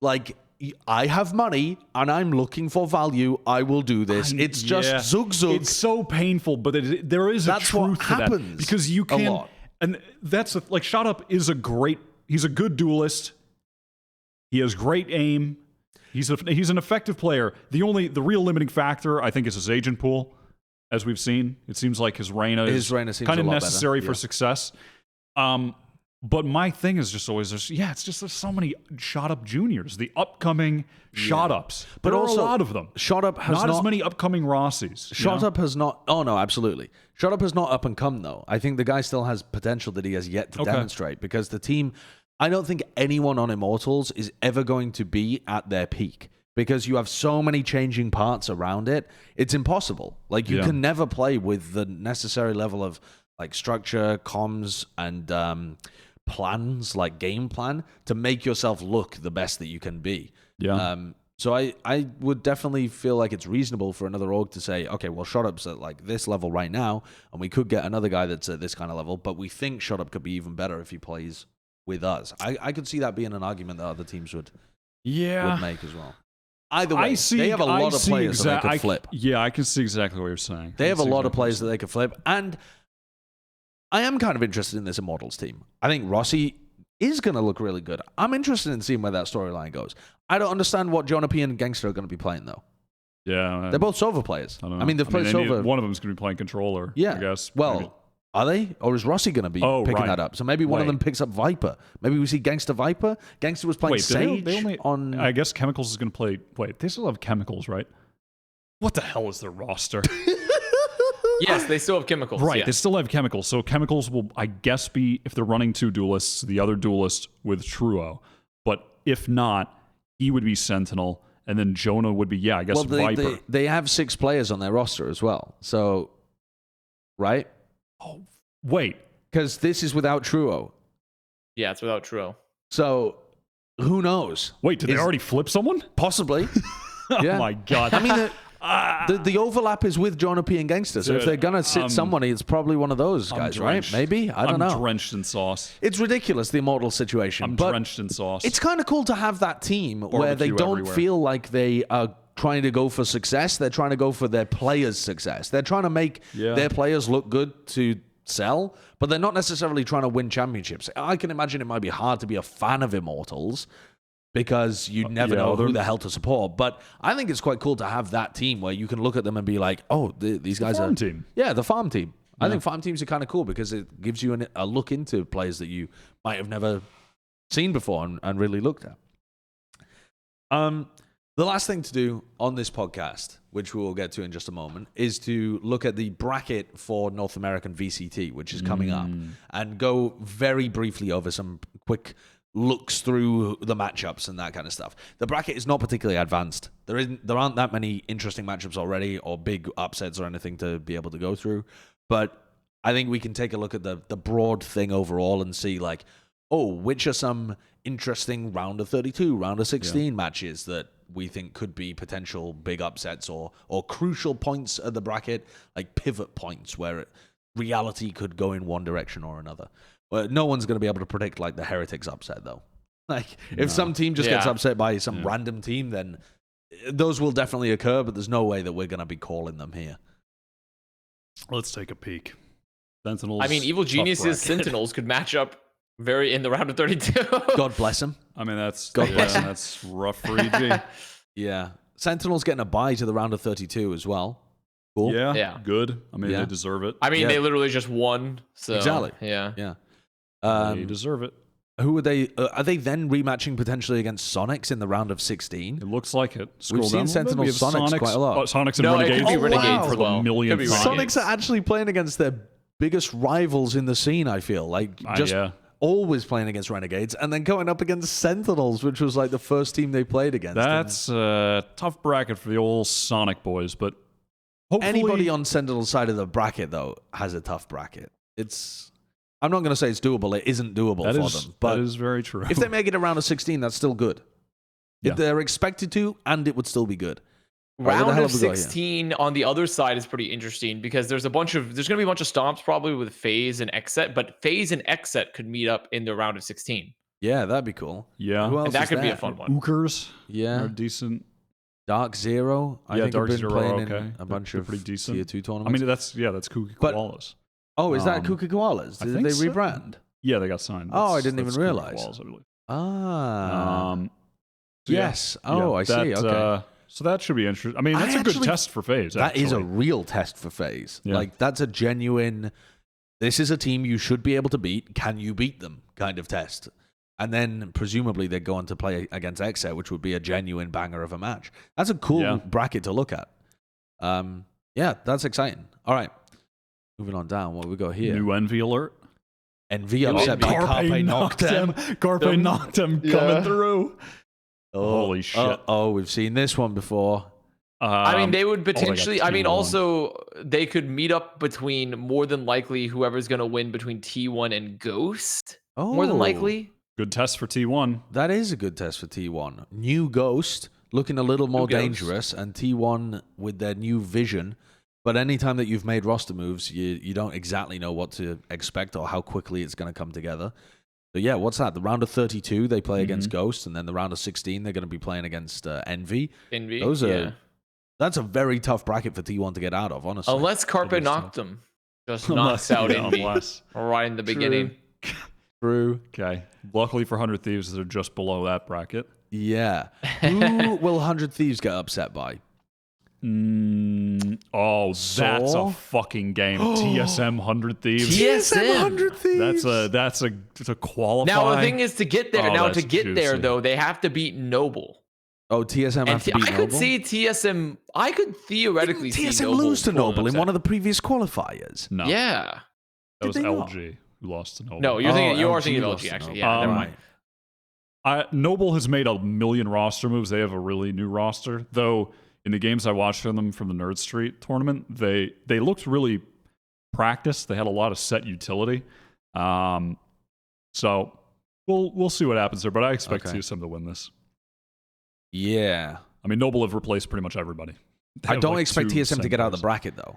like. I have money and I'm looking for value. I will do this. It's just zug. It's so painful, but there is a truth to that, because you can. A lot. And that's like Shot Up is he's a good duelist. He has great aim. He's an effective player. The real limiting factor, I think, is his agent pool. As we've seen, it seems like his Reyna is kind of necessary for success. But my thing is just always there's so many Shot Up juniors, the upcoming Shot Ups. But there are a lot of them. Shot Up has not as many upcoming Rossis. Shot Up has not. Oh no, absolutely. Shot Up has not up and come though. I think the guy still has potential that he has yet to demonstrate, because the team. I don't think anyone on Immortals is ever going to be at their peak. because you have so many changing parts around it. It's impossible. Like, you can never play with the necessary level of like structure, comms, and plans, like game plan, to make yourself look the best that you can be. Yeah. So I would definitely feel like it's reasonable for another org to say, okay, well, Shotup's at like this level right now, and we could get another guy that's at this kind of level, but we think Shotup could be even better if he plays with us. I could see that being an argument that other teams would make as well. Either way, they have a lot of players that they could flip. I can see exactly what you're saying. They have a lot of players that they could flip, and I am kind of interested in this Immortals team. I think Rossi is going to look really good. I'm interested in seeing where that storyline goes. I don't understand what Jonah P and Gangster are going to be playing, though. Yeah. They're both Sova players. I don't know. I mean, they've played Sova. One of them's going to be playing controller, I guess. Well, maybe. are they? Or is Rossi going to be picking that up? So maybe one of them picks up Viper. Maybe we see Gangster Viper. Gangster was playing Sage on... I guess Chemicals is going to play... Wait, they still have Chemicals, right? What the hell is their roster? Yes, they still have Chemicals. Right, yes. They still have Chemicals. So Chemicals will, I guess, be, if they're running 2 duelists, the other duelist with Truo. But if not, he would be Sentinel, and then Jonah would be, Viper. They have 6 players on their roster as well. So, right? Oh, wait. Because this is without Truo. Yeah, it's without Truo. So, who knows? Wait, did they already flip someone? Possibly. Oh my God. I mean, the overlap is with Jonah P and Gangster. So if they're going to sit somebody, it's probably one of those guys, right? Maybe? I don't know. I'm drenched in sauce. It's ridiculous, the Immortals situation. I'm drenched in sauce. It's kind of cool to have that team where they don't feel like they are trying to go for success. They're trying to go for their players' success. They're trying to make their players look good to sell, but they're not necessarily trying to win championships. I can imagine it might be hard to be a fan of Immortals, because you never know who the hell to support. But I think it's quite cool to have that team where you can look at them and be like, oh, these guys are... farm team. Yeah, the farm team. I think farm teams are kind of cool because it gives you a look into players that you might have never seen before and really looked at. The last thing to do on this podcast, which we will get to in just a moment, is to look at the bracket for North American VCT, which is coming up, and go very briefly over some quick looks through the matchups and that kind of stuff. The bracket is not particularly advanced. There aren't that many interesting matchups already or big upsets or anything to be able to go through. But I think we can take a look at the broad thing overall and see like, which are some interesting round of 32, round of 16 matches that we think could be potential big upsets or crucial points at the bracket, like pivot points where reality could go in one direction or another. Well, no one's going to be able to predict like the Heretics upset, though. Like, if some team just gets upset by some random team, then those will definitely occur, but there's no way that we're going to be calling them here. Let's take a peek. Sentinels. I mean, Evil Genius's Sentinels could match up in the round of 32. God bless them. I mean, that's rough for EG. Yeah. Sentinels getting a bye to the round of 32 as well. Cool. Yeah. Good. I mean, they deserve it. I mean, they literally just won. So, exactly. Yeah. They deserve it. Who are they? Are they then rematching potentially against Sonics in the round of 16? It looks like it. We've seen Sentinels Sonics quite a lot. Sonics and Renegades. It could be Renegades for the millionth time. Sonics are actually playing against their biggest rivals in the scene, I feel. Like, just always playing against Renegades and then going up against Sentinels, which was like the first team they played against. That's a tough bracket for the old Sonic boys, but hopefully... Anybody on Sentinel's side of the bracket, though, has a tough bracket. I'm not going to say it's doable. It isn't doable for them. But that is very true. If they make it around a 16, that's still good. If they're expected to, and it would still be good. Round of 16 on the other side is pretty interesting because there's going to be a bunch of stomps probably with Faze and XSET, but Faze and XSET could meet up in the round of 16. Yeah, that'd be cool. Yeah. Who else and that could be a fun one. Ukers. Yeah. Are decent. Dark Zero. I think Dark I've been Zero, playing in a bunch of pretty decent tier 2 tournaments. I mean, that's Kooky Koalas. Oh, is that Kooky Koalas? Did they rebrand? Yeah, they got signed. I didn't even realize. Koalas, I believe. Yes. I see. Okay. So that should be interesting. I mean, that's a good test for Faze. That is a real test for Faze. Yeah. Like, that's a genuine, this is a team you should be able to beat. Can you beat them kind of test? And then presumably they're going to play against XSET, which would be a genuine banger of a match. That's a cool bracket to look at. Yeah, that's exciting. All right. Moving on down. What we got here? New Envy alert. Envy upset by Carpe Noctem. Carpe Noctem coming through. Holy shit. Oh, we've seen this one before. I mean, they would potentially. I mean, T1. also they could meet up between more than likely whoever's going to win between T1 and Ghost. More than likely. Good test for T1. That is a good test for T1. New Ghost looking a little more dangerous, and T1 with their new vision. But anytime that you've made roster moves, you don't exactly know what to expect or how quickly it's going to come together. So yeah, what's that? The round of 32, they play against Ghost, and then the round of 16, they're going to be playing against Envy. Those are. That's a very tough bracket for T1 to get out of, honestly. Unless Carpe knocked them. Just knocks out Envy right in the beginning. True. Okay. Luckily for 100 Thieves, they're just below that bracket. Yeah. Who will 100 Thieves get upset by? That's a fucking game. TSM 100 Thieves. TSM 100 Thieves. That's a qualifier. Now the thing is to get there. There though, they have to beat Noble. Oh, TSM have to beat Noble? I could see TSM. I could theoretically see TSM Noble lose to Noble in one of the previous qualifiers. No. Yeah. That was LG who lost to Noble. No, you are thinking of LG actually. Yeah, never mind. Noble has made a million roster moves. They have a really new roster, though. In the games I watched from them from the Nerd Street tournament, they looked really practiced. They had a lot of set utility. So we'll see what happens there, but I expect TSM to win this. Yeah. I mean, Noble have replaced pretty much everybody. I don't expect TSM to get out of the bracket, though.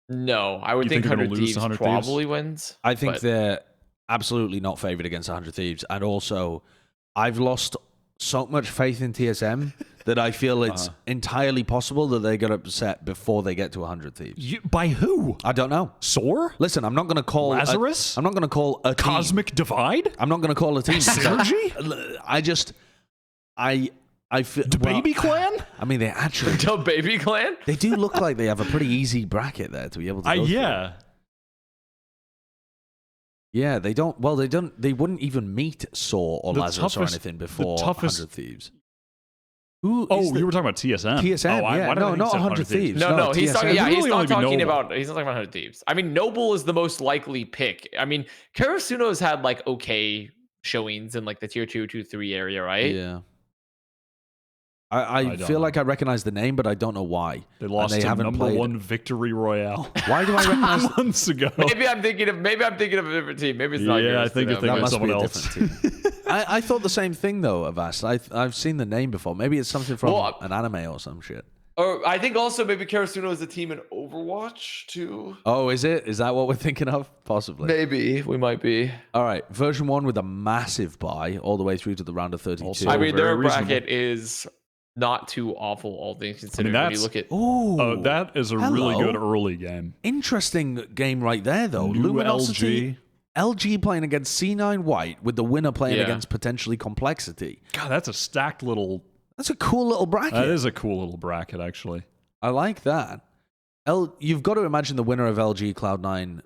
No, I would think 100 Thieves probably wins. I think they're absolutely not favored against 100 Thieves. And also, I've lost so much faith in TSM that I feel it's entirely possible that they get upset before they get to 100 Thieves. By who? I don't know. Soar? Listen, I'm not going to call Lazarus. I'm not going to call a Cosmic team. Divide. I'm not going to call a team. Synergy. I feel the Baby Clan. I mean, they actually the Baby Clan. They do look like they have a pretty easy bracket there to be able to. Go yeah. Through. Yeah, they don't. Well, they don't. They wouldn't even meet Saw or Lazarus or anything before 100 Thieves. You were talking about TSM. TSM, no, not 100 Thieves. No, he's talking. Yeah, he's not talking about. He's not talking about 100 Thieves. I mean, Noble is the most likely pick. I mean, Karasuno's had like okay showings in like the tier 2, 2, 3 area, right? Yeah. I feel like I recognize the name, but I don't know why. They lost to number one Victory Royale. Why do I recognize 2 months ago? Maybe I'm thinking of a different team. Maybe it's not. Yeah, I think that must someone be a else. different team. I thought the same thing though, Avast. I've seen the name before. Maybe it's something from an anime or some shit. Or I think also maybe Karasuno is a team in Overwatch too. Oh, is it? Is that what we're thinking of? Possibly. Maybe we might be. All right, version 1 with a massive buy all the way through to the round of 32. Also, I mean, their bracket is not too awful, all things considered. I mean, when you look at that is a really good early game. Interesting game right there, though. New Luminosity, LG playing against C9 White with the winner playing against potentially Complexity. God, that's a stacked little. That's a cool little bracket. That is a cool little bracket, actually. I like that. You've got to imagine the winner of LG Cloud9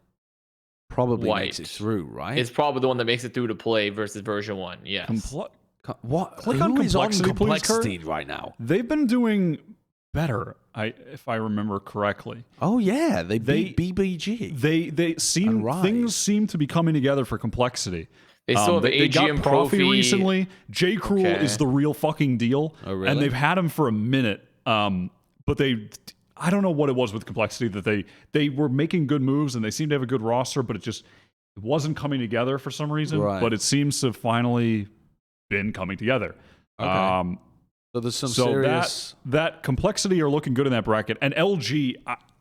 probably makes it through, right? It's probably the one that makes it through to play versus version 1. Yes. What? Click on Complexity right now? They've been doing better, if I remember correctly. Oh yeah, they beat BabyJ. Things seem to be coming together for Complexity. They still have the AGM got Profi recently. J. Cruel is the real fucking deal. Oh, really? And they've had him for a minute. But I don't know what it was with Complexity that they were making good moves and they seemed to have a good roster, but it wasn't coming together for some reason. Right. But it seems to have finally been coming together. Okay. So there's some serious... that Complexity are looking good in that bracket. And LG,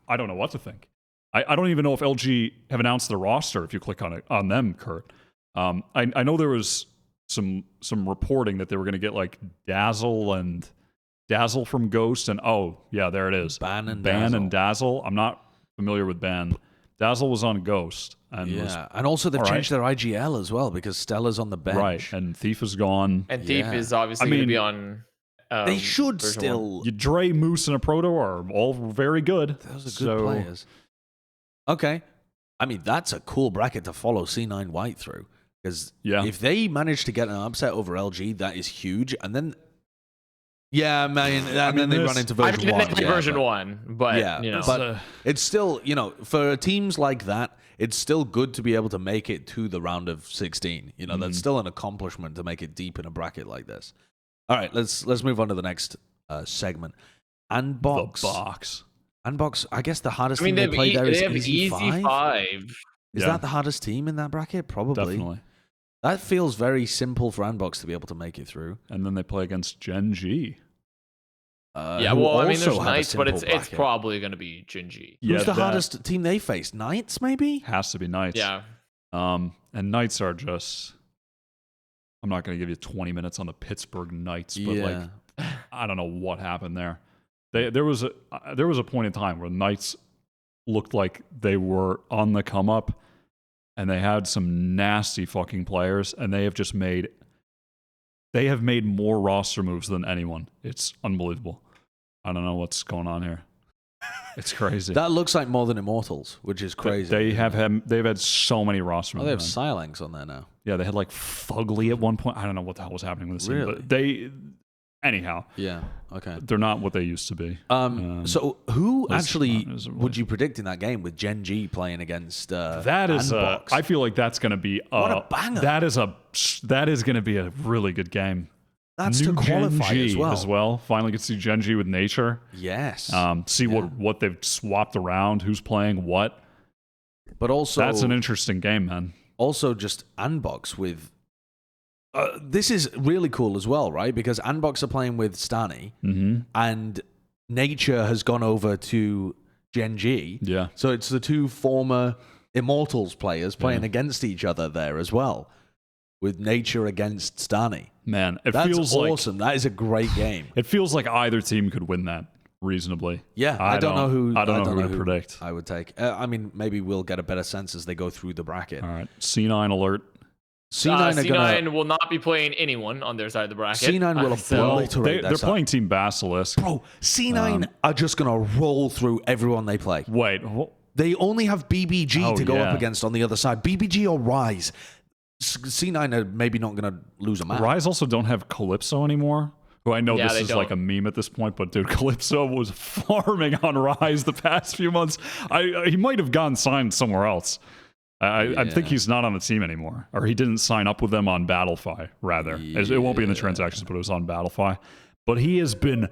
I don't know what to think. I don't even know if LG have announced their roster if you click on them, Kurt. I know there was some reporting that they were going to get like Dazzle from Ghost and there it is. Ban and Dazzle. I'm not familiar with Ban. Dazzle was on Ghost. And also they've changed their IGL as well because Stella's on the bench. Right, and Thief is gone. And Thief is obviously going to be on... they should still... Dre, Moose, and a Proto are all very good. Those are good players. Okay. I mean, that's a cool bracket to follow C9 White through. Because if they manage to get an upset over LG, that is huge. And then Yeah, man, and then they run into version 1. Version 1, but you know, but it's still, you know, for teams like that, it's still good to be able to make it to the round of 16. You know, that's still an accomplishment to make it deep in a bracket like this. All right, let's move on to the next segment. Unbox. The box. Unbox. I guess the hardest team they play there is Easy 5. Is that the hardest team in that bracket? Probably. Definitely. That feels very simple for Unbox to be able to make it through. And then they play against Gen.G. Yeah, well, I mean, there's Knights, but it's probably going to be Gen.G. Who's the hardest team they face? Knights, maybe? Has to be Knights. Yeah. And Knights are just... I'm not going to give you 20 minutes on the Pittsburgh Knights, but like, I don't know what happened there. There was a point in time where Knights looked like they were on the come up, and they had some nasty fucking players, and they have made more roster moves than anyone. It's unbelievable. I don't know what's going on here. It's crazy. That looks like more than Immortals, which is crazy. They've had so many roster moves. They have Silanx on there now. Yeah, they had like Fugly at one point. I don't know what the hell was happening with this team, but anyhow. Yeah. Okay. They're not what they used to be. So who actually would you predict in that game with Gen.G playing against that is Unbox? I feel like that's going to be what a banger. That is going to be a really good game. That's New to qualify Gen.G as well. Finally get to see Gen.G with Nature. Yes. See what they've swapped around, who's playing what. But also that's an interesting game, man. Also just Unbox with this is really cool as well, right? Because Unbox are playing with Stani, and Nature has gone over to Gen.G. Yeah. So it's the two former Immortals players playing against each other there as well, with Nature against Stani. Man, That's feels awesome. That is a great game. It feels like either team could win that reasonably. Yeah, I don't know who to predict. I would take. I mean, maybe we'll get a better sense as they go through the bracket. All right, C9 alert. C9 will not be playing anyone on their side of the bracket. C9 will obliterate They're playing Team Basilisk. Bro, C9 are just going to roll through everyone they play. Wait. They only have BabyJ to go up against on the other side. BabyJ or Rise. C9 are maybe not going to lose a match. Rise also don't have Calypso anymore, who I know this is like a meme at this point, but dude, Calypso was farming on Rise the past few months. He might have gone signed somewhere else. I think he's not on the team anymore, or he didn't sign up with them on Battlefy, rather. It won't be in the transactions, but it was on Battlefy. But he has been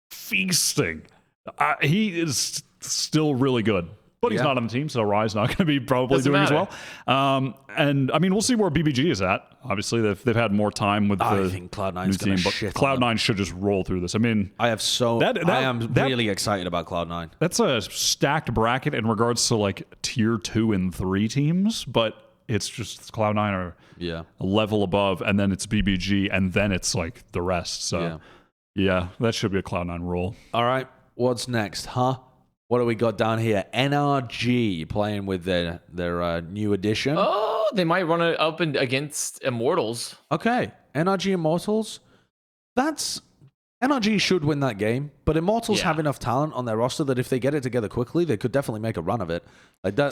feasting. He is still really good. But he's not on the team, so Rise not going to be probably doing as well. And I mean, we'll see where BabyJ is at. Obviously, they've had more time with I think Cloud9's new team, but Cloud9 should just roll through this. I mean, I am really excited about Cloud9. That's a stacked bracket in regards to like tier 2 and 3 teams, but it's just Cloud9 are a level above, and then it's BabyJ, and then it's like the rest. So yeah, that should be a Cloud9 roll. All right, what's next, huh? What do we got down here? NRG playing with their new addition. Oh, they might run it up against Immortals. Okay, NRG Immortals. NRG should win that game, but Immortals have enough talent on their roster that if they get it together quickly, they could definitely make a run of it. Like that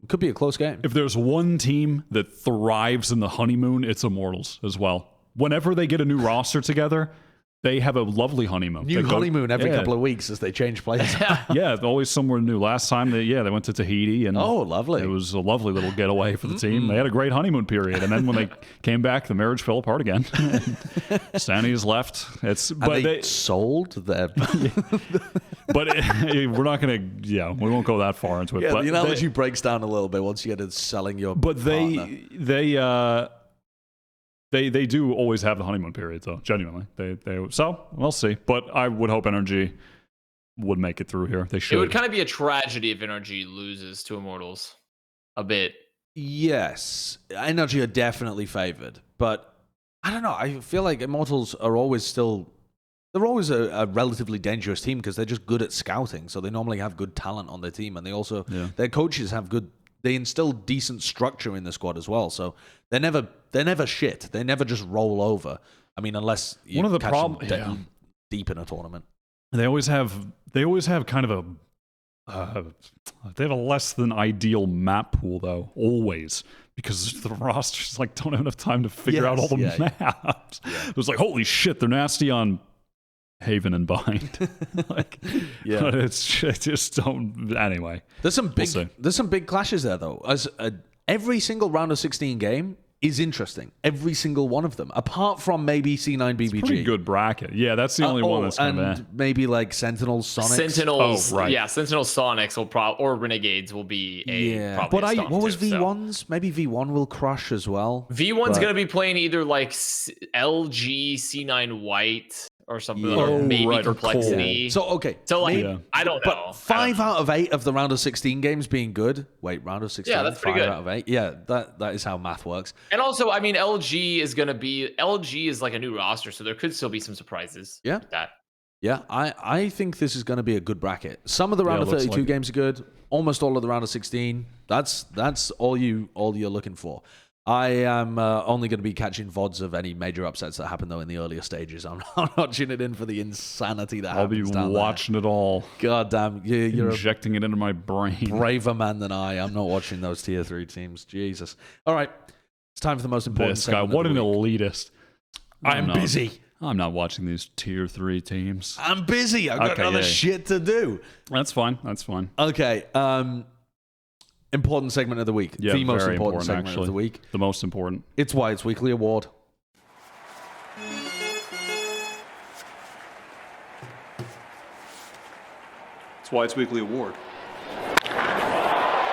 could be a close game. If there's one team that thrives in the honeymoon, it's Immortals as well. Whenever they get a new roster together, they have a lovely honeymoon. Honeymoon every couple of weeks as they change players. Yeah, always somewhere new. Last time, they went to Tahiti. And lovely. It was a lovely little getaway for the team. They had a great honeymoon period. And then when they came back, the marriage fell apart again. Stanley's left. They sold their... But we're not going to... we won't go that far into it. Yeah, but the analogy breaks down a little bit once you get into selling your partner. They do always have the honeymoon period, though. Genuinely, so we'll see. But I would hope NRG would make it through here. They should. It would kind of be a tragedy if NRG loses to Immortals, a bit. Yes, NRG are definitely favored, but I don't know. I feel like Immortals are always they're always a relatively dangerous team because they're just good at scouting. So they normally have good talent on their team, and they also their coaches have good. They instill decent structure in the squad as well, so they're never shit. They never just roll over. I mean, unless you catch them deep in a tournament. They always have kind of they have a less than ideal map pool though, always, because the rosters don't have enough time to figure out all the maps. Yeah. It was like, holy shit, they're nasty on Haven and Bind. Like, Yeah. but it's just don't. Anyway, There's some big see. there's some big clashes there though. As every single round of 16 game is interesting. Every single one of them, apart from maybe C9 BBG. pretty good bracket. Yeah, that's the only one that's kind and of maybe like Sentinels, Sonics. Sentinels, Oh, right. yeah, Sentinels, Sonics will or Renegades will be probably. But a stomp what was too, so. V1's? Maybe V1 will crush as well. V1's but- gonna be playing either like LG C9 White or something, or Oh, maybe right, or Complexity. So okay, So like, Yeah. I don't know. but 5 out of 8 of the round of 16 games being good. Wait, round of 16. Yeah, that's pretty 5 good. out of 8. Yeah, that is how math works. And also, I mean, LG is like a new roster, so there could still be some surprise. Yeah. with that. Yeah, I think this is going to be a good bracket. Some of the round of looks 32 like it. games are good. Almost all of the round of 16. That's all you're looking for. I am only going to be catching VODs of any major upsets that happen though in the earlier stages. I'm not tuning in for the insanity that I'll be happens down watching it all, there. God damn, you're a injecting it into my brain. braver man than I. I'm not watching those tier 3 teams. Jesus. All right, it's time for the most important. This guy, segment of what the an week. elitist. I'm not- busy. I'm not watching these tier 3 teams. I'm busy. I've got Okay, other yeah. shit to do. That's fine. That's fine. Okay. Important segment of the week. Yeah, the most very important segment actually. of the week. The most important. It's Wyatt's weekly award. It's Wyatt's weekly award.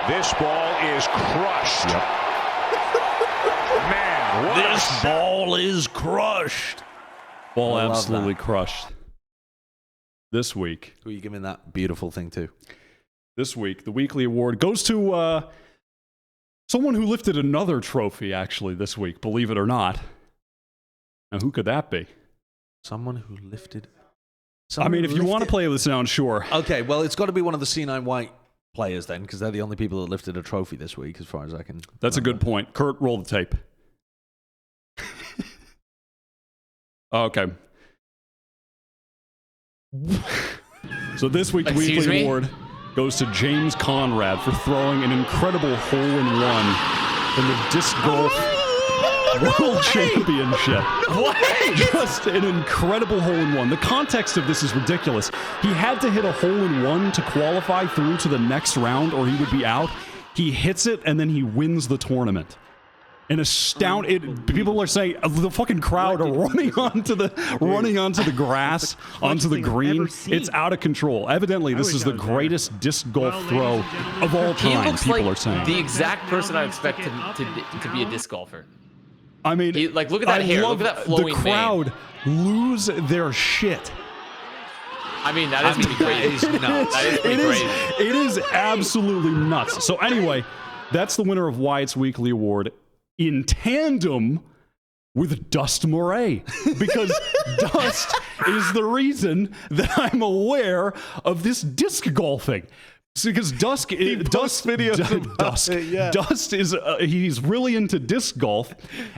This ball is crushed. Man, what This ball is crushed. Ball I love absolutely that. crushed. This week, Who are you giving that beautiful thing to? the weekly award goes to someone who lifted another trophy, actually, this week, believe it or not. Now, who could that be? Someone who lifted. I mean, if you want to play with sound, sure. Okay, well, it's got to be one of the C9 White players then, because they're the only people that lifted a trophy this week, as far as I can. That's a good point. Kurt, roll the tape. Okay. So this week's Excuse weekly me? award goes to James Conrad for throwing an incredible hole-in-one in the disc golf world championship. What? Just an incredible hole-in-one. The context of this is ridiculous. He had to hit a hole-in-one to qualify through to the next round or he would be out. He hits it and then he wins the tournament. And people are saying the fucking crowd are running onto the grass, onto the green. It's out of control. Evidently, this is the greatest disc golf throw of all He time. looks People like are saying. the exact person I expect to be a disc golfer. I mean, Look at that hair. love Look at that flowing the crowd lose their shit. I mean, that is pretty crazy. That is pretty crazy. It is absolutely nuts. So anyway, that's the winner of Wyatt's Weekly Award in tandem with Dust Moray, because Dust is the reason that I'm aware of this disc golfing. Because Dust is he's really into disc golf,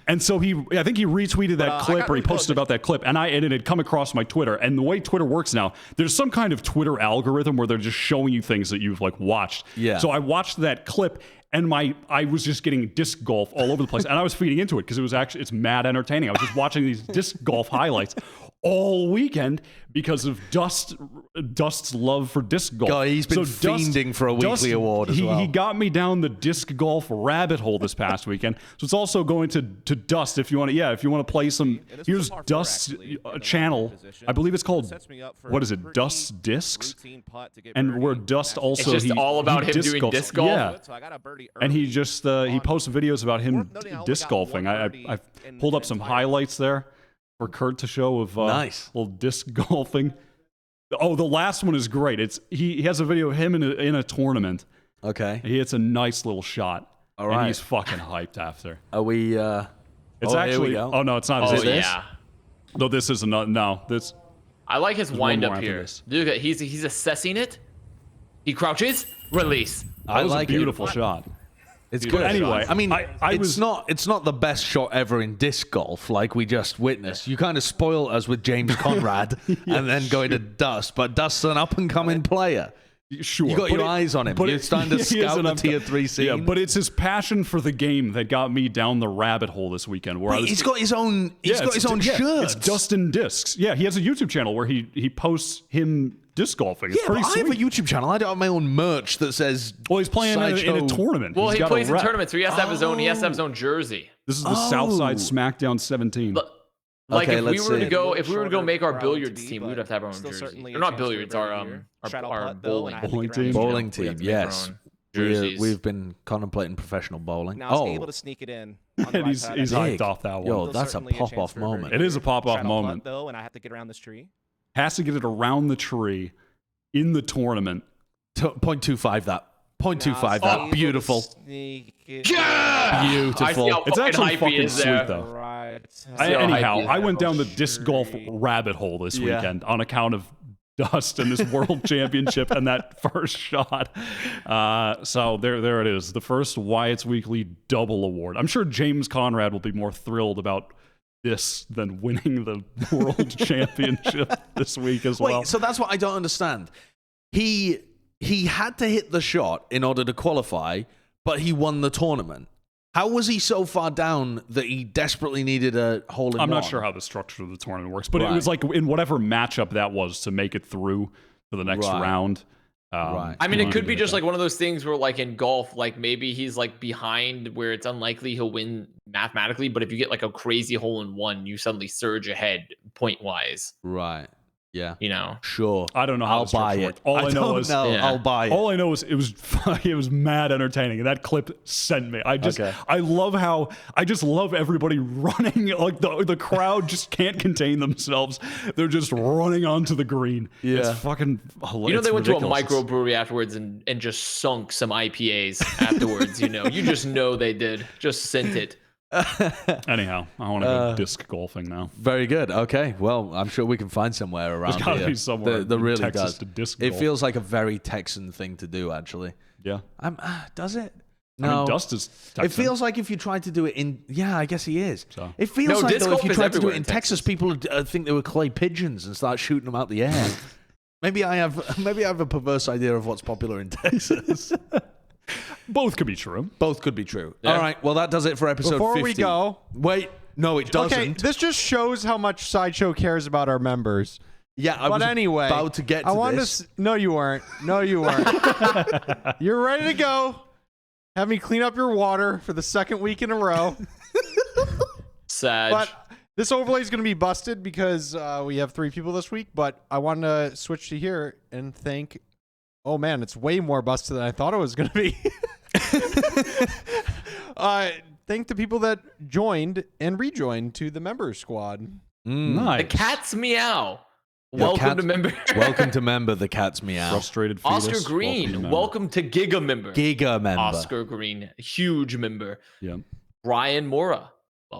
and so I think he retweeted that clip or he posted about that clip, and it had come across my Twitter. And the way Twitter works now, there's some kind of Twitter algorithm where they're just showing you things that you've like watched. Yeah. So I watched that clip. And I was just getting disc golf all over the place, and I was feeding into it because it's mad entertaining. I was just watching these disc golf highlights all weekend because of Dust's love for disc golf. God, he's been fiending for a weekly award as well. He got me down the disc golf rabbit hole this past weekend. So it's also going to Dust if you want to play some. Here's Dust's channel. I believe it's called Dust's Discs, and where Dust also It's just all about him doing golfs. disc golf? Yeah. And he just he posts videos about him disc golfing. I've pulled up some highlights there for Kurt to show of Nice. little disc golfing. Oh, the last one is great. He has a video of him in a tournament. Okay. He hits a nice little shot. All right. And he's fucking hyped after. Are we? It's here we actually. go. Oh no, it's not. Oh Is it this? yeah. No, this is not. No, this. I like his one wind more up after here. this. Look at he's assessing it. He crouches, release. That was like a it. beautiful shot. It's But good. anyway, I mean, it's it's not the best shot ever in disc golf, like we just witnessed. You kind of spoil us with James Conrad and then going to Dust, but Dust's an up and coming player. Sure, You got your eyes on him. You're starting to scout the tier 3 scene. Yeah, but it's his passion for the game that got me down the rabbit hole this weekend. Where he's got his own. He's got his own shirt. It's Dustin Discs. Yeah, he has a YouTube channel where he posts him disc golfing. It's pretty but sweet. I have a YouTube channel. I don't have my own merch that says. Well, he's playing in a tournament. Well, he got plays a in rep. tournaments, so he has to have his own. He has to have his own jersey. This is the Southside SmackDown 17. Like Okay, if we let's were see. to go, if we were to go make our Shorter billiards route team, to we be, would have to have our own still jersey. certainly Or a not chance for billiards, a our better year. Shuttle our putt, though, bowling. and I had to Bowling get around team. the Bowling street. team, have to make our yes. own jerseys. We've been contemplating professional bowling. Now I was able to sneak it in. On the And he's iPad. he's Big. hyped off that one. Yo, Still that's a certainly chance pop-off for a better moment. It is a year. pop-off Shuttle moment. putt, though, and I have to get around this tree. Has to get it around the tree in the tournament. 0.25 that. 0.25 Now, that. able Beautiful. to sneak it Yeah! I see Beautiful. how It's fucking actually hype he fucking is sweet, there. though. Right. Anyhow, hype I is went that? down the disc golf rabbit hole this Yeah. weekend on account of Dust and this world championship and that first shot. So there it is. The first Wyatt's Weekly double award. I'm sure James Conrad will be more thrilled about this than winning the world championship this week as well. Wait, so that's what I don't understand. He had to hit the shot in order to qualify, but he won the tournament. How was he so far down that he desperately needed a hole in I'm one? not sure how the structure of the tournament works, but Right. it was like in whatever matchup that was to make it through to the next Right. round. Right. I mean, he it could wanted be to just do like one of those things where, like in golf, like maybe he's like behind where it's unlikely he'll win mathematically, but if you get like a crazy hole in one, you suddenly surge ahead point wise. Right. Yeah. You know, Sure. I don't know how I'll the structure buy it. worked. All I know don't is know. Yeah. I'll buy it. all I know is it was mad entertaining, and that clip sent me. I just love everybody running. Like the crowd just can't contain themselves. They're just running onto the green. Yeah. It's fucking hilarious. you know they went ridiculous. to a microbrewery afterwards and just sunk some IPAs afterwards. You know, you just know they did. Just sent it. Anyhow, I want to go disc golfing now. Very good. Okay. Well, I'm sure we can find somewhere around There's gotta here. be somewhere There in really Texas does. to disc It golf. feels like a very Texan thing to do, actually. Yeah. Does it? I No. mean, Dust is Texan. It feels like if you tried to do it in, yeah, I guess he is. So. It feels No, like disc though, if golf you is tried to do everywhere it in in Texas, people would think they were clay pigeons and start shooting them out the air. Maybe I have a perverse idea of what's popular in Texas. Both could be true. Both could be true. Yeah. All right, well that does it for episode Before 50. we go, Wait, no, it doesn't. okay, this just shows how much Sideshow cares about our members. Yeah, I But was anyway, about to get to I wanted this. no, you weren't. No, you weren't. You're ready to go. Have me clean up your water for the second week in a row. Sad. But this overlay is going to be busted because we have 3 people this week. But I want to switch to here and thank. Oh man, it's way more busted than I thought it was going to be. Thank the people that joined and rejoined to the member squad. Nice. The cat's meow. The Welcome cat- to member. Welcome to member. The cat's meow. Frustrated fetus. Oscar Green. Welcome to Giga member. Giga member. Oscar Green, huge member. Yeah. Brian Mora.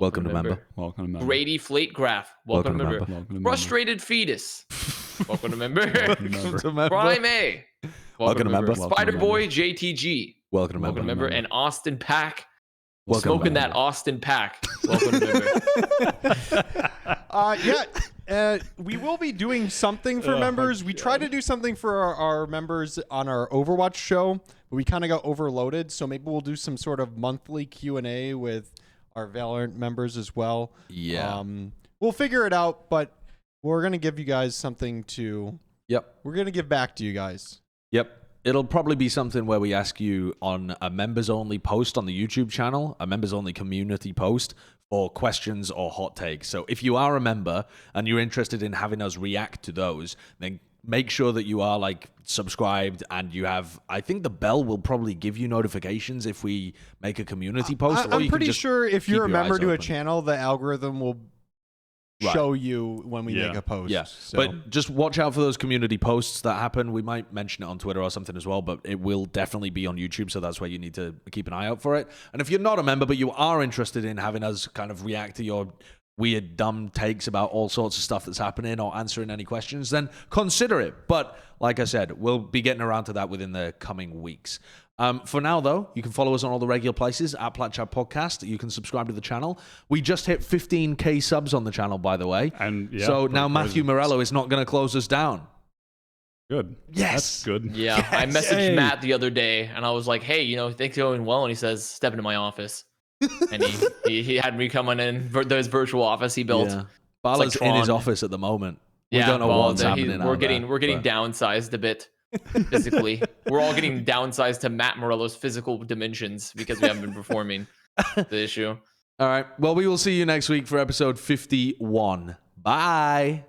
Welcome to member. Welcome to member. Brady Flategraph. Welcome to member. Welcome to member. Frustrated fetus. Welcome to member. Member. to member. Prime A. Welcome to member. Welcome to Spider member. Boy JTG. Welcome to Welcome to member. member. And Austin Pack. Welcome to Smoking that member. Austin Pack. Welcome to member. We will be doing something for members. We tried to do something for our members on our Overwatch show, but we kind of got overloaded. So maybe we'll do some sort of monthly Q&A with our Valorant members as well. Yeah. We'll figure it out, but we're going to give you guys something to... Yep. We're going to give back to you guys. Yep. It'll probably be something where we ask you on a members-only post on the YouTube channel, a members-only community post, for questions or hot takes. So if you are a member and you're interested in having us react to those, then make sure that you are like subscribed and you have, I think the bell will probably give you notifications if we make a community post. or I'm you can pretty just sure if keep you're a your member eyes to a open. channel, the algorithm will Right. show you when we Yeah. make a post. Yeah, So. but just watch out for those community posts that happen. We might mention it on Twitter or something as well, but it will definitely be on YouTube, so that's where you need to keep an eye out for it. And if you're not a member, but you are interested in having us kind of react to your weird, dumb takes about all sorts of stuff that's happening or answering any questions, then consider it. But like I said, we'll be getting around to that within the coming weeks. For now, though, you can follow us on all the regular places at Plat Podcast. You can subscribe to the channel. We just hit 15K subs on the channel, by the way. And yeah, so pretty now Matthew crazy. Morello is not going to close us down. Good. Yes. That's good. Yeah, I messaged Yay. Matt the other day, and I was like, "Hey, things going well?" And he says, "Step into my office." And he had me coming in his virtual office he built. Yeah. Bala's in his Tron. office at the moment. We Yeah, don't know well, what's happening. We're out getting there, but- downsized a bit physically. We're all getting downsized to Matt Morello's physical dimensions because we haven't been performing. The issue. All right. Well, we will see you next week for episode 51. Bye.